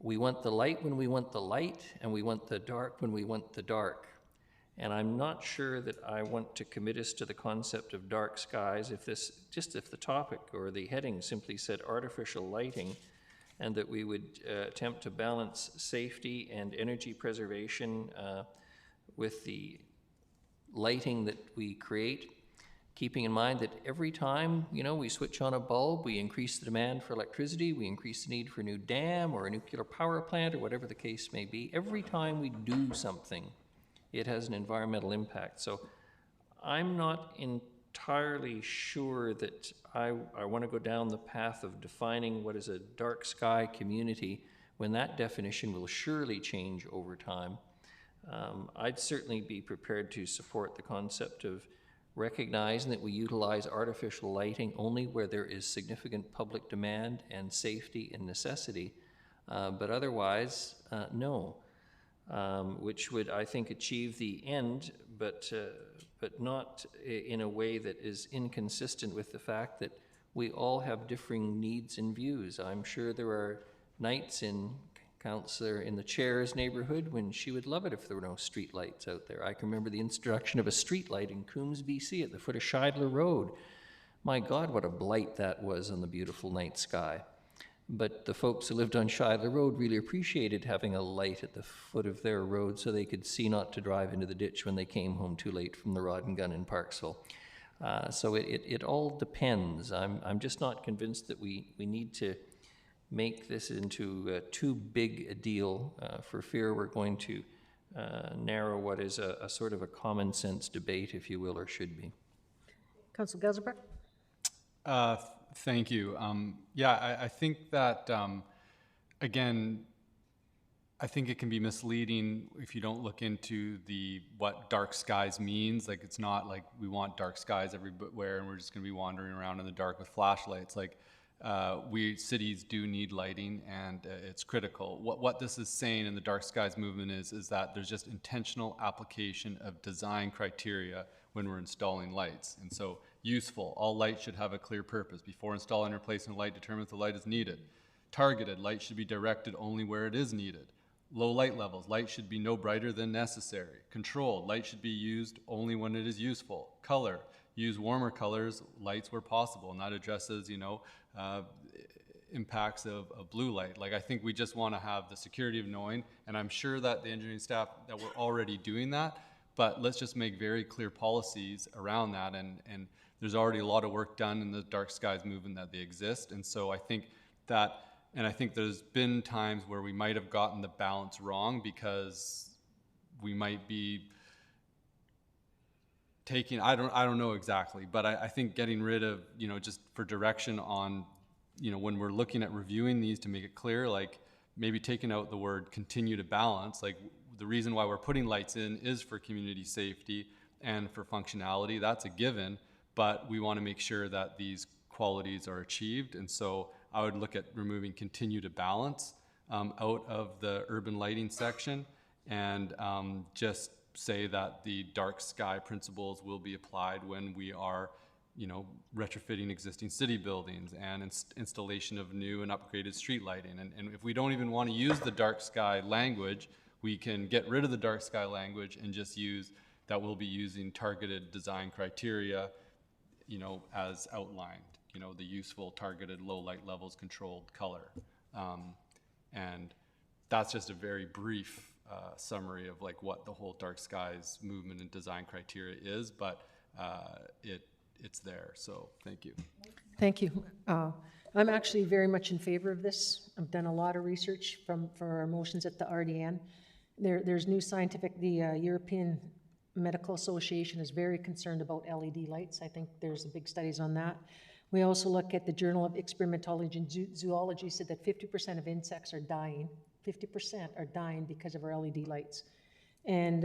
S16: We want the light when we want the light, and we want the dark when we want the dark. And I'm not sure that I want to commit us to the concept of dark skies if the topic or the heading simply said artificial lighting, and that we would attempt to balance safety and energy preservation with the lighting that we create. keeping in mind that every time, you know, we switch on a bulb, we increase the demand for electricity, we increase the need for a new dam or a nuclear power plant or whatever the case may be. Every time we do something, it has an environmental impact. So I'm not entirely sure that I want to go down the path of defining what is a dark sky community when that definition will surely change over time. I'd certainly be prepared to support the concept of recognizing that we utilize artificial lighting only where there is significant public demand and safety and necessity, but otherwise, no. Which would, I think, achieve the end, but not in a way that is inconsistent with the fact that we all have differing needs and views. I'm sure there are nights in the chair's neighborhood when she would love it if there were no street lights out there. I can remember the introduction of a street light in Coombs, BC at the foot of Scheidler Road. My God, what a blight that was on the beautiful night sky. But the folks who lived on Scheidler Road really appreciated having a light at the foot of their road so they could see not to drive into the ditch when they came home too late from the Rod and Gun in Parksville. So it all depends. I'm just not convinced that we need to make this into too big a deal for fear we're going to narrow what is a sort of a common sense debate, if you will, or should be.
S2: Councillor Geselbrecht?
S7: Thank you. Yeah, I think that, again, I think it can be misleading if you don't look into what dark skies means. Like, it's not like we want dark skies everywhere and we're just going to be wandering around in the dark with flashlights. Like, cities do need lighting, and it's critical. What this is saying in the dark skies movement is that there's just intentional application of design criteria when we're installing lights. And so, useful, all light should have a clear purpose. Before installing or replacing a light, determine if the light is needed. Targeted, light should be directed only where it is needed. Low light levels, light should be no brighter than necessary. Controlled, light should be used only when it is useful. Color, use warmer colors, lights where possible, and that addresses, impacts of blue light. Like, I think we just want to have the security of knowing, and I'm sure that the engineering staff, that we're already doing that, but let's just make very clear policies around that, and there's already a lot of work done in the dark skies movement that they exist, and so I think that, and I think there's been times where we might have gotten the balance wrong because we might be taking, I don't know exactly, but I think getting rid of, just for direction on, when we're looking at reviewing these to make it clear, like maybe taking out the word continue to balance, like the reason why we're putting lights in is for community safety and for functionality, that's a given, but we want to make sure that these qualities are achieved. And so I would look at removing continue to balance out of the urban lighting section, and just say that the dark sky principles will be applied when we are, retrofitting existing city buildings and installation of new and upgraded street lighting. And if we don't even want to use the dark sky language, we can get rid of the dark sky language and just use that we'll be using targeted design criteria, as outlined, the useful, targeted, low light levels, controlled color. And that's just a very brief summary of like what the whole dark skies movement and design criteria is, but it's there. So thank you.
S2: Thank you. I'm actually very much in favor of this. I've done a lot of research for our motions at the RDN. There's new scientific, the European Medical Association is very concerned about LED lights. I think there's big studies on that. We also look at the Journal of Experimentology and Zoology said that 50% of insects are dying. 50% are dying because of our LED lights. And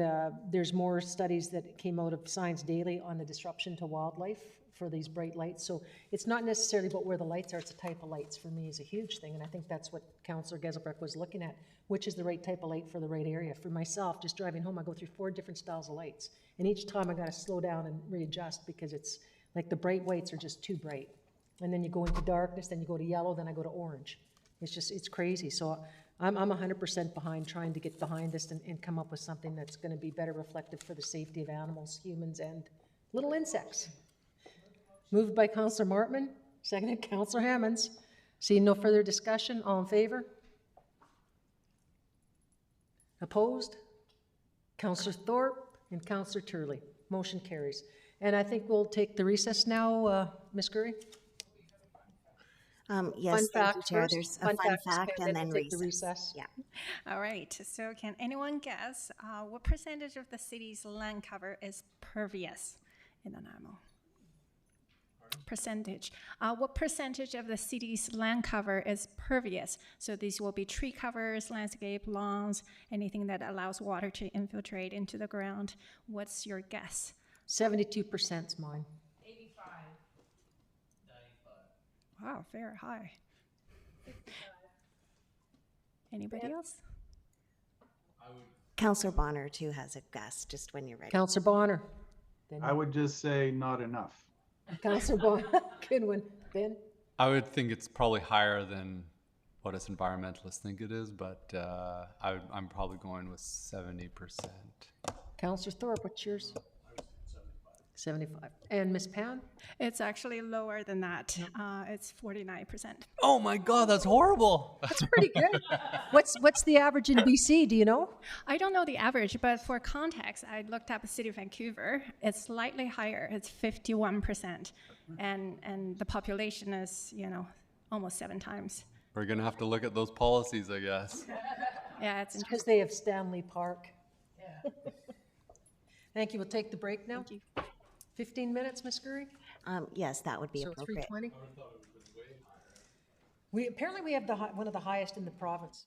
S2: there's more studies that came out of Science Daily on the disruption to wildlife for these bright lights. So it's not necessarily about where the lights are, it's the type of lights for me is a huge thing. And I think that's what Councillor Geselbrecht was looking at, which is the right type of light for the right area. For myself, just driving home, I go through 4 different styles of lights. And each time I gotta slow down and readjust because it's like the bright whites are just too bright. And then you go into darkness, then you go to yellow, then I go to orange. It's crazy. So I'm 100% behind trying to get behind this and come up with something that's gonna be better reflective for the safety of animals, humans, and little insects. Moved by Councillor Martman, seconded Councillor Hammonds. Seeing no further discussion, all in favor? Opposed? Councillor Thorpe and Councillor Turley. Motion carries. And I think we'll take the recess now, Ms. Curry?
S3: Yes, thank you, Chair.
S2: first.
S3: There's a fun fact and then
S2: we'll take the
S3: recess.
S2: recess.
S3: Yeah.
S6: All right, so can anyone guess what percentage of the city's land cover is pervious in Nanaimo? Percentage. What percentage of the city's land cover is pervious? So these will be tree covers, landscape, lawns, anything that allows water to infiltrate into the ground. What's your guess?
S2: 72% is mine.
S6: 85. 95. Wow, very high. Anybody else?
S3: Councillor Bonner too has a guess, just when you're ready.
S2: Councillor Bonner.
S9: I would just say not enough.
S2: Councillor Bonner, good one. Ben?
S7: I would think it's probably higher than what us environmentalists think it is, but I'm probably going with 70%.
S2: Councillor Thorpe, what's yours? 75. And Ms. Pound?
S6: It's actually lower than that. It's 49%.
S7: Oh my God, that's horrible.
S2: That's pretty good. What's the average in BC? Do you know?
S6: I don't know the average, but for context, I looked up the city of Vancouver. It's slightly higher. It's 51%, and the population is, almost 7 times.
S7: We're gonna have to look at those policies, I guess.
S6: Yeah, it's
S2: because they have Stanley Park. Yeah. Thank you. We'll take the break now.
S6: Thank you.
S2: 15 minutes, Ms. Curry?
S3: Yes, that would be
S2: So
S3: appropriate.
S2: 3:20? Apparently we have one of the highest in the province.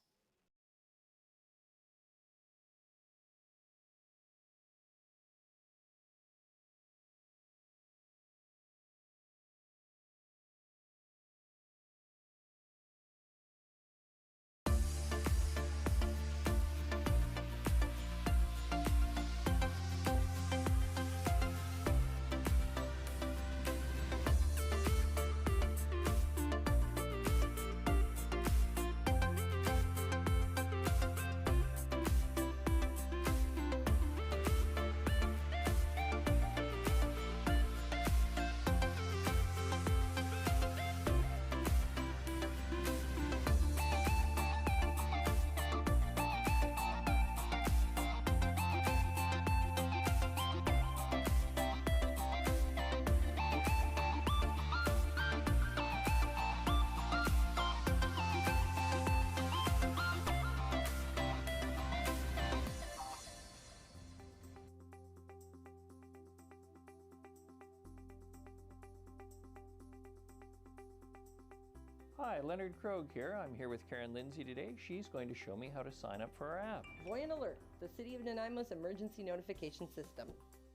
S18: Hi, Leonard Krogh here. I'm here with Karen Lindsey today. She's going to show me how to sign up for our app.
S19: Voyant Alert, the City of Nanaimo's emergency notification system.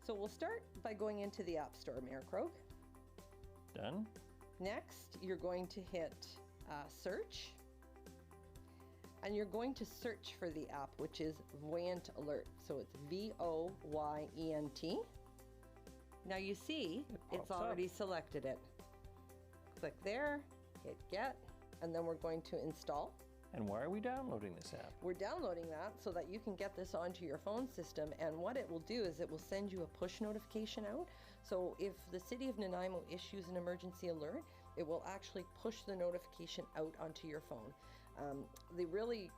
S19: So we'll start by going into the App Store, Mayor Krogh.
S18: Done.
S19: Next, you're going to hit search. And you're going to search for the app, which is Voyant Alert. So it's VOYENT. Now you see, it's already selected it. Click there, hit get, and then we're going to install.
S18: And why are we downloading this app?
S19: We're downloading that so that you can get this onto your phone system, and what it will do is it will send you a push notification out. So if the City of Nanaimo issues an emergency alert, it will actually push the notification out onto your phone. The really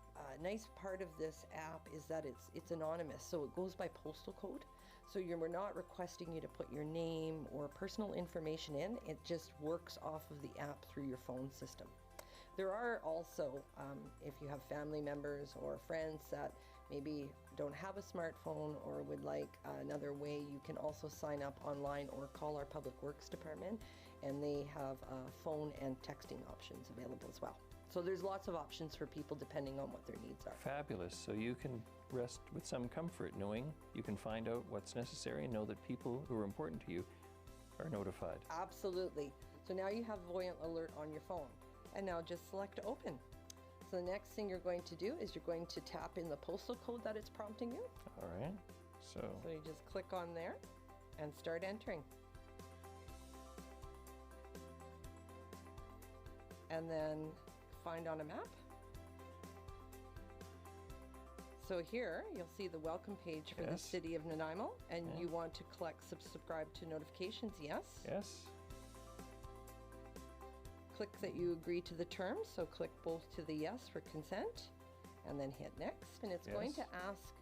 S19: nice part of this app is that it's anonymous, so it goes by postal code. So we're not requesting you to put your name or personal information in. It just works off of the app through your phone system. There are also, if you have family members or friends that maybe don't have a smartphone or would like another way, you can also sign up online or call our Public Works Department, and they have phone and texting options available as well. So there's lots of options for people depending on what their needs are.
S18: Fabulous. So you can rest with some comfort knowing you can find out what's necessary and know that people who are important to you are notified.
S19: Absolutely. So now you have Voyant Alert on your phone. And now just select open. So the next thing you're going to do is you're going to tap in the postal code that it's prompting you.
S18: All right. So
S19: you just click on there and start entering. And then find on a map. So here you'll see the welcome page for the City of Nanaimo, and you want to subscribe to notifications, yes?
S18: Yes.
S19: Click that you agree to the terms, so click both to the yes for consent, and then hit next. And it's going to ask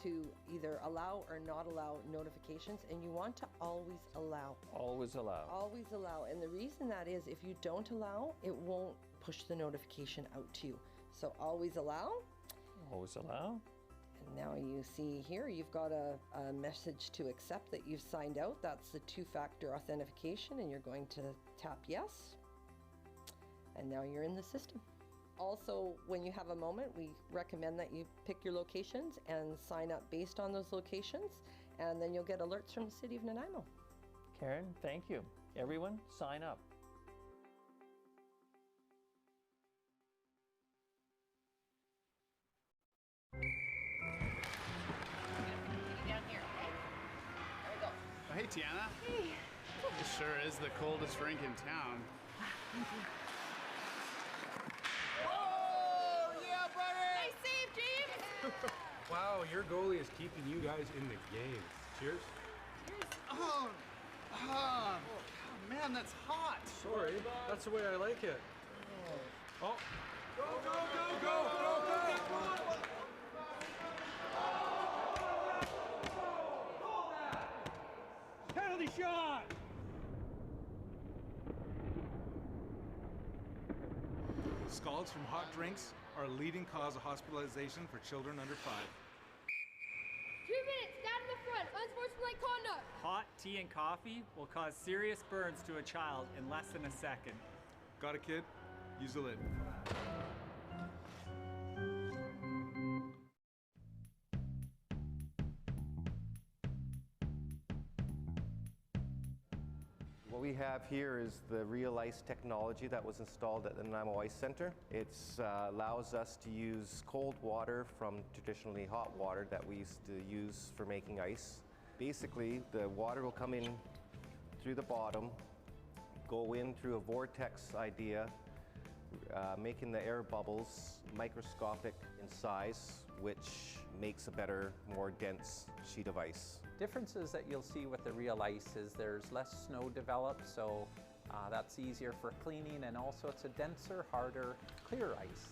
S19: to either allow or not allow notifications, and you want to always allow.
S18: Always allow.
S19: Always allow. And the reason that is, if you don't allow, it won't push the notification out to you. So always allow.
S18: Always allow.
S19: And now you see here, you've got a message to accept that you've signed out. That's the two-factor authentication, and you're going to tap yes. And now you're in the system. Also, when you have a moment, we recommend that you pick your locations and sign up based on those locations, and then you'll get alerts from the City of Nanaimo.
S18: Karen, thank you. Everyone, sign up.
S19: Down here, okay? There we go.
S20: Oh, hey, Tiana.
S19: Hey.
S20: It sure is the coldest rink in town.
S19: Thank you.
S20: Oh, yeah, buddy!
S19: Nice save, James!
S21: Wow, your goalie is keeping you guys in the game. Cheers.
S19: Cheers.
S20: Oh, man, that's hot.
S21: Sorry, that's the way I like it. Oh. Go, go, go, go, go, go, go! Penalty shot!
S22: Scalds from hot drinks are a leading cause of hospitalization for children under 5.
S23: 2 minutes, stand in the front, unsportsmanlike conduct.
S24: Hot tea and coffee will cause serious burns to a child in less than a second.
S22: Got a kid? Use the lid.
S25: What we have here is the Real Ice technology that was installed at the Nanaimo Ice Center. It allows us to use cold water from traditionally hot water that we used to use for making ice. Basically, the water will come in through the bottom, go in through a vortex idea, making the air bubbles microscopic in size, which makes a better, more dense sheet of ice.
S26: Differences that you'll see with the Real Ice is there's less snow developed, so that's easier for cleaning, and also it's a denser, harder, clear ice.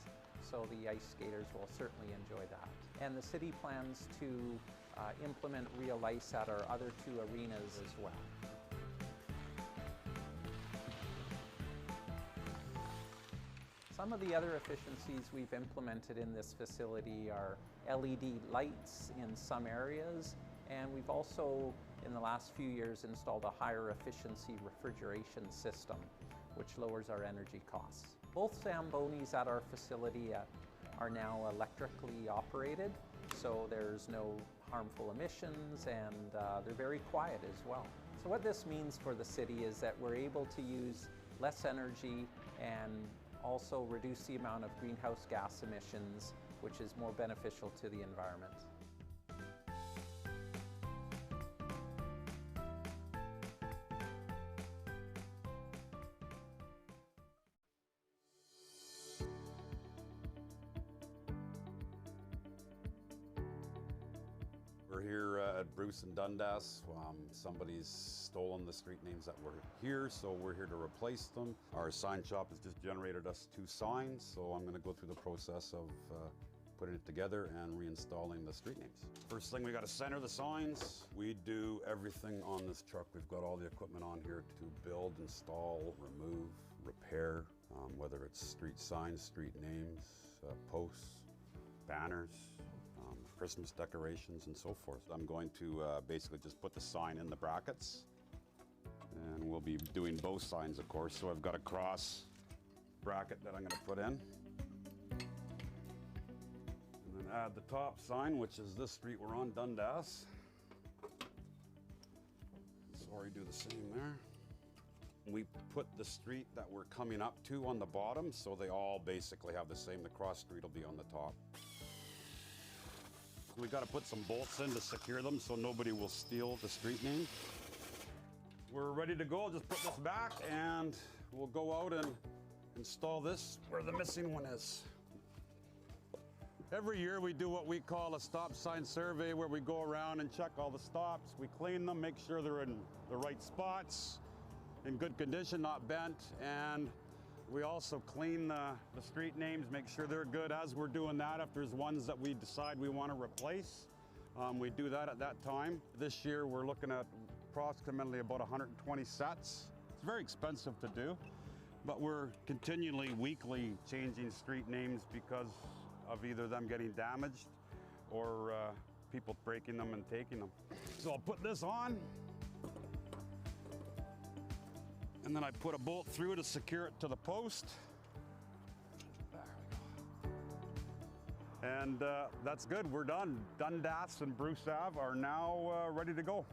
S26: So the ice skaters will certainly enjoy that. And the city plans to implement Real Ice at our other 2 arenas as well. Some of the other efficiencies we've implemented in this facility are LED lights in some areas, and we've also, in the last few years, installed a higher efficiency refrigeration system, which lowers our energy costs. Both Zambonis at our facility are now electrically operated, so there's no harmful emissions, and they're very quiet as well. So what this means for the city is that we're able to use less energy and also reduce the amount of greenhouse gas emissions, which is more beneficial to the environment.
S17: We're here at Bruce and Dundas. Somebody's stolen the street names that were here, so we're here to replace them. Our sign shop has just generated us 2 signs, so I'm going to go through the process of putting it together and reinstalling the street names. First thing, we got to center the signs. We do everything on this truck. We've got all the equipment on here to build, install, remove, repair, whether it's street signs, street names, posts, banners, Christmas decorations, and so forth. I'm going to basically just put the sign in the brackets, and we'll be doing both signs, of course. So I've got a cross bracket that I'm going to put in, and then add the top sign, which is this street we're on, Dundas. Sorry, do the same there. We put the street that we're coming up to on the bottom, so they all basically have the same. The cross street will be on the top. We got to put some bolts in to secure them so nobody will steal the street name. We're ready to go. I'll just put this back and we'll go out and install this where the missing one is. Every year we do what we call a stop sign survey, where we go around and check all the stops. We clean them, make sure they're in the right spots, in good condition, not bent, and we also clean the street names, make sure they're good. As we're doing that, if there's ones that we decide we want to replace,
S21: We do that at that time. This year we're looking at approximately about 120 sets. It's very expensive to do, but we're continually, weekly changing street names because of either them getting damaged or people breaking them and taking them. So I'll put this on, and then I put a bolt through to secure it to the post. There we go. And that's good, we're done. Dundas and Bruce Ave are now ready to go.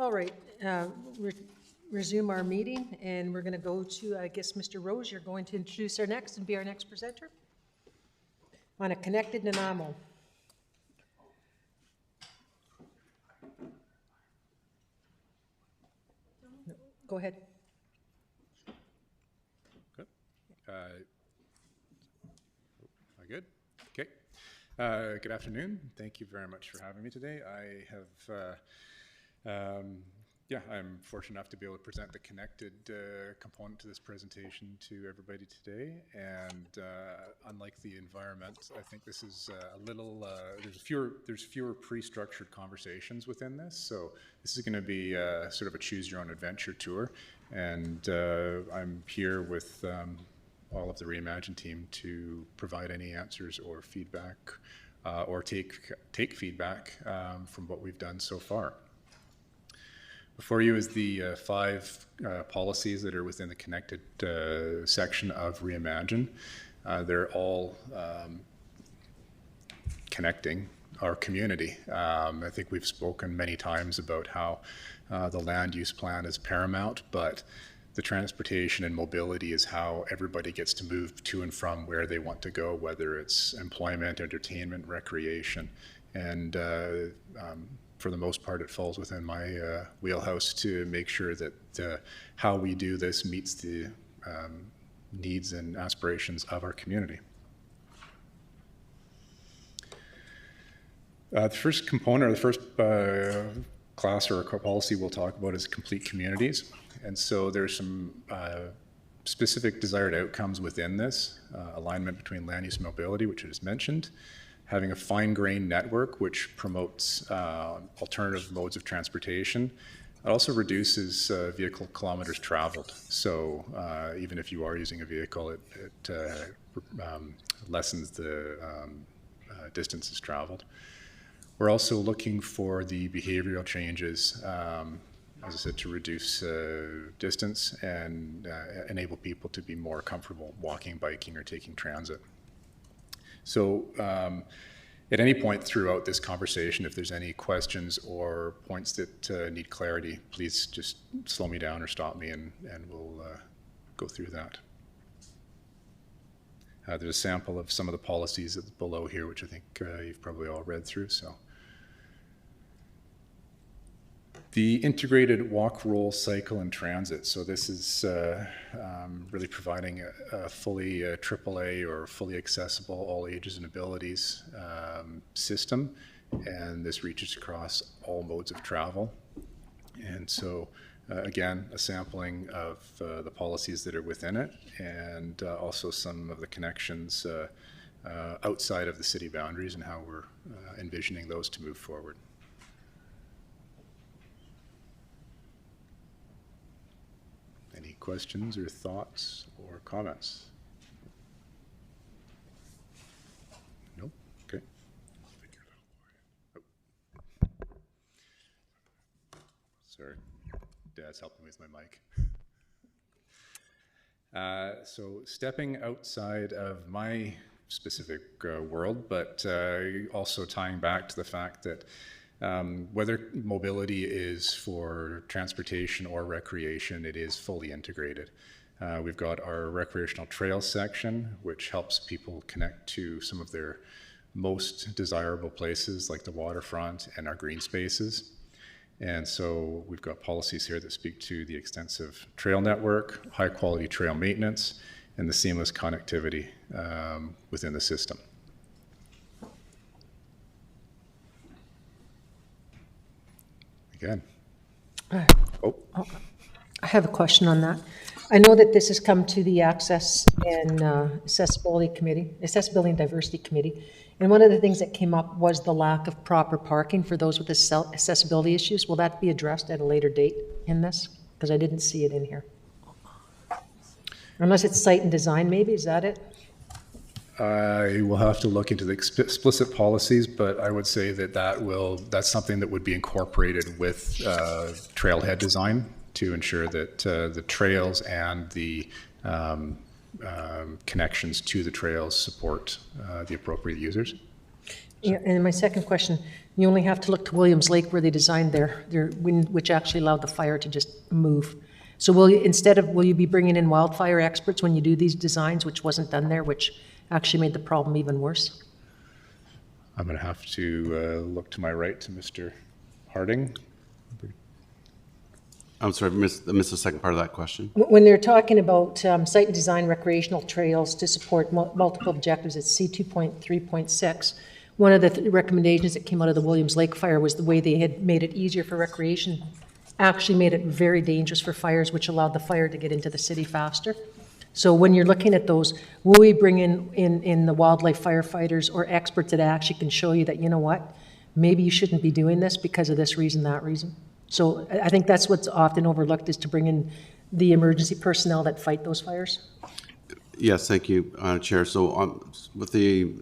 S2: All right, resume our meeting, and we're going to go to, I guess, Mr. Rose, you're going to introduce our next and be our next presenter on a connected Nanaimo. Go ahead.
S1: Good. Am I good? Okay. Good afternoon. Thank you very much for having me today. I have, I'm fortunate enough to be able to present the connected component to this presentation to everybody today. And unlike the environment, I think this is a little, there's fewer pre-structured conversations within this. So this is going to be sort of a choose your own adventure tour. And I'm here with all of the Reimagine team to provide any answers or feedback or take feedback from what we've done so far. Before you is the 5 policies that are within the connected section of Reimagine. They're all connecting our community. I think we've spoken many times about how the land use plan is paramount, but the transportation and mobility is how everybody gets to move to and from where they want to go, whether it's employment, entertainment, recreation. And for the most part, it falls within my wheelhouse to make sure that how we do this meets the needs and aspirations of our community. The first component, or the first class or policy we'll talk about is complete communities. And so there's some specific desired outcomes within this, alignment between land use and mobility, which I just mentioned, having a fine-grained network which promotes alternative modes of transportation. It also reduces vehicle kilometers traveled. So even if you are using a vehicle, it lessens the distances traveled. We're also looking for the behavioral changes, as I said, to reduce distance and enable people to be more comfortable walking, biking, or taking transit. So at any point throughout this conversation, if there's any questions or points that need clarity, please just slow me down or stop me and we'll go through that. There's a sample of some of the policies below here, which I think you've probably all read through. So, the integrated walk, roll, cycle, and transit. So this is really providing a fully AAA or fully accessible, all ages and abilities system. And this reaches across all modes of travel. And so, again, a sampling of the policies that are within it, and also some of the connections outside of the city boundaries and how we're envisioning those to move forward. Any questions or thoughts or comments? Nope. Okay. Oh. Sorry, Dad's helping with my mic. So stepping outside of my specific world, but also tying back to the fact that whether mobility is for transportation or recreation, it is fully integrated. We've got our recreational trails section, which helps people connect to some of their most desirable places like the waterfront and our green spaces. And so we've got policies here that speak to the extensive trail network, high quality trail maintenance, and the seamless connectivity within the system. Again.
S2: Oh. I have a question on that. I know that this has come to the Access and Accessibility and Diversity Committee, and one of the things that came up was the lack of proper parking for those with accessibility issues. Will that be addressed at a later date in this? Because I didn't see it in here. Unless it's site and design, maybe, is that it?
S1: I will have to look into the explicit policies, but I would say that that's something that would be incorporated with trailhead design to ensure that the trails and the connections to the trails support the appropriate users.
S2: Yeah, and my second question, you only have to look to Williams Lake where they designed their wind, which actually allowed the fire to just move. So will you be bringing in wildfire experts when you do these designs, which wasn't done there, which actually made the problem even worse?
S1: I'm going to have to look to my right to Mr. Harding.
S17: I'm sorry, I missed the second part of that question.
S2: When they're talking about site and design recreational trails to support multiple objectives, it's C2.3.6. One of the recommendations that came out of the Williams Lake fire was the way they had made it easier for recreation actually made it very dangerous for fires, which allowed the fire to get into the city faster. So when you're looking at those, will we bring in the wildlife firefighters or experts that actually can show you that, you know what, maybe you shouldn't be doing this because of this reason, that reason? So I think that's what's often overlooked, is to bring in the emergency personnel that fight those fires.
S17: Yes, thank you, Chair. So with the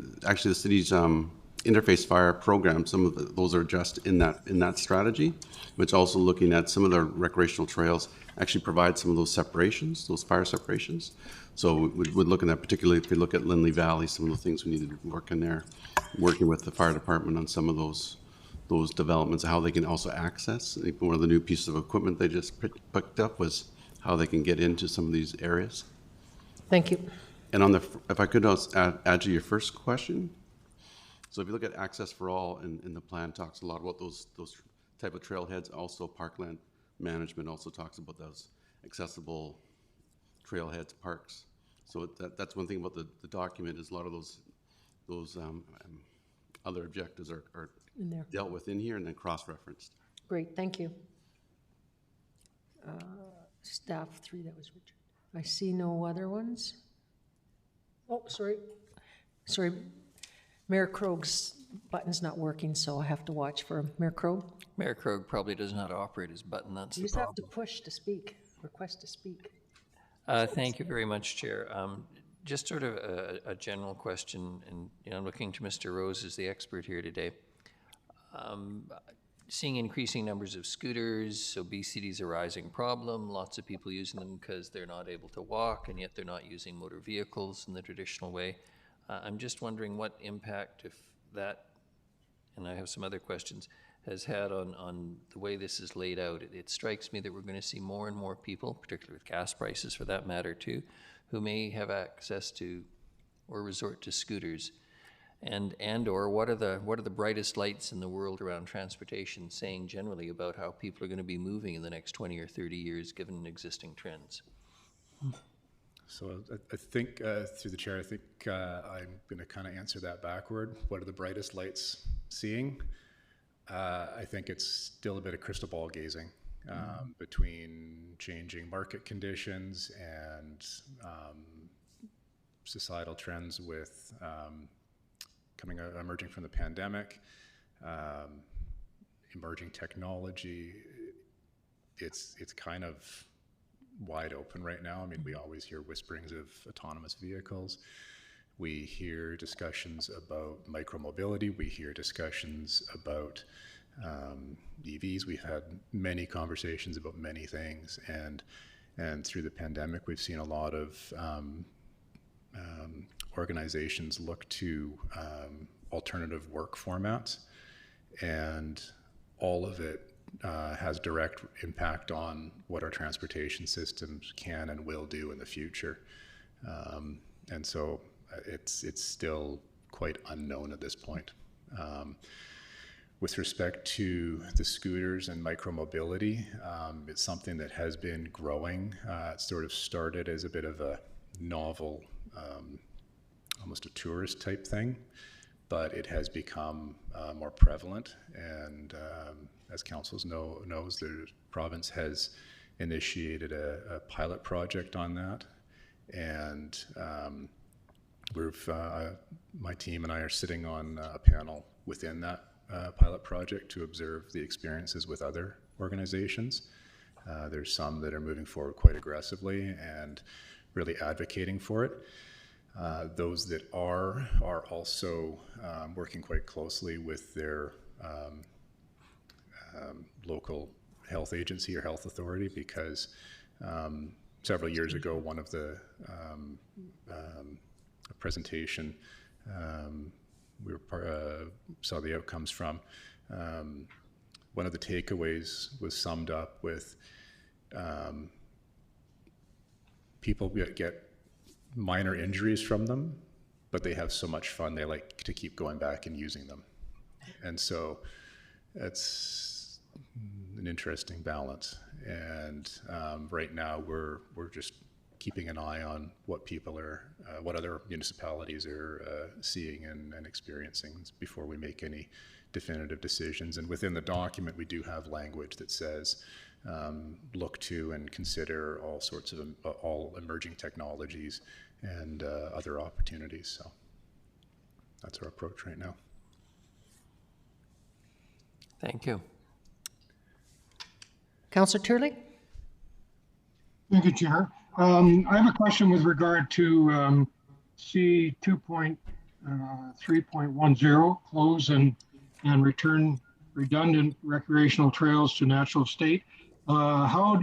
S17: city's interface fire program, some of those are just in that strategy, which also looking at some of the recreational trails actually provide some of those separations, those fire separations. So we're looking at, particularly if you look at Lindley Valley, some of the things we need to work in there, working with the fire department on some of those developments, how they can also access. I think one of the new pieces of equipment they just picked up was how they can get into some of these areas.
S2: Thank you.
S17: And if I could also add to your first question. So if you look at Access for All, and the plan talks a lot about those type of trailheads. Also, Parkland Management also talks about those accessible trailheads, parks. So that's one thing about the document, is a lot of those other objectives are
S2: in there,
S17: dealt with in here and then cross-referenced.
S2: Great, thank you. Staff 3, that was Richard. I see no other ones. Oh, sorry. Mayor Krog's button's not working, so I have to watch for him. Mayor Krog?
S16: Mayor Krog probably doesn't know how to operate his button, that's
S2: You
S16: the
S2: just have
S16: problem.
S2: to push to speak, request to speak.
S16: Thank you very much, Chair. Just sort of a general question, and I'm looking to Mr. Rose as the expert here today. Seeing increasing numbers of scooters, obesity is a rising problem. Lots of people using them because they're not able to walk, and yet they're not using motor vehicles in the traditional way. I'm just wondering what impact, if that, and I have some other questions, has had on the way this is laid out. It strikes me that we're going to see more and more people, particularly with gas prices for that matter too, who may have access to or resort to scooters. And or what are the brightest lights in the world around transportation saying generally about how people are going to be moving in the next 20 or 30 years given existing trends?
S1: So I think, through the chair, I think I'm going to kind of answer that backward. What are the brightest lights seeing? I think it's still a bit of crystal ball gazing between changing market conditions and societal trends with emerging from the pandemic, emerging technology. It's kind of wide open right now. I mean, we always hear whisperings of autonomous vehicles. We hear discussions about micromobility. We hear discussions about EVs. We've had many conversations about many things, and through the pandemic, we've seen a lot of organizations look to alternative work formats, and all of it has direct impact on what our transportation systems can and will do in the future. And so it's still quite unknown at this point. With respect to the scooters and micromobility, it's something that has been growing. It sort of started as a bit of a novel, almost a tourist type thing, but it has become more prevalent. And as councils knows, the province has initiated a pilot project on that. And my team and I are sitting on a panel within that pilot project to observe the experiences with other organizations. There's some that are moving forward quite aggressively and really advocating for it. Those that are also working quite closely with their local health agency or health authority, because several years ago, one of the a presentation saw the outcomes from. One of the takeaways was summed up with people get minor injuries from them, but they have so much fun they like to keep going back and using them. And so that's an interesting balance. And right now we're just keeping an eye on what people are, what other municipalities are seeing and experiencing before we make any definitive decisions. And within the document, we do have language that says, look to and consider all sorts of all emerging technologies and other opportunities. So that's our approach right now.
S16: Thank you.
S2: Councillor Turley?
S11: Thank you, Chair. I have a question with regard to C 2.3.10, close and return redundant recreational trails to natural state. How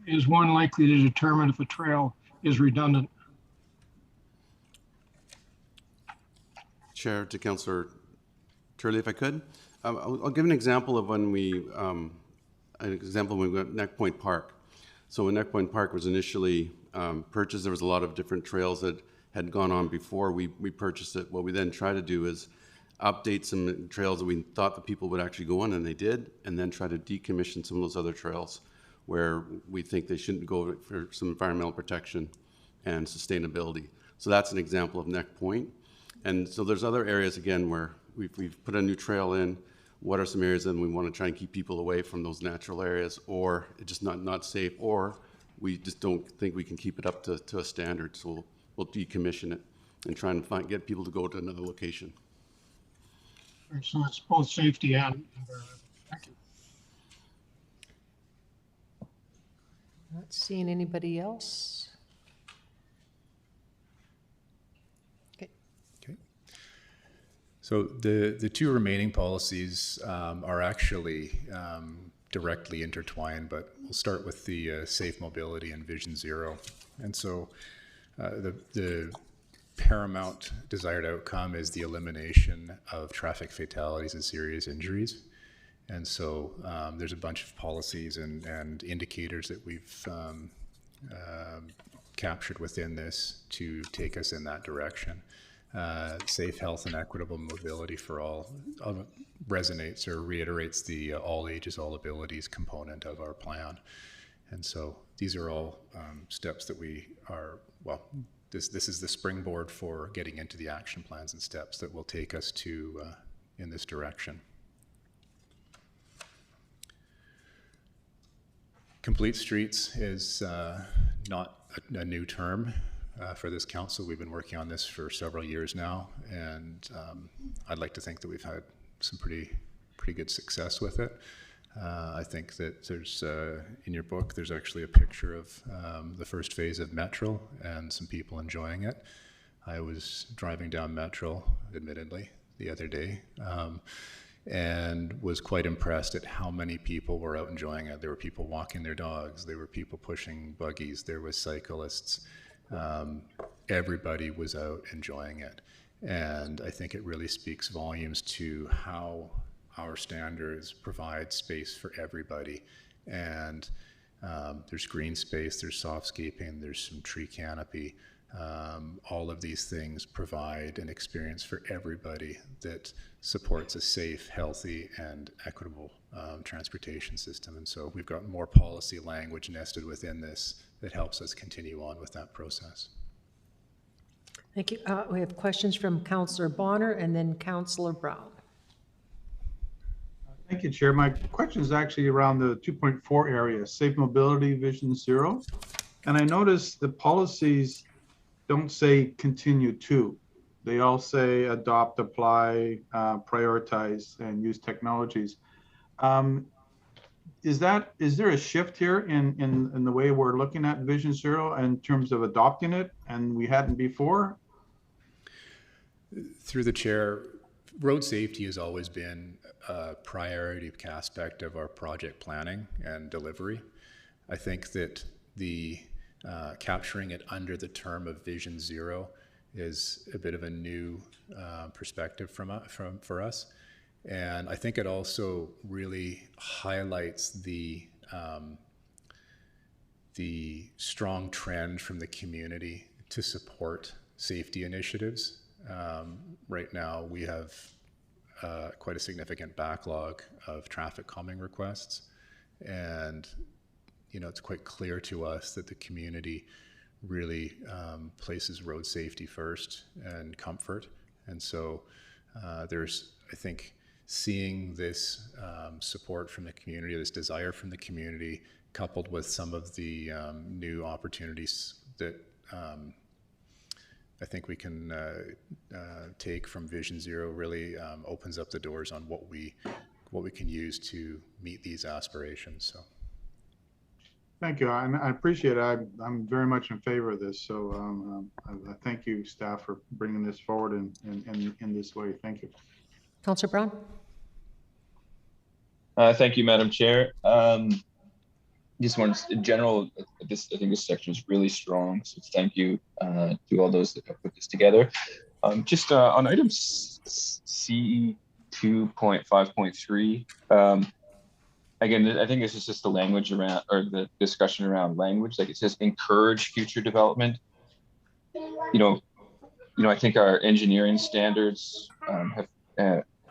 S11: is one likely to determine if a trail is redundant?
S17: Chair, to Councillor Turley, if I could. I'll give an example of when we went Neck Point Park. So when Neck Point Park was initially purchased, there was a lot of different trails that had gone on before we purchased it. What we then try to do is update some trails that we thought the people would actually go on, and they did, and then try to decommission some of those other trails where we think they shouldn't go for some environmental protection and sustainability. So that's an example of Neck Point. And so there's other areas, again, where we've put a new trail in. What are some areas that we want to try and keep people away from those natural areas, or it's just not safe, or we just don't think we can keep it up to a standard, so we'll decommission it and try and get people to go to another location.
S11: So it's both safety and environment. Thank you.
S2: Not seeing anybody else.
S1: So the two remaining policies are actually directly intertwined, but we'll start with the safe mobility and Vision Zero. And so the paramount desired outcome is the elimination of traffic fatalities and serious injuries. And so there's a bunch of policies and indicators that we've captured within this to take us in that direction. Safe, health, and equitable mobility for all resonates or reiterates the all ages, all abilities component of our plan. And so these are all steps that we are, well, this is the springboard for getting into the action plans and steps that will take us to in this direction. Complete Streets is not a new term. For this council, we've been working on this for several years now, and I'd like to think that we've had some pretty good success with it. I think that there's, in your book, there's actually a picture of the first phase of Metro and some people enjoying it. I was driving down Metro, admittedly, the other day, and was quite impressed at how many people were out enjoying it. There were people walking their dogs, there were people pushing buggies, there was cyclists. Everybody was out enjoying it. And I think it really speaks volumes to how our standards provide space for everybody. And there's green space, there's softscaping, there's some tree canopy. All of these things provide an experience for everybody that supports a safe, healthy, and equitable transportation system. And so we've got more policy language nested within this that helps us continue on with that process.
S2: Thank you. We have questions from Councillor Bonner and then Councillor Brown.
S9: Thank you, Chair. My question is actually around the 2.4 area, Safe Mobility Vision Zero. And I noticed the policies don't say continue to. They all say adopt, apply, prioritize, and use technologies. Is there a shift here in the way we're looking at Vision Zero in terms of adopting it, and we hadn't before?
S1: Through the chair, road safety has always been a priority aspect of our project planning and delivery. I think that the capturing it under the term of Vision Zero is a bit of a new perspective for us. And I think it also really highlights the strong trend from the community to support safety initiatives. Right now, we have quite a significant backlog of traffic calming requests. And, you know, it's quite clear to us that the community really places road safety first and comfort. And so there's, I think, seeing this support from the community, this desire from the community, coupled with some of the new opportunities that I think we can take from Vision Zero, really opens up the doors on what we can use to meet these aspirations. So.
S9: Thank you, and I appreciate it. I'm very much in favor of this. So I thank you, staff, for bringing this forward in this way. Thank you.
S2: Councillor Brown.
S10: Thank you, Madam Chair. Just wanted, in general, I think this section is really strong. So thank you to all those that have put this together. Just on item C 2.5.3. Again, I think this is just the language around, or the discussion around language. Like it says, encourage future development. You know, I think our engineering standards have,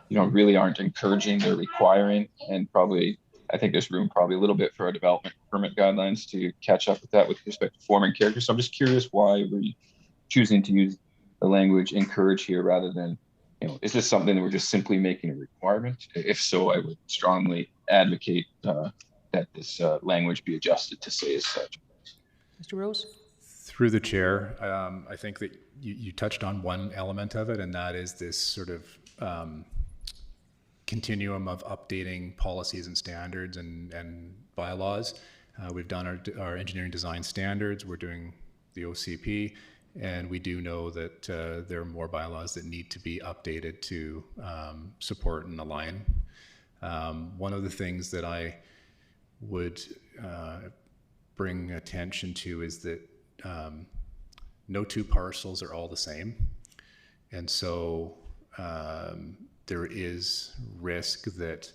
S10: really aren't encouraging, they're requiring, and probably, I think there's room probably a little bit for our development permit guidelines to catch up with that with respect to form and character. So I'm just curious why we're choosing to use the language encourage here rather than, is this something that we're just simply making a requirement? If so, I would strongly advocate that this language be adjusted to say as such.
S2: Mr. Rose?
S1: Through the chair, I think that you touched on one element of it, and that is this sort of continuum of updating policies and standards and bylaws. We've done our engineering design standards, we're doing the OCP, and we do know that there are more bylaws that need to be updated to support and align. One of the things that I would bring attention to is that no two parcels are all the same. And so there is risk that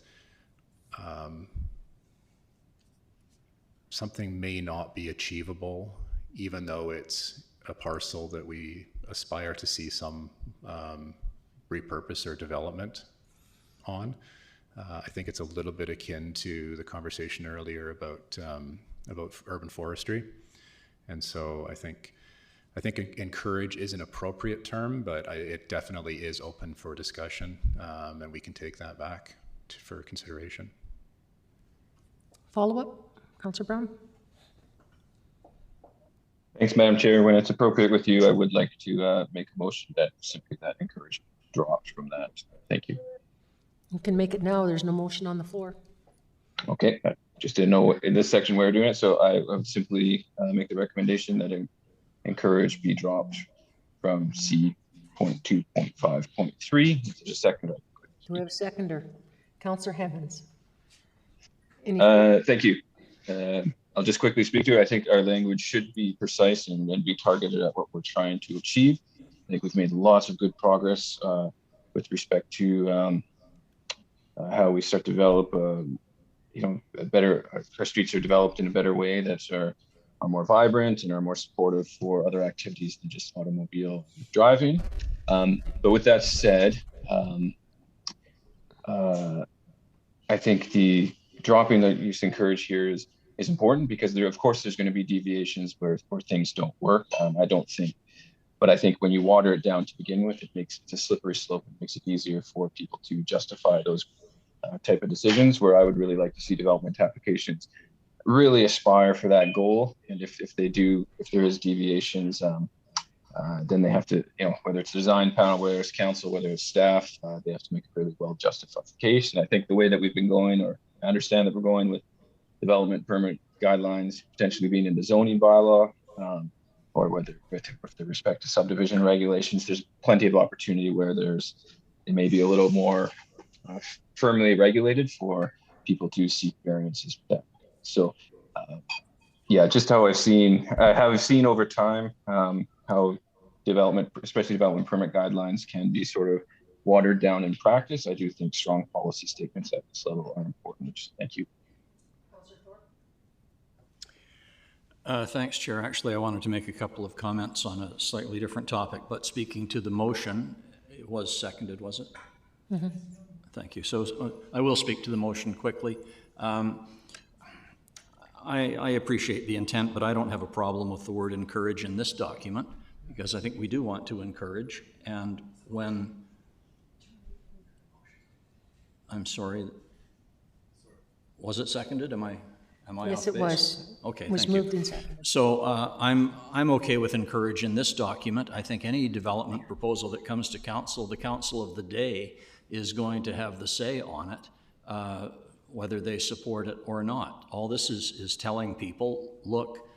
S1: something may not be achievable, even though it's a parcel that we aspire to see some repurpose or development on. I think it's a little bit akin to the conversation earlier about urban forestry. And so I think encourage is an appropriate term, but it definitely is open for discussion, and we can take that back for consideration.
S2: Follow-up, Councillor Brown?
S10: Thanks, Madam Chair. When it's appropriate with you, I would like to make a motion that simply that encourage drops from that. Thank you.
S2: You can make it now. There's no motion on the floor.
S10: Okay, I just didn't know in this section where we're doing it, so I would simply make the recommendation that encourage be dropped from C.2.5.3. There's a seconder.
S2: Do we have a seconder? Councillor Hemmens.
S10: Thank you. I'll just quickly speak to it. I think our language should be precise and be targeted at what we're trying to achieve. I think we've made lots of good progress with respect to how we start to develop, our streets are developed in a better way that are more vibrant and are more supportive for other activities than just automobile driving. But with that said, I think the dropping the use encourage here is important because of course there's going to be deviations where things don't work. But I think when you water it down to begin with, it makes it a slippery slope. It makes it easier for people to justify those type of decisions, where I would really like to see development applications really aspire for that goal. And if there is deviations, then they have to, whether it's design panel, whether it's council, whether it's staff, they have to make a really well justified case. And I think the way that we've been going, or I understand that we're going with development permit guidelines potentially being in the zoning bylaw, or whether with respect to subdivision regulations, there's plenty of opportunity where it may be a little more firmly regulated for people to seek variances. So, yeah, just how I've seen over time how development, especially development permit guidelines, can be sort of watered down in practice, I do think strong policy statements at this level are important. Thank you.
S4: Thanks, Chair. Actually, I wanted to make a couple of comments on a slightly different topic, but speaking to the motion, it was seconded, was it?
S2: Mm-hmm.
S4: Thank you. So I will speak to the motion quickly. I appreciate the intent, but I don't have a problem with the word encourage in this document, because I think we do want to encourage. And when, I'm sorry, was it seconded? Am I
S2: Yes,
S4: off
S2: it
S4: base?
S2: was.
S4: Okay,
S2: It was
S4: thank you.
S2: moved and seconded.
S4: So I'm okay with encourage in this document. I think any development proposal that comes to council, the council of the day is going to have the say on it, whether they support it or not. All this is telling people, look,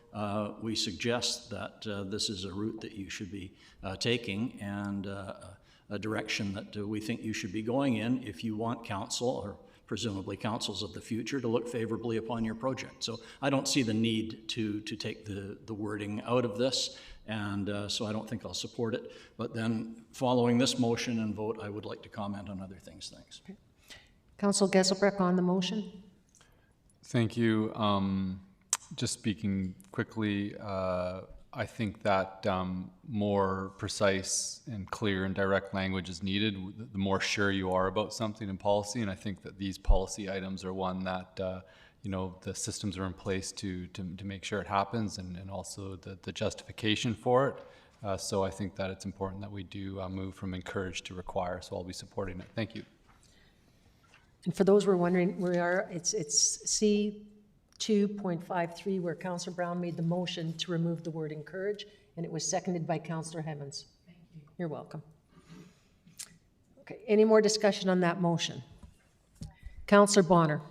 S4: we suggest that this is a route that you should be taking, and a direction that we think you should be going in if you want council, or presumably councils of the future, to look favorably upon your project. So I don't see the need to take the wording out of this, and so I don't think I'll support it. But then following this motion and vote, I would like to comment on other things. Thanks.
S2: Okay. Councillor Gesselbrecht on the motion.
S7: Thank you. Just speaking quickly, I think that more precise and clear and direct language is needed, the more sure you are about something in policy. And I think that these policy items are one that, you know, the systems are in place to make sure it happens, and also the justification for it. So I think that it's important that we do move from encourage to require. So I'll be supporting it. Thank you.
S2: And for those who are wondering, it's C2.53, where Councillor Brown made the motion to remove the word encourage, and it was seconded by Councillor Hemmons. Thank you. You're welcome. Okay, any more discussion on that motion? Councillor Bonner.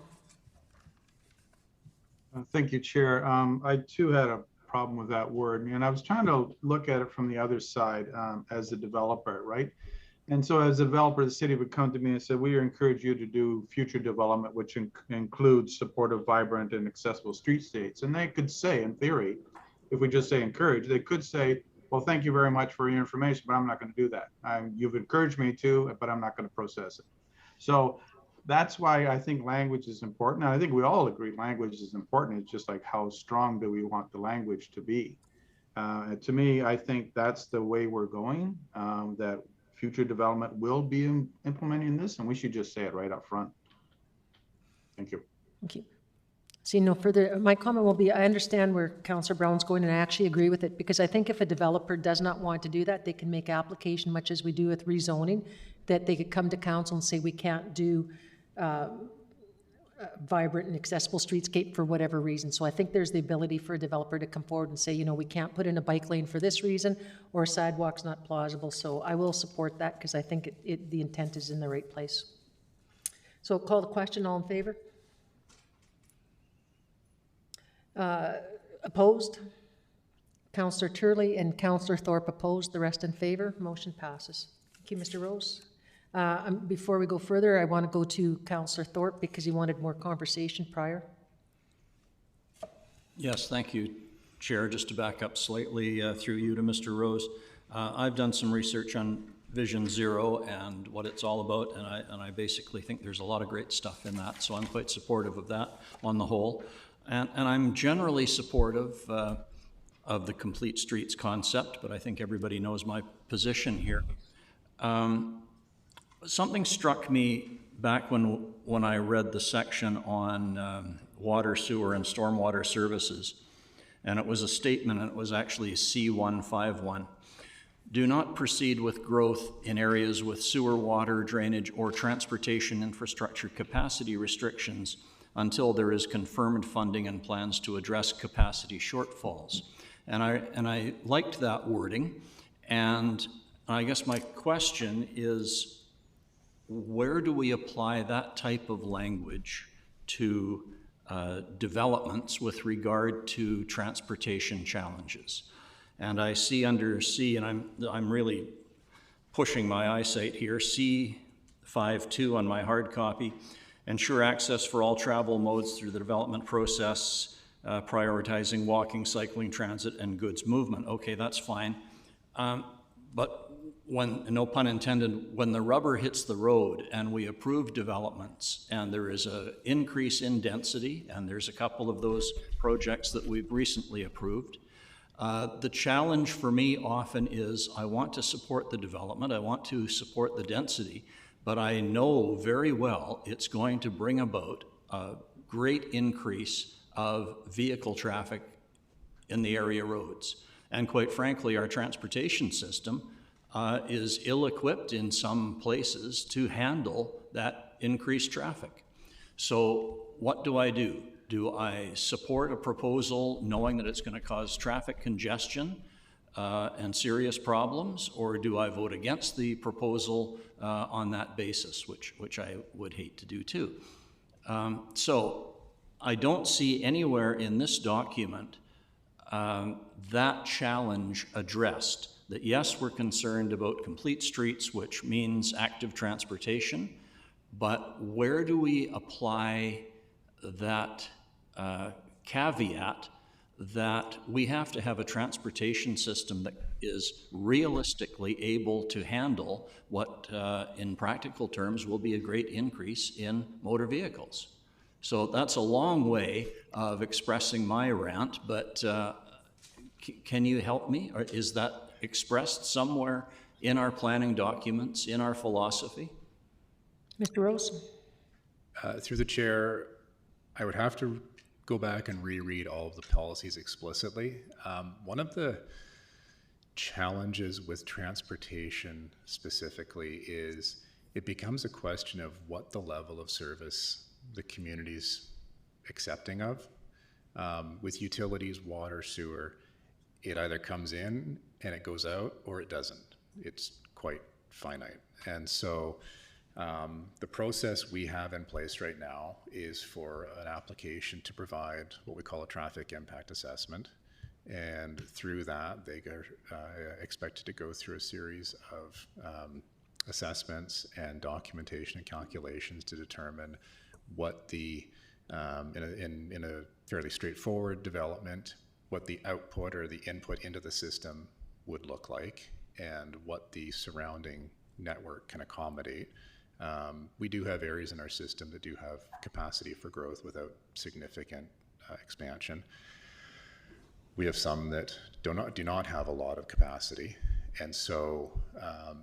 S9: Thank you, Chair. I too had a problem with that word, and I was trying to look at it from the other side as a developer, right? And so as a developer, the city would come to me and say, we encourage you to do future development, which includes supportive, vibrant, and accessible streetscapes. And they could say, in theory, if we just say encourage, they could say, well, thank you very much for your information, but I'm not going to do that. You've encouraged me to, but I'm not going to process it. So that's why I think language is important. And I think we all agree language is important. It's just like, how strong do we want the language to be? To me, I think that's the way we're going, that future development will be implementing this, and we should just say it right up front. Thank you.
S2: Thank you. See, no further, my comment will be, I understand where Councillor Brown's going, and I actually agree with it, because I think if a developer does not want to do that, they can make application, much as we do with rezoning, that they could come to council and say, we can't do vibrant and accessible streetscape for whatever reason. So I think there's the ability for a developer to come forward and say, you know, we can't put in a bike lane for this reason, or a sidewalk's not plausible. So I will support that, because I think the intent is in the right place. So I'll call the question. All in favor? Opposed? Councillor Turley and Councillor Thorpe opposed. The rest in favor. Motion passes. Thank you, Mr. Rose. Before we go further, I want to go to Councillor Thorpe because he wanted more conversation prior.
S4: Yes, thank you, Chair. Just to back up slightly through you to Mr. Rose, I've done some research on Vision Zero and what it's all about, and I basically think there's a lot of great stuff in that, so I'm quite supportive of that on the whole. And I'm generally supportive of the complete streets concept, but I think everybody knows my position here. Something struck me back when I read the section on water, sewer, and stormwater services, and it was a statement, and it was actually C151. Do not proceed with growth in areas with sewer, water, drainage, or transportation infrastructure capacity restrictions until there is confirmed funding and plans to address capacity shortfalls. And I liked that wording, and I guess my question is, where do we apply that type of language to developments with regard to transportation challenges? And I see under C, and I'm really pushing my eyesight here, C52 on my hard copy, ensure access for all travel modes through the development process, prioritizing walking, cycling, transit, and goods movement. Okay, that's fine. But when, no pun intended, when the rubber hits the road and we approve developments and there is an increase in density, and there's a couple of those projects that we've recently approved, the challenge for me often is I want to support the development, I want to support the density, but I know very well it's going to bring about a great increase of vehicle traffic in the area roads. And quite frankly, our transportation system is ill-equipped in some places to handle that increased traffic. So what do I do? Do I support a proposal knowing that it's going to cause traffic congestion and serious problems, or do I vote against the proposal on that basis, which I would hate to do too? So I don't see anywhere in this document that challenge addressed. That yes, we're concerned about complete streets, which means active transportation, but where do we apply that caveat that we have to have a transportation system that is realistically able to handle what in practical terms will be a great increase in motor vehicles? So that's a long way of expressing my rant, but can you help me? Or is that expressed somewhere in our planning documents, in our philosophy?
S2: Mr. Rose?
S1: Through the chair, I would have to go back and reread all of the policies explicitly. One of the challenges with transportation specifically is it becomes a question of what the level of service the community's accepting of. With utilities, water, sewer, it either comes in and it goes out or it doesn't. It's quite finite. And so the process we have in place right now is for an application to provide what we call a traffic impact assessment. And through that, they are expected to go through a series of assessments and documentation and calculations to determine what the, in a fairly straightforward development, what the output or the input into the system would look like and what the surrounding network can accommodate. We do have areas in our system that do have capacity for growth without significant expansion. We have some that do not have a lot of capacity, and so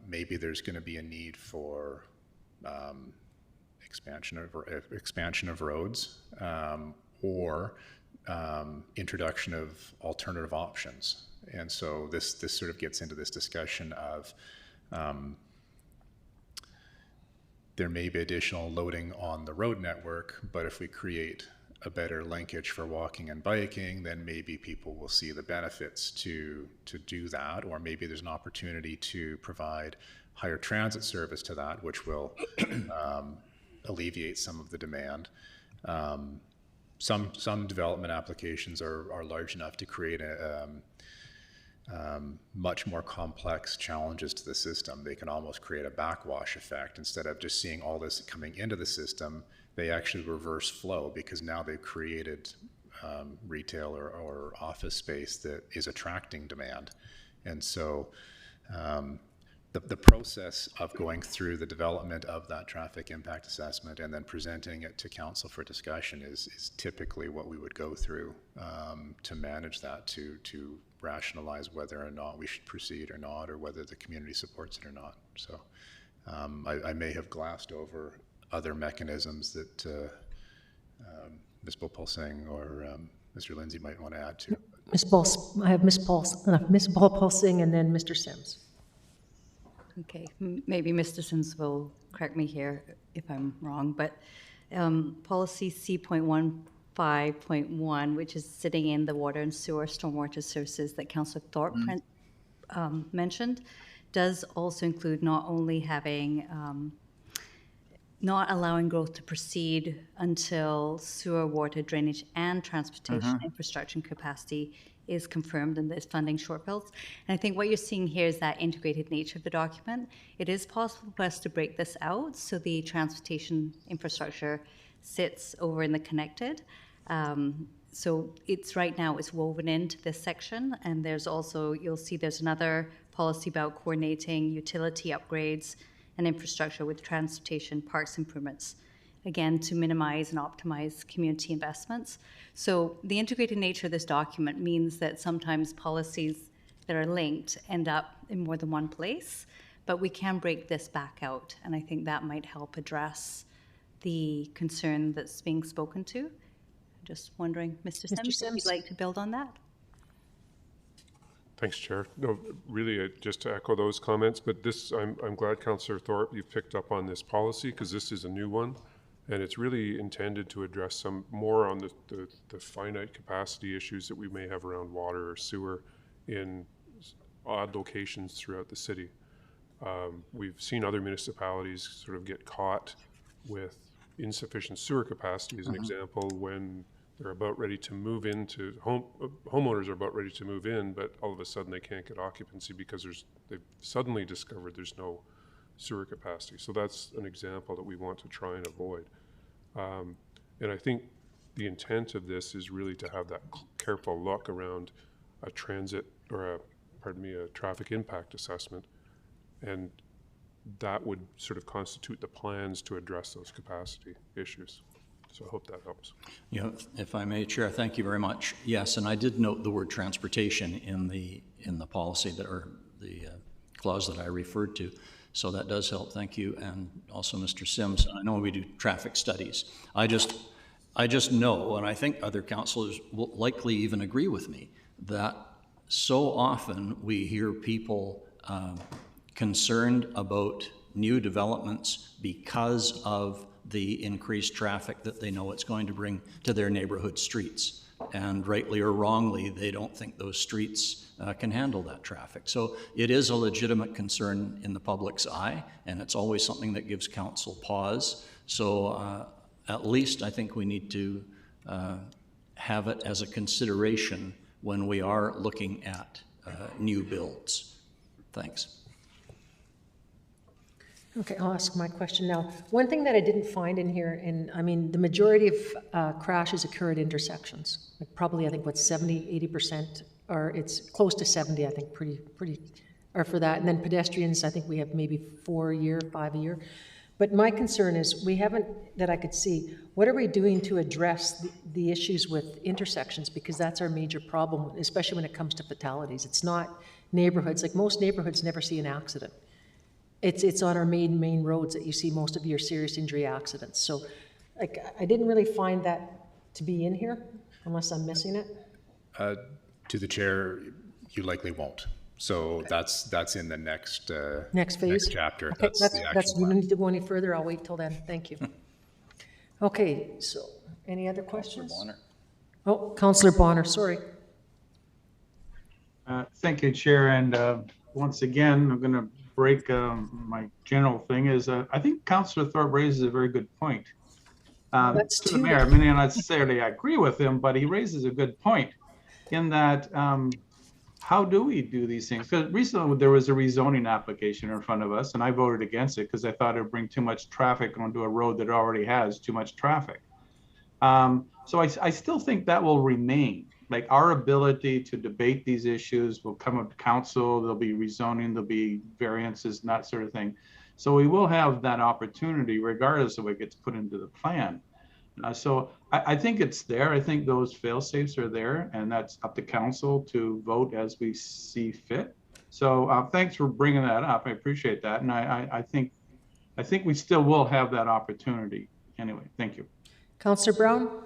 S1: maybe there's going to be a need for expansion of roads or introduction of alternative options. And so this sort of gets into this discussion of there may be additional loading on the road network, but if we create a better linkage for walking and biking, then maybe people will see the benefits to do that, or maybe there's an opportunity to provide higher transit service to that, which will alleviate some of the demand. Some development applications are large enough to create much more complex challenges to the system. They can almost create a backwash effect. Instead of just seeing all this coming into the system, they actually reverse flow because now they've created retail or office space that is attracting demand. And so the process of going through the development of that traffic impact assessment and then presenting it to council for discussion is typically what we would go through to manage that, to rationalize whether or not we should proceed or not, or whether the community supports it or not. So I may have glassed over other mechanisms that Ms. Bopulsing or Mr. Lindsey might want to add to.
S2: I have Ms. Bopulsing and then Mr. Sims.
S5: Okay, maybe Mr. Sims will correct me here if I'm wrong, but policy C.15.1, which is sitting in the water and sewer stormwater services that Councillor Thorpe mentioned, does also include not only having not allowing growth to proceed until sewer, water, drainage, and transportation infrastructure and capacity is confirmed in this funding shortfalls. And I think what you're seeing here is that integrated nature of the document. It is possible for us to break this out so the transportation infrastructure sits over in the connected. So it's right now, it's woven into this section, and there's also, you'll see there's another policy about coordinating utility upgrades and infrastructure with transportation parks improvements, again, to minimize and optimize community investments. So the integrated nature of this document means that sometimes policies that are linked end up in more than one place, but we can break this back out, and I think that might help address the concern that's being spoken to. Just wondering, Mr. Sims, if you'd like to build on that?
S6: Thanks, Chair. No, really, just to echo those comments, but this, I'm glad, Councillor Thorpe, you've picked up on this policy, because this is a new one, and it's really intended to address some more on the finite capacity issues that we may have around water or sewer in odd locations throughout the city. We've seen other municipalities sort of get caught with insufficient sewer capacity, as an example, when they're about ready to move into, homeowners are about ready to move in, but all of a sudden they can't get occupancy because they've suddenly discovered there's no sewer capacity. So that's an example that we want to try and avoid. And I think the intent of this is really to have that careful look around a transit, or a traffic impact assessment, and that would sort of constitute the plans to address those capacity issues. So I hope that helps.
S4: Yeah, if I may, Chair, thank you very much. Yes, and I did note the word transportation in the policy that, or the clause that I referred to. So that does help. Thank you, and also Mr. Sims. I know we do traffic studies. I just know, and I think other councillors will likely even agree with me, that so often we hear people concerned about new developments because of the increased traffic that they know it's going to bring to their neighborhood streets. And rightly or wrongly, they don't think those streets can handle that traffic. So it is a legitimate concern in the public's eye, and it's always something that gives council pause. So at least I think we need to have it as a consideration when we are looking at new builds. Thanks.
S2: Okay, I'll ask my question now. One thing that I didn't find in here, and I mean, the majority of crashes occur at intersections. Like probably, I think, what, 70, 80%, or it's close to 70, I think, pretty, are for that. And then pedestrians, I think we have maybe 4 a year, 5 a year. But my concern is, we haven't, that I could see, what are we doing to address the issues with intersections? Because that's our major problem, especially when it comes to fatalities. It's not neighborhoods, like most neighborhoods never see an accident. It's on our main roads that you see most of your serious injury accidents. So like, I didn't really find that to be in here, unless I'm missing it.
S1: To the chair, you likely won't. So that's in the next phase, next chapter.
S2: Okay,
S1: that's
S2: we don't need to go any further. I'll wait till then. Thank you. Okay, so any other questions?
S10: Bonner.
S2: Oh, Councillor Bonner, sorry.
S9: Thank you, Chair. And once again, I'm going to break my general thing is I think Councillor Thorpe raises a very good point.
S2: That's
S9: to the mayor, I mean, not necessarily I agree with him, but he raises a good point in that how do we do these things? Because recently there was a rezoning application in front of us, and I voted against it because I thought it would bring too much traffic onto a road that already has too much traffic. So I still think that will remain. Like, our ability to debate these issues will come up to council, there'll be rezoning, there'll be variances and that sort of thing. So we will have that opportunity regardless of what gets put into the plan. So I think it's there. I think those fail safes are there, and that's up to council to vote as we see fit. So thanks for bringing that up. I appreciate that. And I think we still will have that opportunity. Anyway, thank you.
S2: Councillor Brown?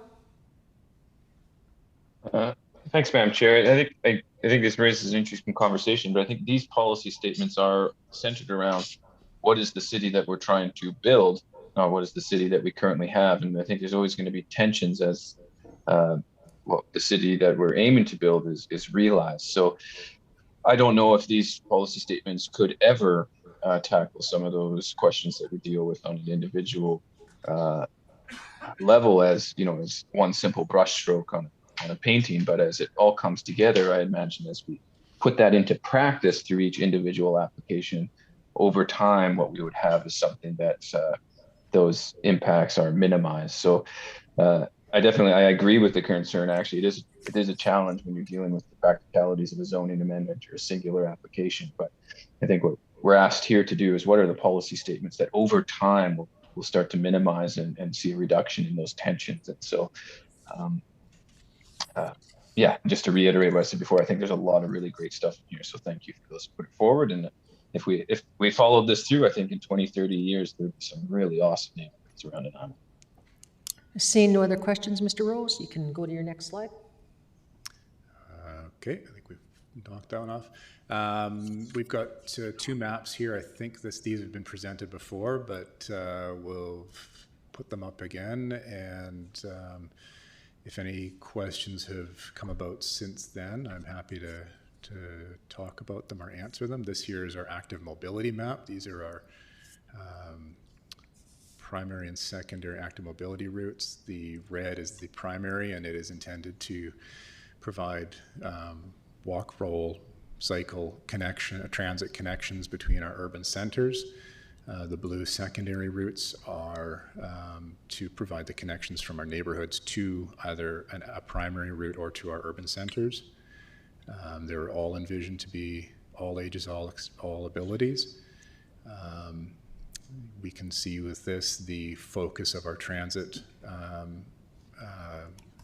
S10: Thanks, Madam Chair. I think this raises an interesting conversation, but I think these policy statements are centered around what is the city that we're trying to build, not what is the city that we currently have. And I think there's always going to be tensions as well, the city that we're aiming to build is realized. So I don't know if these policy statements could ever tackle some of those questions that we deal with on an individual level, as you know, as one simple brushstroke on a painting. But as it all comes together, I imagine as we put that into practice through each individual application over time, what we would have is something that those impacts are minimized. So I agree with the concern. Actually, it is a challenge when you're dealing with the practicalities of a zoning amendment or a singular application. But I think what we're asked here to do is what are the policy statements that over time will start to minimize and see a reduction in those tensions. And so, yeah, just to reiterate what I said before, I think there's a lot of really great stuff in here. So thank you for those who put it forward. And if we followed this through, I think in 20, 30 years, there'd be some really awesome neighborhoods around Nanaimo.
S2: Seeing no other questions, Mr. Rose, you can go to your next slide.
S1: Okay, I think we've knocked that one off. We've got two maps here. I think these have been presented before, but we'll put them up again. And if any questions have come about since then, I'm happy to talk about them or answer them. This here is our active mobility map. These are our primary and secondary active mobility routes. The red is the primary, and it is intended to provide walk, roll, cycle transit connections between our urban centers. The blue secondary routes are to provide the connections from our neighborhoods to either a primary route or to our urban centers. They're all envisioned to be all ages, all abilities. We can see with this the focus of our transit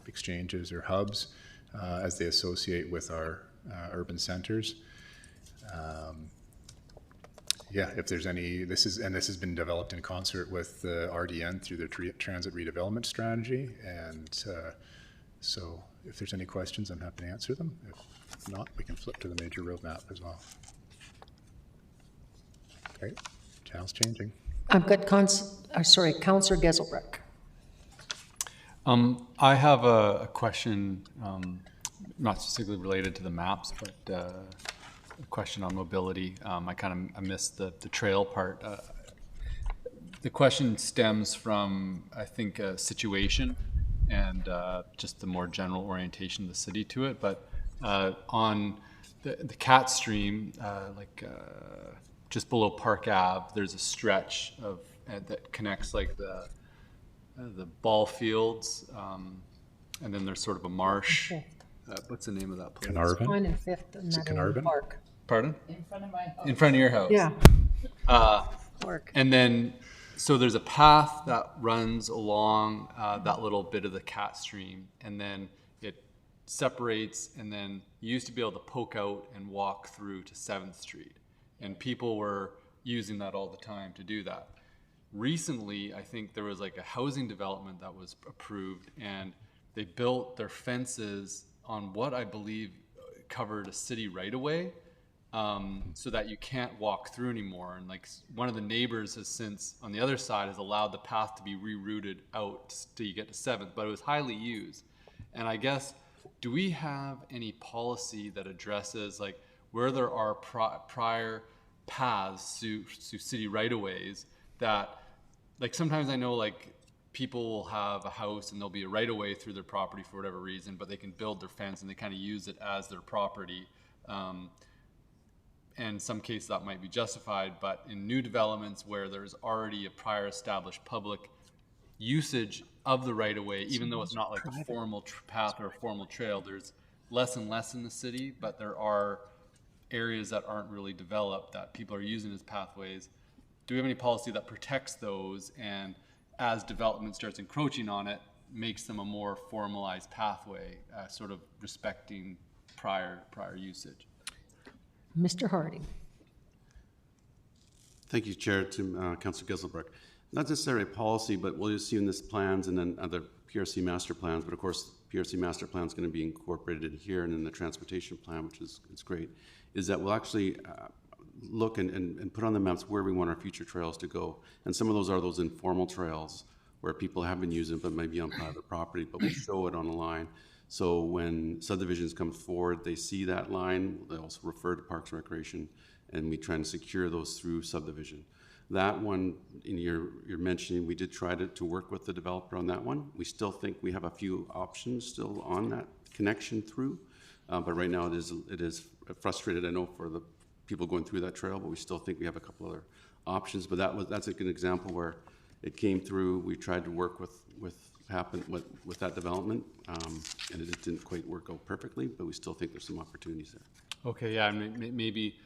S1: exchanges or hubs as they associate with our urban centers. Yeah, if there's any, this has been developed in concert with the RDN through their transit redevelopment strategy. And so if there's any questions, I'm happy to answer them. If not, we can flip to the major road map as well. Okay, channel's changing.
S2: I've got Councillor Geselbrecht.
S7: I have a question, not specifically related to the maps, but a question on mobility. I missed the trail part. The question stems from, I think, a situation and just the more general orientation of the city to it. But on the Cat Stream, just below Park Ave, there's a stretch of that connects like the ball fields, and then there's sort of a marsh. What's the name of that place?
S1: Carnarvon.
S2: One and Fifth and
S1: Is it
S2: Meadow
S1: Carnarvon?
S2: Park.
S7: Pardon?
S3: In front of my house.
S7: In front of your house.
S2: Yeah. Park.
S7: And then, so there's a path that runs along that little bit of the Cat Stream, and then it separates, and then you used to be able to poke out and walk through to 7th Street. And people were using that all the time to do that. Recently, I think there was like a housing development that was approved, and they built their fences on what I believe covered a city right-of-way, so that you can't walk through anymore. And like one of the neighbors has since, on the other side, has allowed the path to be rerouted out till you get to 7th, but it was highly used. And I guess, do we have any policy that addresses like where there are prior paths to city right-of-ways that, like sometimes I know like people will have a house and there'll be a right-of-way through their property for whatever reason, but they can build their fence and they kind of use it as their property. And in some cases that might be justified, but in new developments where there's already a prior established public usage of the right-of-way, even though it's not like a formal path or a formal trail, there's less and less in the city, but there are areas that aren't really developed that people are using as pathways. Do we have any policy that protects those, and as development starts encroaching on it, makes them a more formalized pathway, sort of respecting prior usage?
S2: Mr. Harding.
S17: Thank you, Chair, to Councillor Geselbrecht. Not necessarily a policy, but we'll just see in this plans and then other PRC master plans, but of course, PRC master plan is going to be incorporated here and in the transportation plan, which is great, is that we'll actually look and put on the maps where we want our future trails to go. And some of those are those informal trails where people have been using but maybe on private property, but we'll show it on a line. So when subdivisions come forward, they see that line, they also refer to Parks and Recreation, and we try and secure those through subdivision. That one, in you're mentioning, we did try to work with the developer on that one. We still think we have a few options still on that connection through, but right now it is frustrated, I know, for the people going through that trail, but we still think we have a couple other options. But that's a good example where it came through. We tried to work with happened with that development, and it didn't quite work out perfectly, but we still think there's some opportunities there.
S7: Okay, yeah, maybe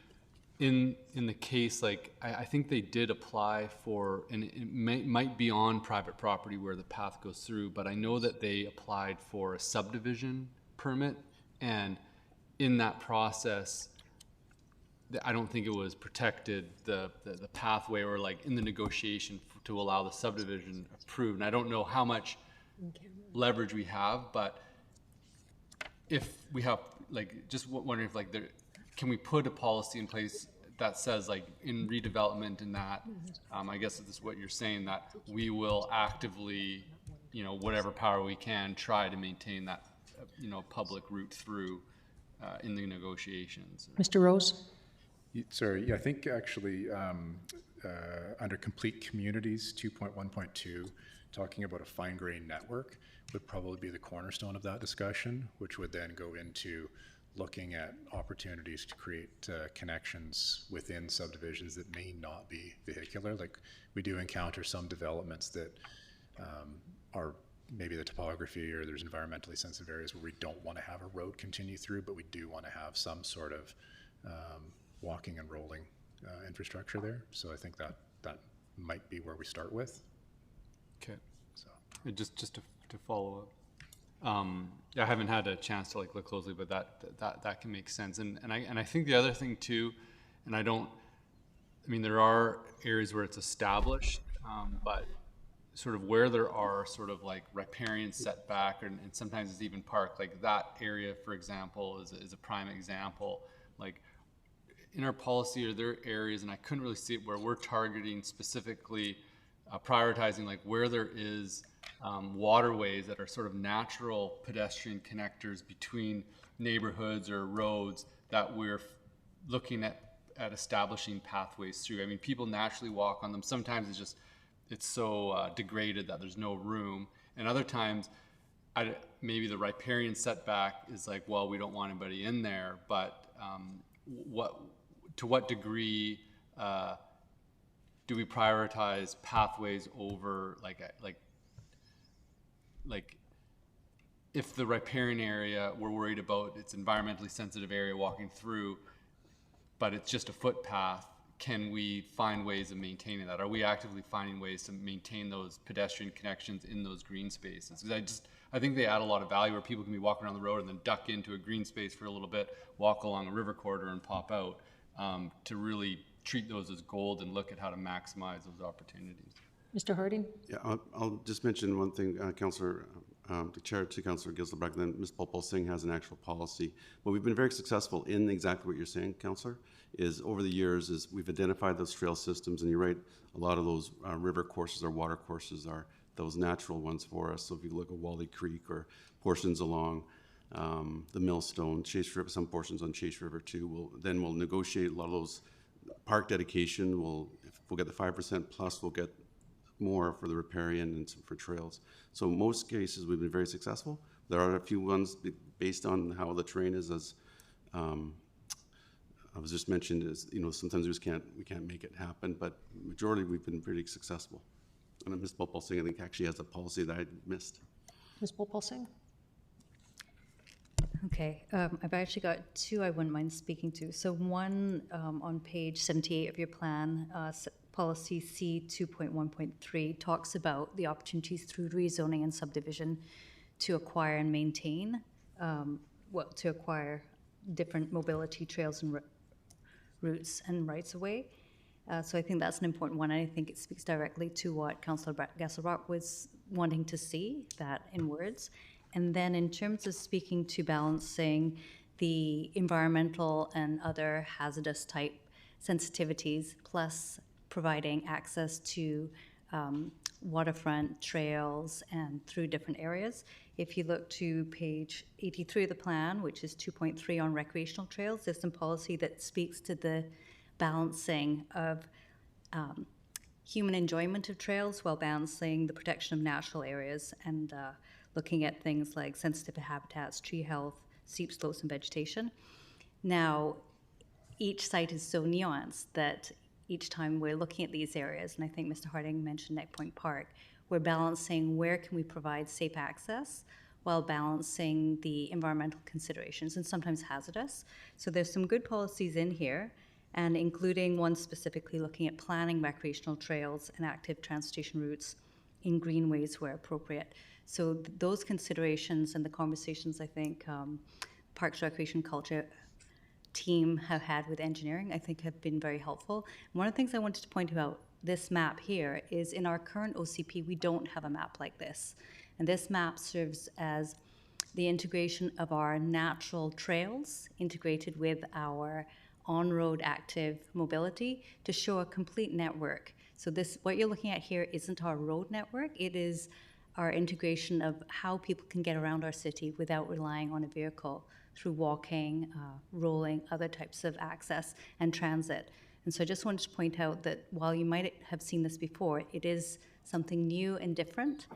S7: in the case, like, I think they did apply for, and it might be on private property where the path goes through, but I know that they applied for a subdivision permit, and in that process, I don't think it was protected, the pathway, or like in the negotiation to allow the subdivision approved. And I don't know how much leverage we have, but if we have, like, just wondering if, like, can we put a policy in place that says, like, in redevelopment and that, I guess this is what you're saying, that we will actively, you know, whatever power we can, try to maintain that, you know, public route through in the negotiations.
S2: Mr. Rose?
S1: Sorry, yeah, I think actually under complete communities 2.1.2, talking about a fine-grained network would probably be the cornerstone of that discussion, which would then go into looking at opportunities to create connections within subdivisions that may not be vehicular. Like, we do encounter some developments that are maybe the topography, or there's environmentally sensitive areas where we don't want to have a road continue through, but we do want to have some sort of walking and rolling infrastructure there. So I think that might be where we start with.
S7: Okay. So just to follow up, I haven't had a chance to, like, look closely, but that can make sense. And I think the other thing too, and I mean, there are areas where it's established, but sort of where there are sort of like riparian setback, and sometimes it's even park, like that area, for example, is a prime example. Like, in our policy, are there areas, and I couldn't really see it, where we're targeting specifically prioritizing, like, where there is waterways that are sort of natural pedestrian connectors between neighborhoods or roads, that we're looking at establishing pathways through. I mean, people naturally walk on them. Sometimes it's so degraded that there's no room, and other times maybe the riparian setback is like, well, we don't want anybody in there, but to what degree do we prioritize pathways over, like if the riparian area, we're worried about its environmentally sensitive area walking through, but it's just a footpath, can we find ways of maintaining that? Are we actively finding ways to maintain those pedestrian connections in those green spaces? Because I think they add a lot of value, where people can be walking around the road and then duck into a green space for a little bit, walk along a river corridor and pop out, to really treat those as gold and look at how to maximize those opportunities.
S2: Mr. Harding?
S17: Yeah, I'll just mention one thing, Councillor, the chair to Councillor Giselbrecht, then Ms. Popol Singh has an actual policy. But we've been very successful in exactly what you're saying, Councillor, is over the years is we've identified those trail systems, and you're right, a lot of those river courses or water courses are those natural ones for us. So if you look at Wally Creek or portions along the Millstone, Chase River, some portions on Chase River too, we'll negotiate a lot of those park dedication. If we'll get the 5% plus, we'll get more for the riparian and some for trails. So in most cases, we've been very successful. There are a few ones based on how the terrain is, as I was just mentioned, is, you know, sometimes we can't make it happen, but majority we've been pretty successful. And Ms. Popol Singh, I think, actually has a policy that I missed.
S2: Ms. Popol Singh?
S5: Okay, I've actually got two I wouldn't mind speaking to. So one, on page 78 of your plan, policy C 2.1.3 talks about the opportunities through rezoning and subdivision to acquire and maintain, to acquire different mobility trails and routes and rights of way. So I think that's an important one. I think it speaks directly to what Councillor Giselbrecht was wanting to see, that in words. And then in terms of speaking to balancing the environmental and other hazardous type sensitivities, plus providing access to waterfront trails and through different areas. If you look to page 83 of the plan, which is 2.3 on recreational trails, there's some policy that speaks to the balancing of human enjoyment of trails while balancing the protection of natural areas and looking at things like sensitive habitats, tree health, steep slopes, and vegetation. Now, each site is so nuanced that each time we're looking at these areas, and I think Mr. Harding mentioned Neck Point Park, we're balancing where can we provide safe access while balancing the environmental considerations and sometimes hazardous. So there's some good policies in here, and including one specifically looking at planning recreational trails and active transportation routes in greenways where appropriate. So those considerations and the conversations I think Parks, Recreation, Culture team have had with engineering, I think have been very helpful. One of the things I wanted to point out, this map here, is in our current OCP, we don't have a map like this. And this map serves as the integration of our natural trails integrated with our on-road active mobility to show a complete network. So this, what you're looking at here isn't our road network, it is our integration of how people can get around our city without relying on a vehicle through walking, rolling, other types of access, and transit. And so I just wanted to point out that while you might have seen this before, it is something new and different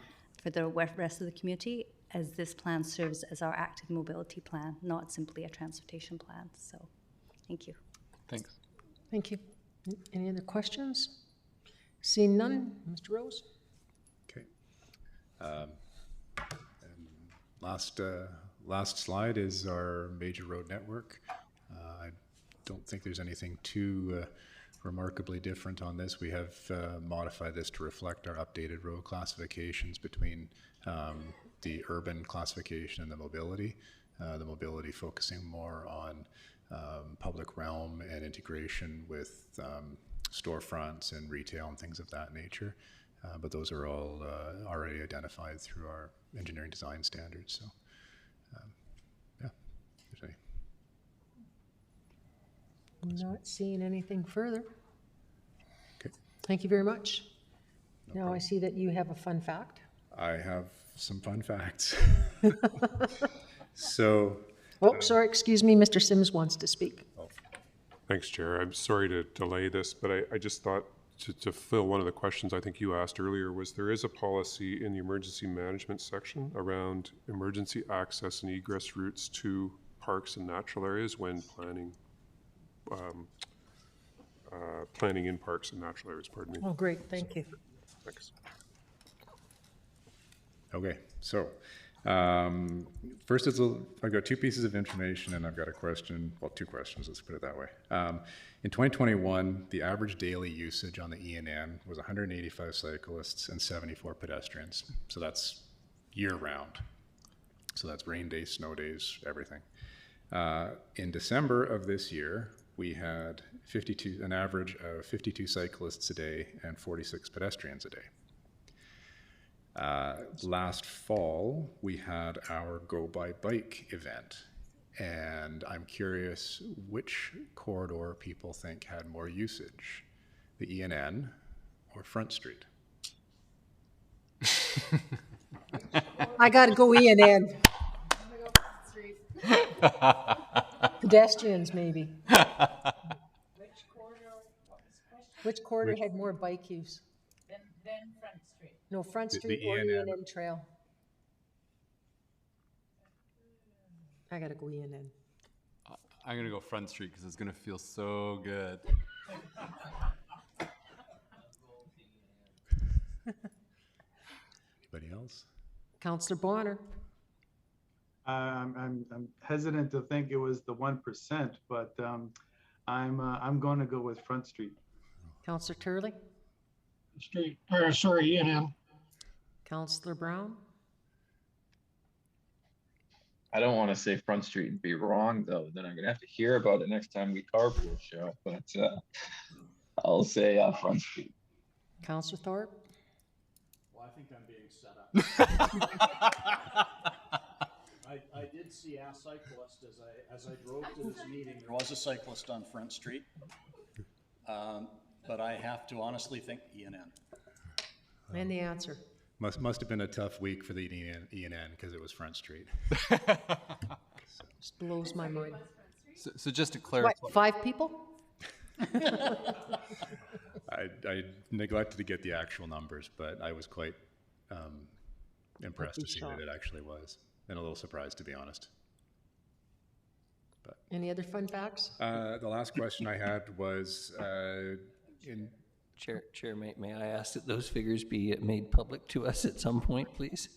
S5: for the rest of the community, as this plan serves as our active mobility plan, not simply a transportation plan. So, thank you.
S7: Thanks.
S2: Thank you. Any other questions? Seeing none, Mr. Rose?
S1: Okay. Last slide is our major road network. I don't think there's anything too remarkably different on this. We have modified this to reflect our updated road classifications between the urban classification and the mobility. The mobility focusing more on public realm and integration with storefronts and retail and things of that nature. But those are all already identified through our engineering design standards. So, yeah, if there's any.
S2: Not seeing anything further.
S1: Okay.
S2: Thank you very much.
S1: No
S2: now
S1: problem.
S2: I see that you have a fun fact.
S1: I have some fun facts. So.
S2: Oh, sorry, excuse me, Mr. Sims wants to speak.
S1: Oh.
S6: Thanks, Chair. I'm sorry to delay this, but I just thought to fill one of the questions I think you asked earlier was there is a policy in the emergency management section around emergency access and egress routes to parks and natural areas when planning planning in parks and natural areas, pardon me.
S2: Oh, great, thank you.
S6: Thanks.
S1: Okay, so first I've got two pieces of information and I've got a question, well, two questions, let's put it that way. In 2021, the average daily usage on the ENN was 185 cyclists and 74 pedestrians. So that's year round. So that's rain days, snow days, everything. In December of this year, we had an average of 52 cyclists a day and 46 pedestrians a day. Last fall, we had our Go by Bike event, and I'm curious which corridor people think had more usage, the ENN or Front Street?
S2: I gotta go ENN. Pedestrians, maybe. Which corridor had more bike use?
S3: Then Front Street.
S2: No, Front Street
S1: the
S2: or
S1: ENN.
S2: ENN Trail. I gotta go ENN.
S7: I'm gonna go Front Street because it's gonna feel so good.
S1: Anybody else?
S2: Councillor Bonner.
S9: I'm hesitant to think it was the 1%, but I'm going to go with Front Street.
S2: Councillor Turley.
S11: Street, or sorry, ENN.
S2: Councillor Brown.
S10: I don't want to say Front Street and be wrong, though. Then I'm gonna have to hear about it next time we carpool show. But I'll say Front Street.
S2: Councillor Thorpe.
S8: Well, I think I'm being set up. I did see a cyclist as I drove to this meeting. There was a cyclist on Front Street, but I have to honestly think ENN.
S2: And the answer.
S1: Must have been a tough week for the ENN because it was Front Street.
S2: Just blows my mind.
S7: So just to clarify.
S2: What, 5 people?
S1: I neglected to get the actual numbers, but I was quite impressed to see that it actually was, and a little surprised, to be honest. But
S2: any other fun facts?
S1: The last question I had was
S16: Chair, may I ask that those figures be made public to us at some point, please?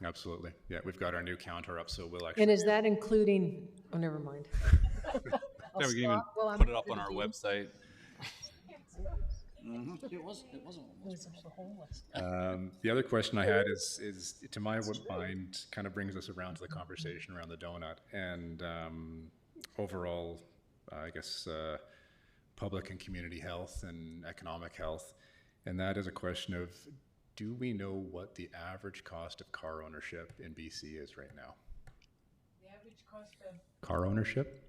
S1: Absolutely. Yeah, we've got our new counter up, so we'll actually.
S2: And is that including, oh, never mind.
S7: Yeah, we can even
S2: Well, I'm
S7: put it up on
S2: gonna
S7: our
S2: do-
S7: website.
S8: It wasn't one.
S2: the whole list.
S1: The other question I had is to my mind, kind of brings us around to the conversation around the donut and overall, I guess, public and community health and economic health. And that is a question of, do we know what the average cost of car ownership in BC is right now?
S3: The average cost of
S1: Car ownership?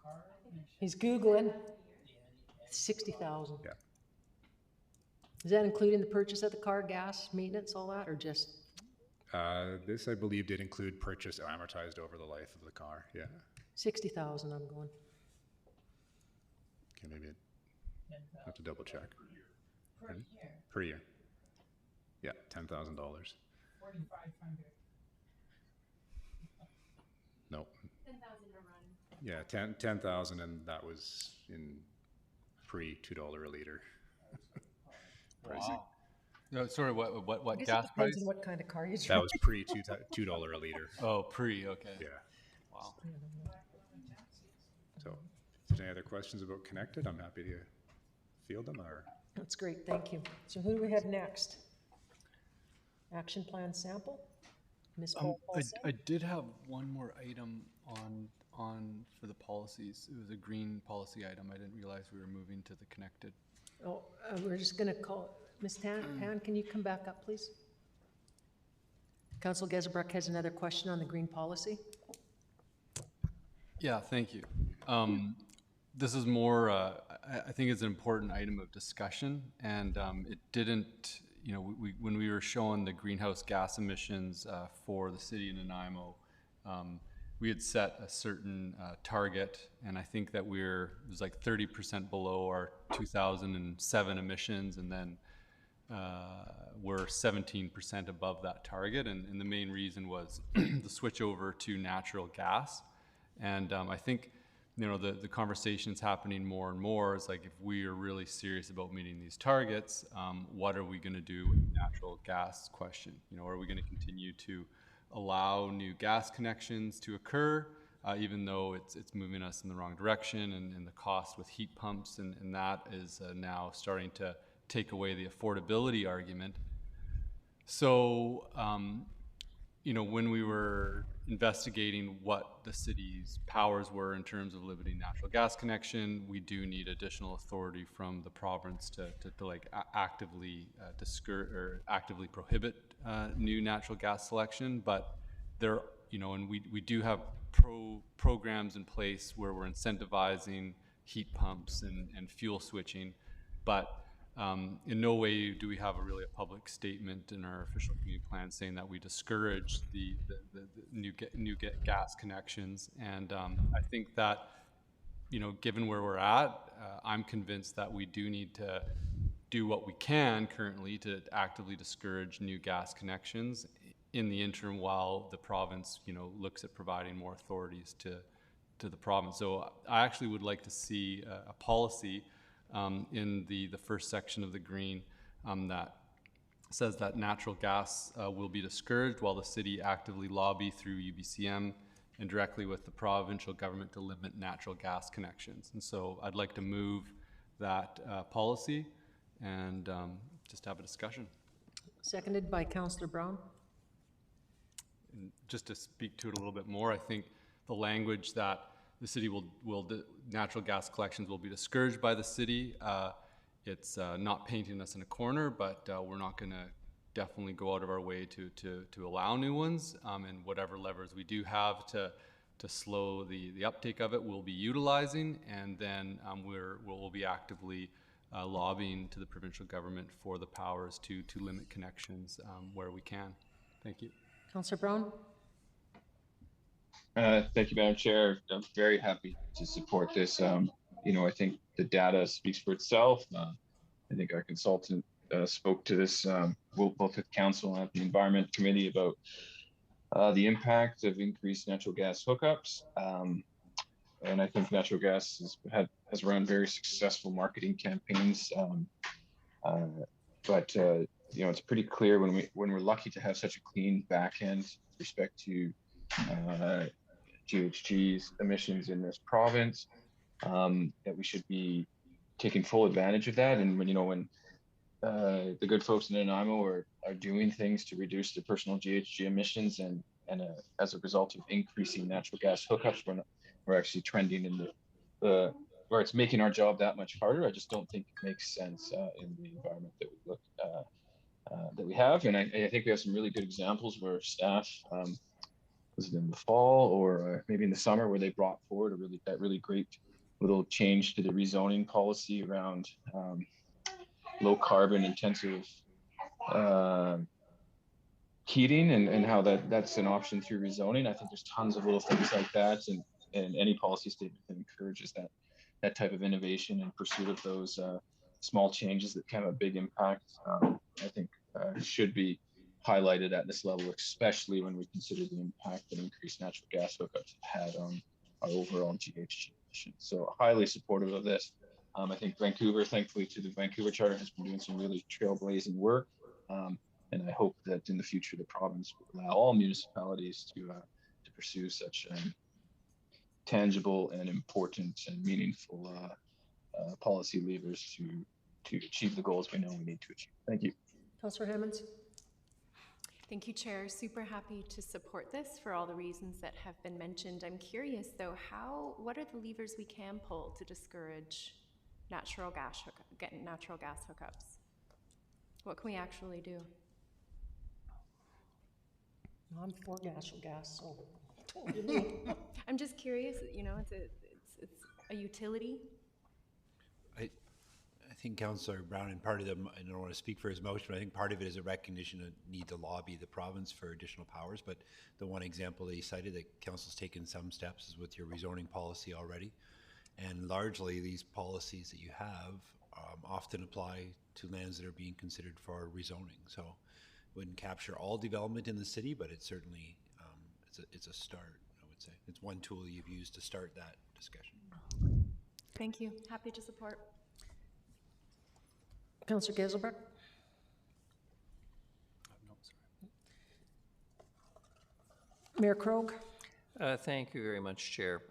S3: car ownership.
S2: He's Googling. 60,000.
S1: Yeah.
S2: Is that including the purchase of the car, gas, maintenance, all that, or just?
S1: This, I believe, did include purchase amortized over the life of the car. Yeah.
S2: 60,000, I'm going.
S1: Okay, maybe I have to double check.
S3: Per year.
S1: Per year. Yeah, $10,000.
S3: 4,500.
S1: Nope.
S23: 10,000 a run.
S1: Yeah, 10,000, and that was in pre-$2 a liter. Pricing.
S7: Wow. No, sorry, what
S2: I guess
S7: gas
S2: it depends
S7: price?
S2: on what kind of car you drive.
S1: That was pre-$2 a liter.
S7: Oh, okay.
S1: Yeah.
S7: Wow.
S1: So, if there's any other questions about Connected, I'm happy to field them. Or
S2: That's great, thank you. So who do we have next? Action plan sample? Ms. Paulson?
S7: I did have one more item on for the policies. It was a green policy item. I didn't realize we were moving to the Connected.
S2: Oh, we're just going to call, Ms. Pan, can you come back up, please? Councillor Geselbrecht has another question on the green policy.
S7: Yeah, thank you. This is more, I think it's an important item of discussion, and it didn't, when we were showing the greenhouse gas emissions for the city of Nanaimo, we had set a certain target, and I think that it was like 30% below our 2007 emissions, and then we're 17% above that target, and the main reason was the switch over to natural gas. And I think, the conversation's happening more and more. It's like, if we are really serious about meeting these targets, what are we going to do with the natural gas question? Are we going to continue to allow new gas connections to occur, even though it's moving us in the wrong direction, and the cost with heat pumps, and that is now starting to take away the affordability argument. So, when we were investigating what the city's powers were in terms of limiting natural gas connection, we do need additional authority from the province to actively discourage or actively prohibit new natural gas selection. But there, and we do have programs in place where we're incentivizing heat pumps and fuel switching, but in no way do we have a public statement in our official community plan saying that we discourage the new gas connections. And I think that, given where we're at, I'm convinced that we do need to do what we can currently to actively discourage new gas connections in the interim, while the province, looks at providing more authorities to the province. So I actually would like to see a policy in the first section of the green that says that natural gas will be discouraged, while the city actively lobby through UBCM and directly with the provincial government to limit natural gas connections. And so I'd like to move that policy and just have a discussion.
S2: Seconded by Councillor Brown.
S7: And just to speak to it a little bit more, I think the language that the city natural gas collections will be discouraged by the city. It's not painting us in a corner, but we're not going to definitely go out of our way to allow new ones. And whatever levers we do have to slow the uptake of it, we'll be utilizing. And then we'll be actively lobbying to the provincial government for the powers to limit connections where we can. Thank you.
S2: Councillor Brown.
S10: Thank you, Madam Chair. I'm very happy to support this. I think the data speaks for itself. I think our consultant spoke to this, both at Council and at the Environment Committee, about the impact of increased natural gas hookups. And I think natural gas has run very successful marketing campaigns But you know, it's pretty clear when we're lucky to have such a clean back end with respect to GHG's emissions in this province, that we should be taking full advantage of that. And when the good folks in Nanaimo are doing things to reduce their personal GHG emissions, and as a result of increasing natural gas hookups, we're actually trending in the where it's making our job that much harder. I just don't think it makes sense in the environment that we have. And I think we have some really good examples where staff, was it in the fall or maybe in the summer, where they brought forward that really great little change to the rezoning policy around low carbon intensive heating, and how that's an option through rezoning. I think there's tons of little things like that, and any policy statement that encourages that type of innovation in pursuit of those small changes that can have a big impact, I think should be highlighted at this level, especially when we consider the impact that increased natural gas hookups have had on our overall GHG emissions. So highly supportive of this. I think Vancouver, thankfully to the Vancouver Charter, has been doing some really trailblazing work. And I hope that in the future, the province will allow all municipalities to pursue such tangible and important and meaningful policy levers to achieve the goals we know we need to achieve. Thank you.
S2: Councillor Hammonds.
S12: Thank you, Chair. Super happy to support this for all the reasons that have been mentioned. I'm curious, though, what are the levers we can pull to discourage natural gas hookups? What can we actually do?
S2: I'm for natural gas, so.
S12: I'm just curious. You know, it's a utility.
S13: I think Councillor Brown, and part of them, I don't want to speak for his motion, but I think part of it is a recognition of need to lobby the province for additional powers. But the one example that he cited that Council's taken some steps is with your rezoning policy already. And largely these policies that you have often apply to lands that are being considered for rezoning. So wouldn't capture all development in the city, but it's certainly, it's a start, I would say. It's one tool you've used to start that discussion.
S12: Thank you. Happy to support.
S2: Councillor Gazelbrecht. Mayor Krog.
S16: Thank you very much, Chair.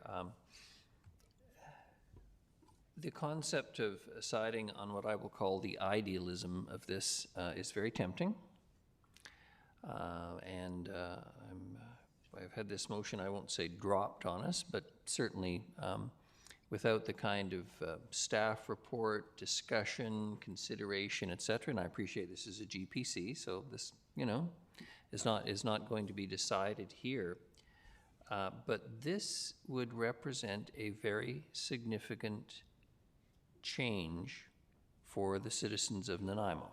S16: The concept of siding on what I will call the idealism of this is very tempting. I've had this motion, I won't say dropped on us, but certainly without the kind of staff report, discussion, consideration, etc. And I appreciate this is a GPC, so this, is not going to be decided here. But this would represent a very significant change for the citizens of Nanaimo.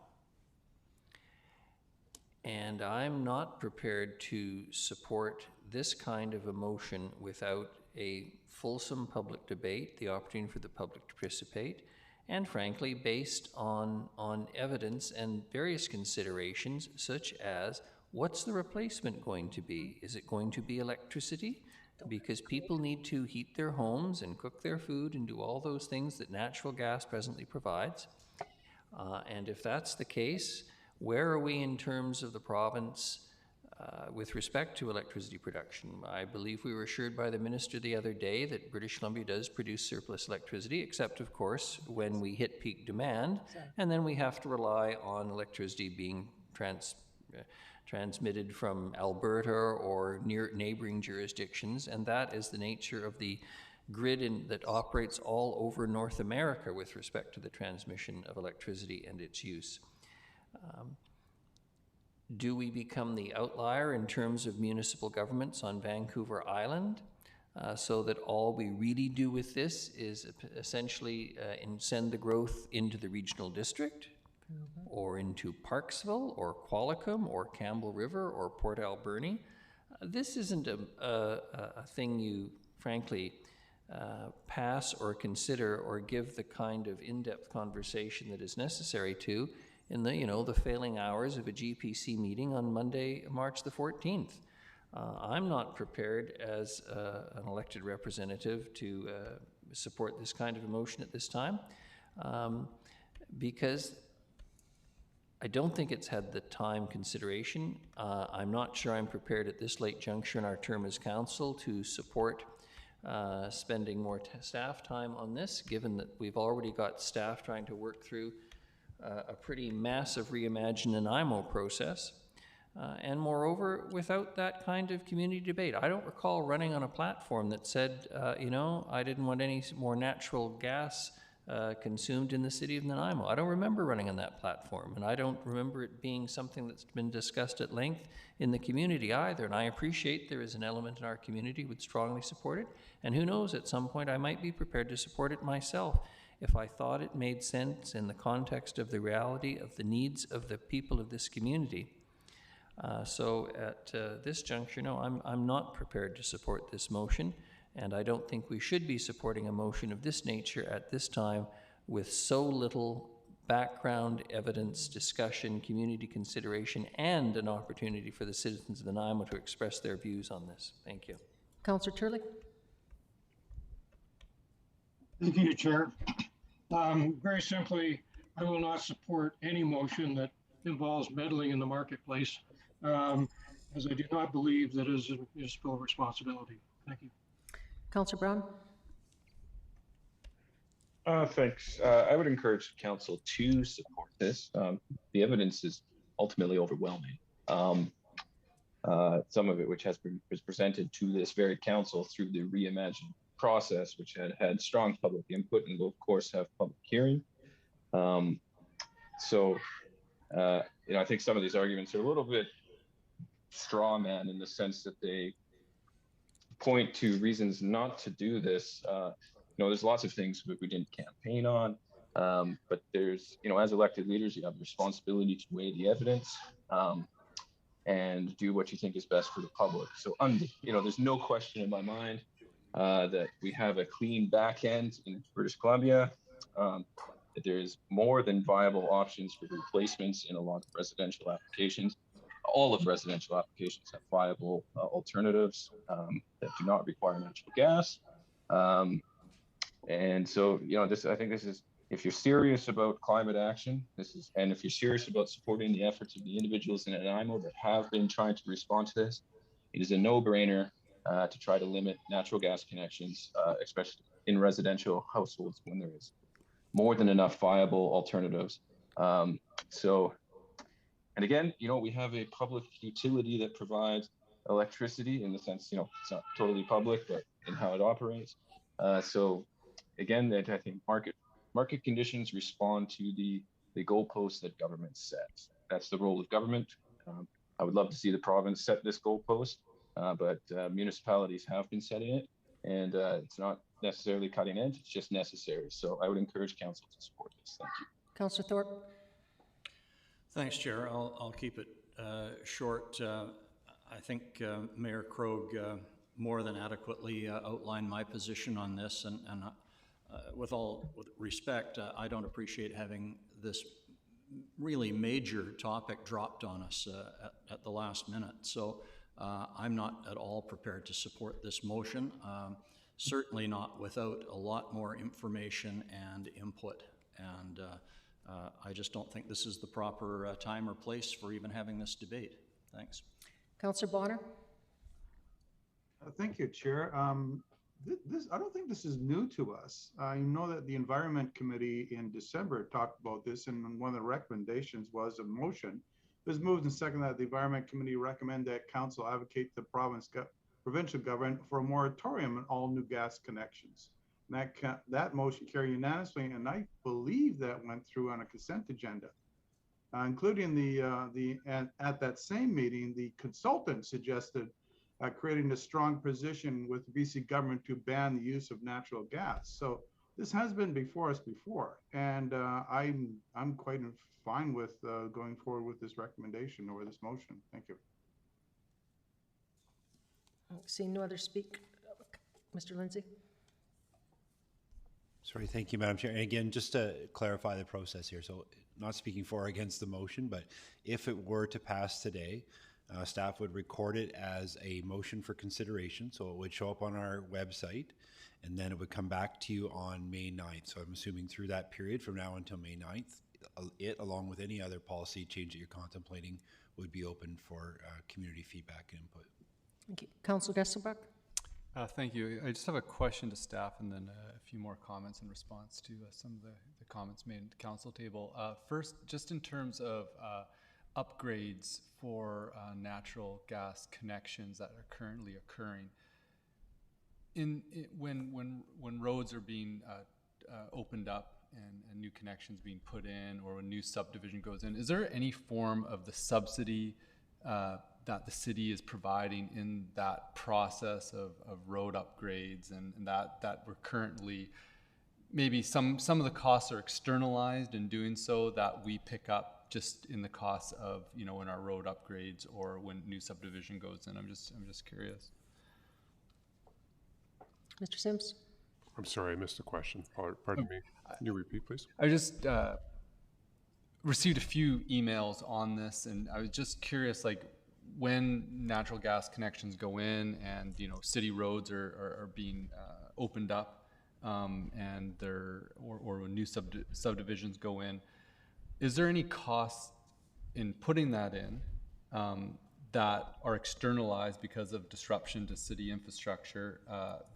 S16: And I'm not prepared to support this kind of a motion without a fulsome public debate, the opportunity for the public to participate, and frankly, based on evidence and various considerations, such as what's the replacement going to be? Is it going to be electricity? Because people need to heat their homes and cook their food and do all those things that natural gas presently provides. And if that's the case, where are we in terms of the province with respect to electricity production? I believe we were assured by the minister the other day that British Columbia does produce surplus electricity, except of course when we hit peak demand, and then we have to rely on electricity being transmitted from Alberta or near neighboring jurisdictions, and that is the nature of the grid that operates all over North America with respect to the transmission of electricity and its use. Do we become the outlier in terms of municipal governments on Vancouver Island, so that all we really do with this is essentially send the growth into the regional district, or into Parksville, or Qualicum, or Campbell River, or Port Alberni? This isn't a thing you, frankly, pass or consider or give the kind of in-depth conversation that is necessary to in the, the failing hours of a GPC meeting on Monday, March the 14th. I'm not prepared as an elected representative to support this kind of a motion at this time, because I don't think it's had the time consideration. I'm not sure I'm prepared at this late juncture in our term as council to support spending more staff time on this, given that we've already got staff trying to work through a pretty massive Reimagine Nanaimo process. And moreover, without that kind of community debate. I don't recall running on a platform that said, you know, I didn't want any more natural gas consumed in the city of Nanaimo. I don't remember running on that platform, and I don't remember it being something that's been discussed at length in the community either. And I appreciate there is an element in our community who would strongly support it, and who knows, at some point I might be prepared to support it myself if I thought it made sense in the context of the reality of the needs of the people of this community. So at this juncture, no, I'm not prepared to support this motion. And I don't think we should be supporting a motion of this nature at this time with so little background evidence, discussion, community consideration, and an opportunity for the citizens of Nanaimo to express their views on this. Thank you.
S2: Councillor Turley.
S11: Thank you, Chair. Very simply, I will not support any motion that involves meddling in the marketplace, as I do not believe that is a municipal responsibility. Thank you.
S2: Councillor Brown.
S10: Thanks. I would encourage council to support this. The evidence is ultimately overwhelming. Some of it which was presented to this very council through the Reimagine process, which had strong public input and will of course have public hearing. You know, I think some of these arguments are a little bit straw man in the sense that they point to reasons not to do this. You know, there's lots of things that we didn't campaign on, but there's, you know, as elected leaders, you have the responsibility to weigh the evidence and do what you think is best for the public. So, you know, there's no question in my mind that we have a clean back end in British Columbia, that there's more than viable options for replacements in a lot of residential applications. All of residential applications have viable alternatives that do not require natural gas. And so, you know, I think this is, if you're serious about climate action, and if you're serious about supporting the efforts of the individuals in Nanaimo that have been trying to respond to this, it is a no-brainer to try to limit natural gas connections, especially in residential households when there is more than enough viable alternatives. And again, you know, we have a public utility that provides electricity in the sense, you know, it's not totally public, but in how it operates. So again, that I think market conditions respond to the goalposts that government sets. That's the role of government. I would love to see the province set this goalpost, but municipalities have been setting it, and it's not necessarily cutting edge, it's just necessary. So I would encourage council to support this. Thank you.
S2: Councillor Thorpe.
S4: Thanks, Chair. I'll keep it short. I think Mayor Krogh more than adequately outlined my position on this, and with all respect, I don't appreciate having this really major topic dropped on us at the last minute. So I'm not at all prepared to support this motion, certainly not without a lot more information and input. And I just don't think this is the proper time or place for even having this debate. Thanks.
S2: Councillor Bonner.
S9: Thank you, Chair. I don't think this is new to us. I know that the Environment Committee in December talked about this, and one of the recommendations was a motion. It was moved and seconded that the Environment Committee recommend that Council advocate the provincial government for a moratorium on all new gas connections. And that motion carried unanimously, and I believe that went through on a consent agenda, including at that same meeting, the consultant suggested creating a strong position with the BC government to ban the use of natural gas. So this has been before us before, and I'm quite fine with going forward with this recommendation or this motion. Thank you.
S2: Seeing no other speak, Mr. Lindsey.
S13: Sorry, thank you, Madam Chair. And again, just to clarify the process here, so not speaking for or against the motion, but if it were to pass today, staff would record it as a motion for consideration. So it would show up on our website, and then it would come back to you on May 9th. So I'm assuming through that period from now until May 9th, it, along with any other policy change that you're contemplating, would be open for community feedback and input.
S2: Thank you. Councillor Gesselbach?
S7: Thank you. I just have a question to staff and then a few more comments in response to some of the comments made at the council table. First, just in terms of upgrades for natural gas connections that are currently occurring, when roads are being opened up and new connections being put in, or when new subdivision goes in, is there any form of the subsidy that the city is providing in that process of road upgrades, and that we're currently, maybe some of the costs are externalized in doing so, that we pick up just in the costs of, you know, in our road upgrades or when new subdivision goes in? I'm just curious.
S2: Mr. Sims?
S6: I'm sorry, I missed the question. Pardon me. Can you repeat, please?
S7: I just received a few emails on this, and I was just curious, like, when natural gas connections go in and, you know, city roads are being opened up, and or when new subdivisions go in, is there any costs in putting that in that are externalized because of disruption to city infrastructure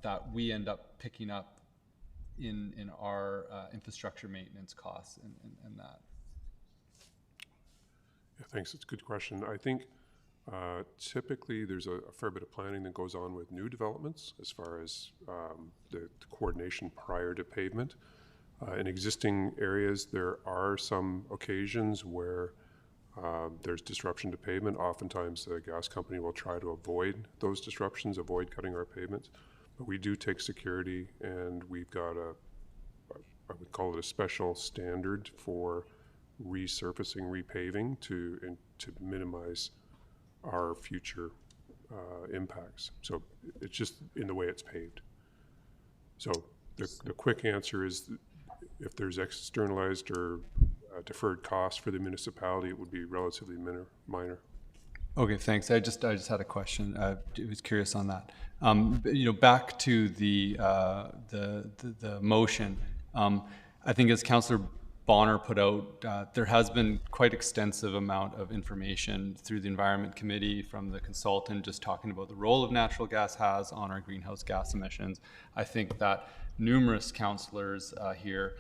S7: that we end up picking up in our infrastructure maintenance costs and that?
S6: Yeah, thanks. It's a good question. I think typically there's a fair bit of planning that goes on with new developments as far as the coordination prior to pavement. In existing areas, there are some occasions where there's disruption to pavement. Oftentimes the gas company will try to avoid those disruptions, avoid cutting our pavements. But we do take security, and we've got I would call it a special standard for resurfacing, repaving to minimize our future impacts. So it's just in the way it's paved. So the quick answer is, if there's externalized or deferred cost for the municipality, it would be relatively minor.
S7: Okay, thanks. I just had a question. I was curious on that. You know, back to the motion. I think, as Councillor Bonner put out, there has been quite extensive amount of information through the Environment Committee from the consultant, just talking about the role of natural gas has on our greenhouse gas emissions. I think that numerous councillors here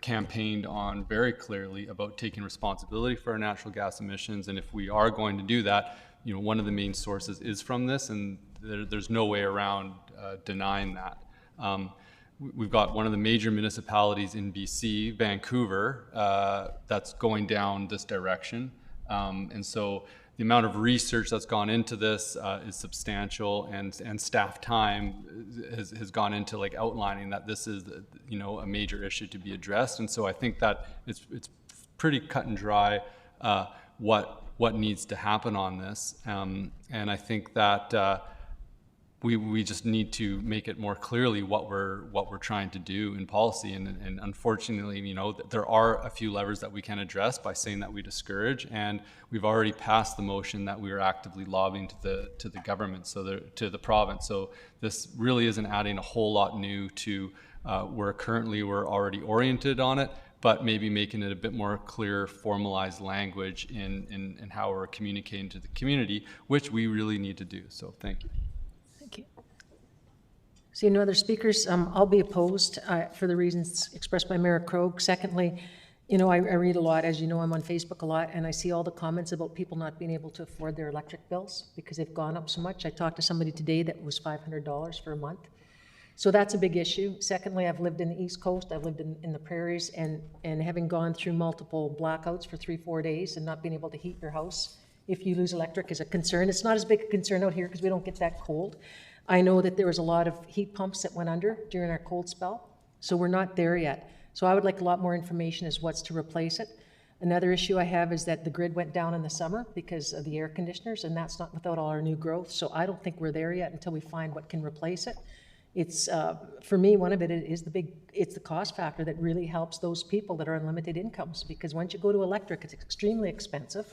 S7: campaigned on very clearly about taking responsibility for our natural gas emissions, and if we are going to do that, you know, one of the main sources is from this, and there's no way around denying that. We've got one of the major municipalities in BC, Vancouver, that's going down this direction, and so the amount of research that's gone into this is substantial, and staff time has gone into, like, outlining that this is, you know, a major issue to be addressed. And so I think that it's pretty cut and dry what needs to happen on this, and I think that we just need to make it more clearly what we're trying to do in policy, and unfortunately, you know, there are a few levers that we can address by saying that we discourage, and we've already passed the motion that we are actively lobbying to the government, so to the province. So this really isn't adding a whole lot new to where currently we're already oriented on it, but maybe making it a bit more clear, formalized language in how we're communicating to the community, which we really need to do. So thank you.
S2: See no other speakers. I'll be opposed for the reasons expressed by Mayor Krogh. Secondly, you know, I read a lot. As you know, I'm on Facebook a lot, and I see all the comments about people not being able to afford their electric bills because they've gone up so much. I talked to somebody today that was $500 for a month. So that's a big issue. Secondly, I've lived in the East Coast. I've lived in the prairies, and having gone through multiple blackouts for 3-4 days and not being able to heat your house if you lose electric is a concern. It's not as big a concern out here because we don't get that cold. I know that there was a lot of heat pumps that went under during our cold spell, so we're not there yet. So I would like a lot more information as what's to replace it. Another issue I have is that the grid went down in the summer because of the air conditioners, and that's not without all our new growth. So I don't think we're there yet until we find what can replace it. It's, for me, one of it is it's the cost factor that really helps those people that are on limited incomes, because once you go to electric, it's extremely expensive.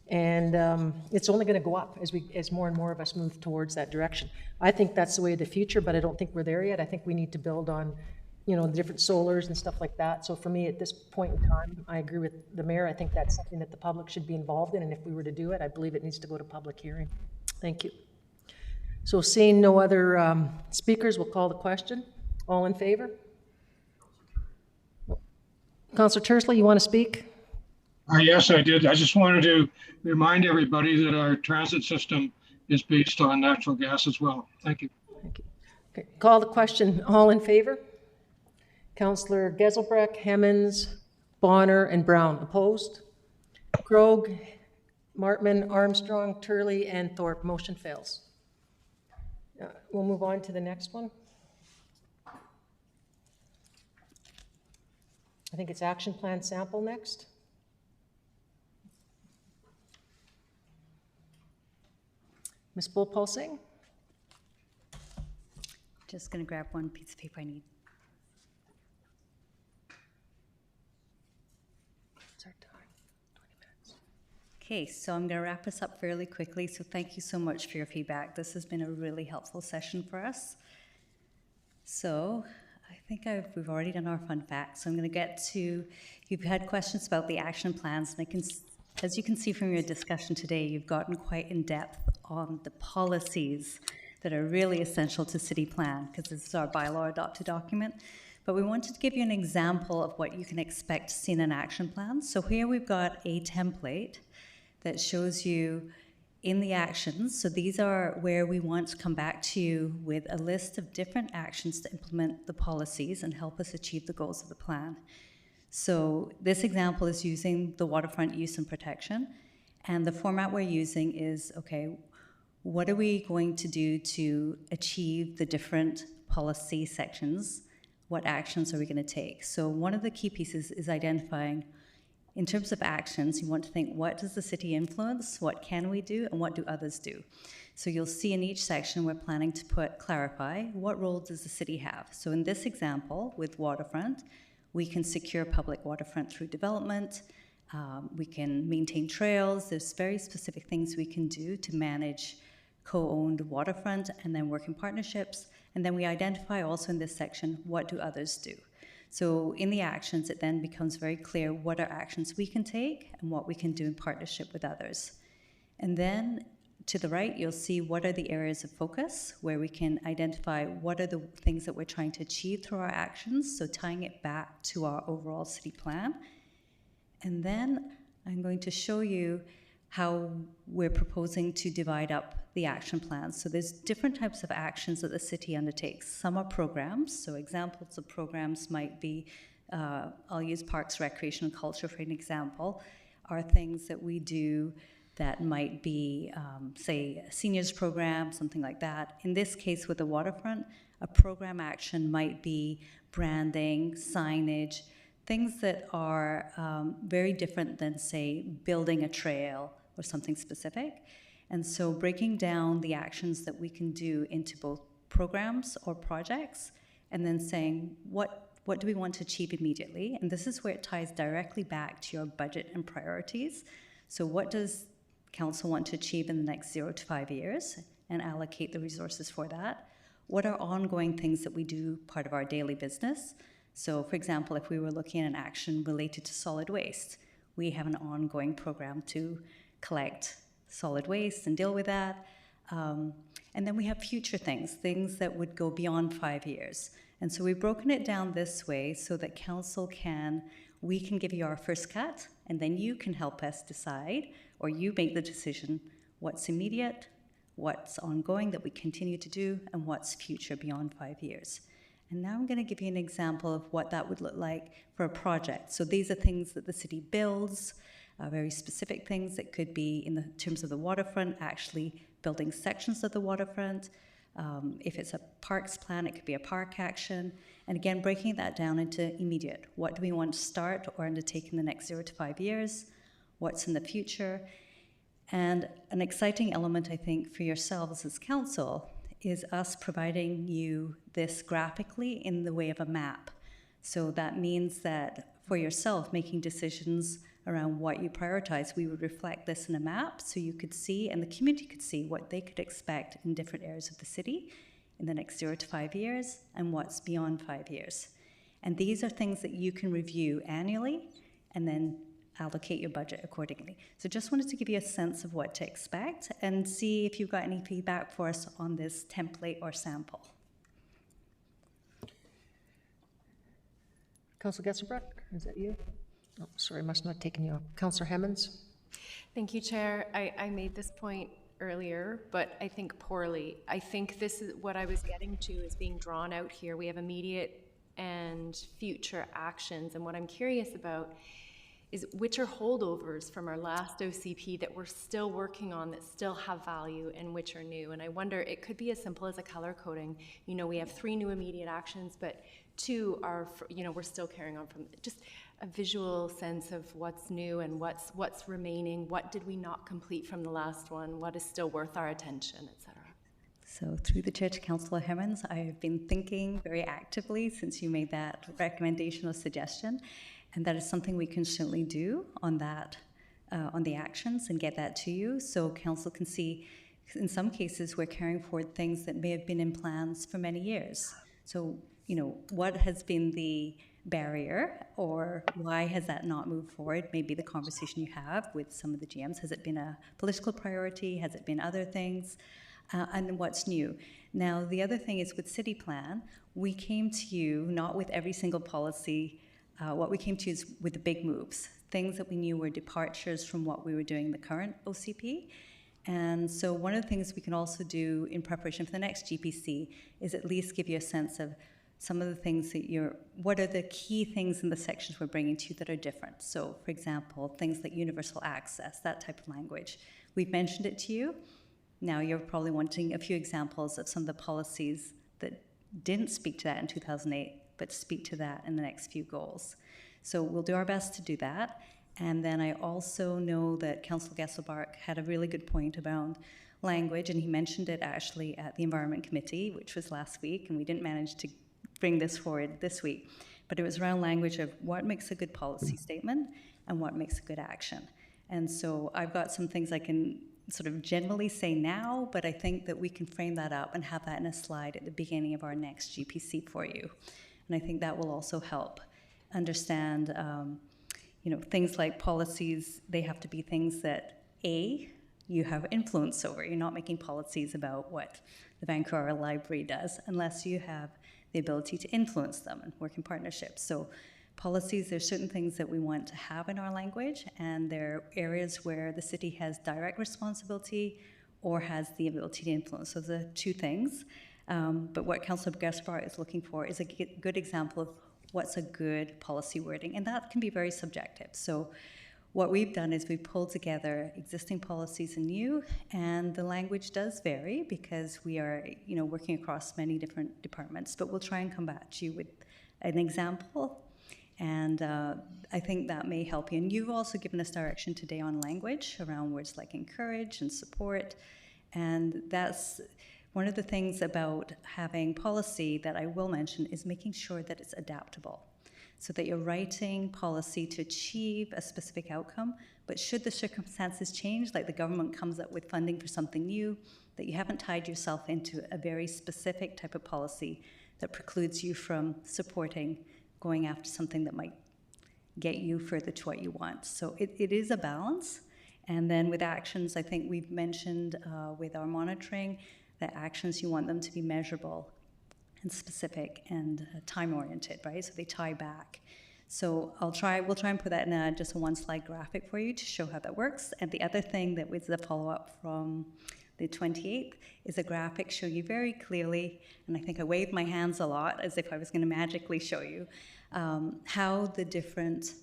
S2: And it's only going to go up as more and more of us move towards that direction. I think that's the way of the future, but I don't think we're there yet. I think we need to build on you know, the different solars and stuff like that. So for me, at this point in time, I agree with the mayor. I think that's something that the public should be involved in, and if we were to do it, I believe it needs to go to public hearing. Thank you. So seeing no other speakers, we'll call the question. All in favor? Councillor Turley, you want to speak?
S11: Yes, I did. I just wanted to remind everybody that our transit system is based on natural gas as well. Thank you.
S2: Thank you. Okay. Call the question. All in favor? Councillor Geselbrecht, Hemmens, Bonner, and Brown. Opposed? Krog, Martman, Armstrong, Turley, and Thorpe. Motion fails. We'll move on to the next one. I think it's action plan sample next. Ms. Bullpulsing?
S5: Just going to grab one piece of paper I need.
S2: It's our time, 20 minutes.
S5: Okay, so I'm going to wrap this up fairly quickly. So thank you so much for your feedback. This has been a really helpful session for us. So I think we've already done our fun facts. So I'm going to get to, you've had questions about the action plans, and as you can see from your discussion today, you've gotten quite in depth on the policies that are really essential to city plan, because this is our bylaw adopted document. But we wanted to give you an example of what you can expect to see in an action plan. So here we've got a template that shows you in the actions. So these are where we want to come back to you with a list of different actions to implement the policies and help us achieve the goals of the plan. So this example is using the waterfront use and protection. And the format we're using is, okay, what are we going to do to achieve the different policy sections? What actions are we going to take? So one of the key pieces is identifying, in terms of actions, you want to think, what does the city influence? What can we do? And what do others do? So you'll see in each section, we're planning to clarify, what role does the city have? So in this example, with waterfront, we can secure public waterfront through development. We can maintain trails. There's very specific things we can do to manage co-owned waterfront and then work in partnerships. And then we identify also in this section, what do others do? So in the actions, it then becomes very clear what are actions we can take and what we can do in partnership with others. And then to the right, you'll see what are the areas of focus where we can identify what are the things that we're trying to achieve through our actions, so tying it back to our overall city plan. And then I'm going to show you how we're proposing to divide up the action plans. So there's different types of actions that the city undertakes. Some are programs, so examples of programs might be, I'll use Parks, Recreation, and Culture for an example, are things that we do that might be, say, a seniors program, something like that. In this case, with the waterfront, a program action might be branding, signage, things that are very different than, say, building a trail or something specific. And so breaking down the actions that we can do into both programs or projects, and then saying, what do we want to achieve immediately? And this is where it ties directly back to your budget and priorities. So what does Council want to achieve in the next 0 to 5 years, and allocate the resources for that? What are ongoing things that we do part of our daily business? So for example, if we were looking at an action related to solid waste, we have an ongoing program to collect solid waste and deal with that. And then we have future things that would go beyond 5 years. And so we've broken it down this way so that Council we can give you our first cut, and then you can help us decide, or you make the decision, what's immediate, what's ongoing that we continue to do, and what's future beyond 5 years. And now I'm going to give you an example of what that would look like for a project. So these are things that the city builds, very specific things that could be in the terms of the waterfront, actually building sections of the waterfront. If it's a parks plan, it could be a park action. And again, breaking that down into immediate. What do we want to start or undertake in the next 0 to 5 years? What's in the future? And an exciting element, I think, for yourselves as council is us providing you this graphically in the way of a map. So that means that for yourself, making decisions around what you prioritize, we would reflect this in a map so you could see, and the community could see, what they could expect in different areas of the city in the next 0 to 5 years and what's beyond 5 years. And these are things that you can review annually and then allocate your budget accordingly. So just wanted to give you a sense of what to expect and see if you've got any feedback for us on this template or sample.
S2: Councillor Gesselbrook, is that you? Oh, sorry, must not have taken you off. Councillor Hemmons?
S12: Thank you, Chair. I made this point earlier, but I think poorly. I think this is what I was getting to is being drawn out here. We have immediate and future actions, and what I'm curious about is which are holdovers from our last OCP that we're still working on that still have value and which are new. And I wonder, it could be as simple as a color coding. You know, we have 3 new immediate actions, but 2 are, you know, we're still carrying on from just a visual sense of what's new and what's remaining, what did we not complete from the last one, what is still worth our attention, etc.
S5: So through the chair to Councillor Hemmons, I have been thinking very actively since you made that recommendation or suggestion, and that is something we can certainly do on that, on the actions and get that to you. So council can see, in some cases, we're carrying forward things that may have been in plans for many years. So, you know, what has been the barrier or why has that not moved forward? Maybe the conversation you have with some of the GMs, has it been a political priority? Has it been other things? And what's new? Now, the other thing is with City Plan, we came to you not with every single policy. What we came to is with the big moves, things that we knew were departures from what we were doing in the current OCP. And so one of the things we can also do in preparation for the next GPC is at least give you a sense of some of the things that what are the key things in the sections we're bringing to you that are different. So for example, things like universal access, that type of language. We've mentioned it to you. Now you're probably wanting a few examples of some of the policies that didn't speak to that in 2008, but speak to that in the next few goals. So we'll do our best to do that. And then I also know that Councillor Gesselbrook had a really good point around language, and he mentioned it actually at the Environment Committee, which was last week, and we didn't manage to bring this forward this week. But it was around language of what makes a good policy statement and what makes a good action. And so I've got some things I can sort of generally say now, but I think that we can frame that up and have that in a slide at the beginning of our next GPC for you. And I think that will also help understand, you know, things like policies, they have to be things that, A, you have influence over. You're not making policies about what the Vancouver Library does unless you have the ability to influence them and work in partnerships. So policies, there's certain things that we want to have in our language, and there are areas where the city has direct responsibility or has the ability to influence. Those are 2 things. But what Councillor Gesselbrook is looking for is a good example of what's a good policy wording, and that can be very subjective. So what we've done is we've pulled together existing policies and new, and the language does vary because we are, you know, working across many different departments, but we'll try and come back to you with an example, and I think that may help you. And you've also given us direction today on language around words like encourage and support, and that's one of the things about having policy that I will mention is making sure that it's adaptable, so that you're writing policy to achieve a specific outcome, but should the circumstances change, like the government comes up with funding for something new, that you haven't tied yourself into a very specific type of policy that precludes you from supporting going after something that might get you further to what you want. So it is a balance. And then with actions, I think we've mentioned with our monitoring, the actions, you want them to be measurable and specific and time-oriented, right? So they tie back. So we'll try and put that in just a 1-slide graphic for you to show how that works. And the other thing that was the follow-up from the 28th is a graphic showing you very clearly, and I think I waved my hands a lot as if I was going to magically show you how the different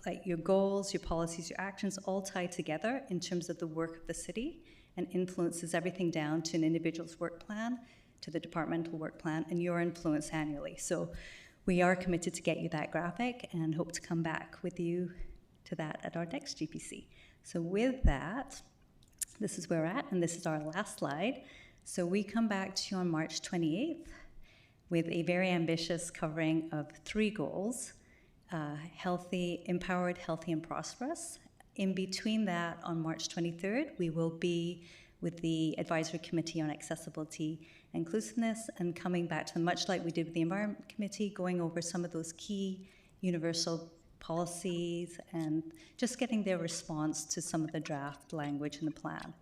S5: like your goals, your policies, your actions all tie together in terms of the work of the city, and influences everything down to an individual's work plan, to the departmental work plan, and your influence annually. So we are committed to get you that graphic and hope to come back with you to that at our next GPC. So with that, this is where we're at, and this is our last slide. So we come back to you on March 28th with a very ambitious covering of 3 goals. Healthy, empowered, healthy, and prosperous. In between that, on March 23rd, we will be with the Advisory Committee on Accessibility and Inclusiveness, and coming back to them, much like we did with the Environment Committee, going over some of those key universal policies and just getting their response to some of the draft language in the plan.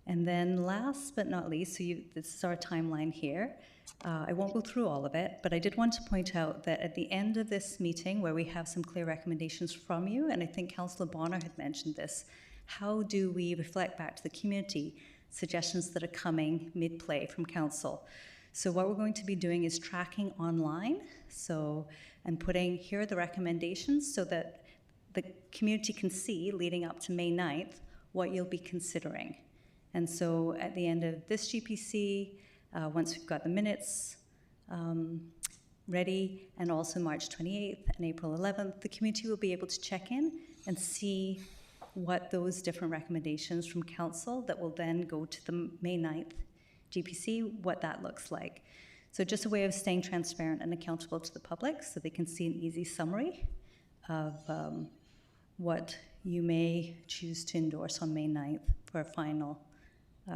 S5: And then last but not least, so this is our timeline here. I won't go through all of it, but I did want to point out that at the end of this meeting, where we have some clear recommendations from you, and I think Councillor Bonner had mentioned this, how do we reflect back to the community suggestions that are coming mid-play from Council? So what we're going to be doing is tracking online, and putting, here are the recommendations so that the community can see, leading up to May 9th, what you'll be considering. And so at the end of this GPC, once we've got the minutes ready, and also March 28th and April 11th, the community will be able to check in and see what those different recommendations from Council that will then go to the May 9th GPC, what that looks like. So just a way of staying transparent and accountable to the public so they can see an easy summary of what you may choose to endorse on May 9th for final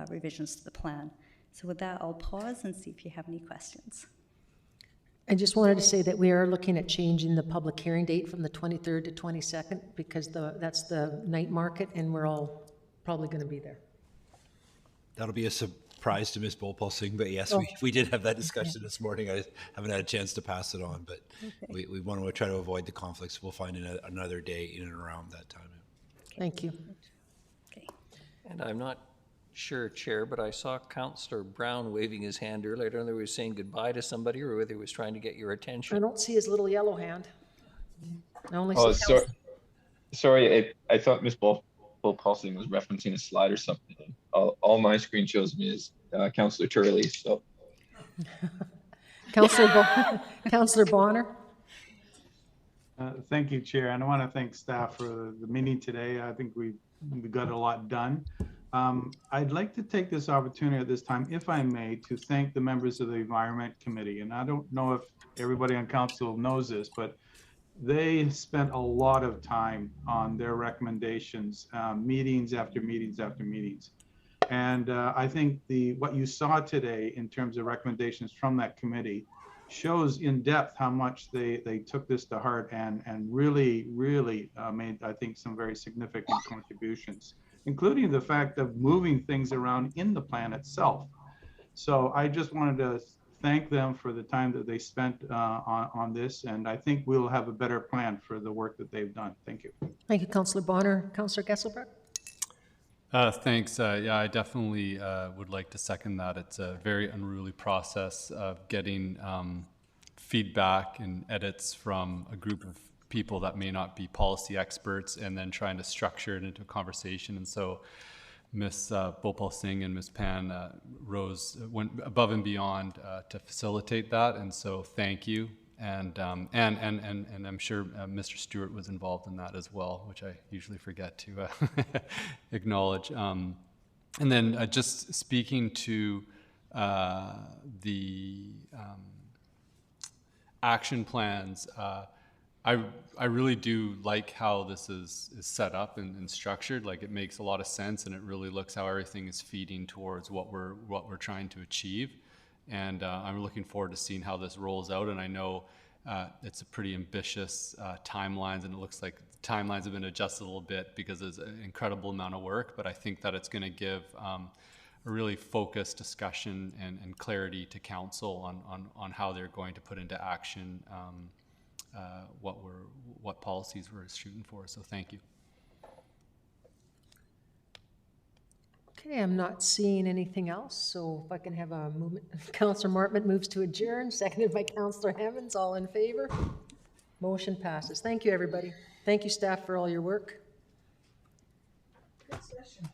S5: revisions to the plan. So with that, I'll pause and see if you have any questions.
S2: I just wanted to say that we are looking at changing the public hearing date from the 23rd to 22nd because that's the night market and we're all probably going to be there.
S13: That'll be a surprise to Ms. Bolpulsing, but yes, we did have that discussion this morning. I haven't had a chance to pass it on, but we want to try to avoid the conflicts. We'll find another day in and around that time.
S2: Thank you.
S5: Okay.
S16: And I'm not sure, Chair, but I saw Councillor Brown waving his hand earlier. I don't know whether he was saying goodbye to somebody or whether he was trying to get your attention.
S2: I don't see his little yellow hand. I only see
S10: sorry, I thought Ms. Bolpulsing was referencing a slide or something. All my screen shows me is Councillor Turley. So,
S2: Councillor Bonner.
S9: Thank you, Chair, and I want to thank staff for the meeting today. I think we got a lot done. I'd like to take this opportunity at this time, if I may, to thank the members of the Environment Committee. And I don't know if everybody on Council knows this, but they spent a lot of time on their recommendations, meetings after meetings after meetings. And I think what you saw today in terms of recommendations from that committee shows in depth how much they took this to heart and really made, I think, some very significant contributions, including the fact of moving things around in the plan itself. So I just wanted to thank them for the time that they spent on this, and I think we'll have a better plan for the work that they've done. Thank you.
S2: Thank you, Councillor Bonner. Councillor Gesselbrook.
S7: Thanks. Yeah, I definitely would like to second that. It's a very unruly process of getting feedback and edits from a group of people that may not be policy experts and then trying to structure it into a conversation. And so Ms. Bolpulsing and Ms. Pan went above and beyond to facilitate that. And so thank you. And I'm sure Mr. Stewart was involved in that as well, which I usually forget to acknowledge. And then just speaking to the action plans, I really do like how this is set up and structured. Like, it makes a lot of sense, and it really looks how everything is feeding towards what we're trying to achieve. And I'm looking forward to seeing how this rolls out. And I know it's a pretty ambitious timelines, and it looks like the timelines have been adjusted a little bit because there's an incredible amount of work. But I think that it's going to give a really focused discussion and clarity to Council on how they're going to put into action what policies we're shooting for. So thank you.
S2: Okay, I'm not seeing anything else, so if I can have a movement. Councillor Martman moves to adjourn, seconded by Councillor Hemmons. All in favor? Motion passes. Thank you, everybody. Thank you, staff, for all your work.
S3: Good session.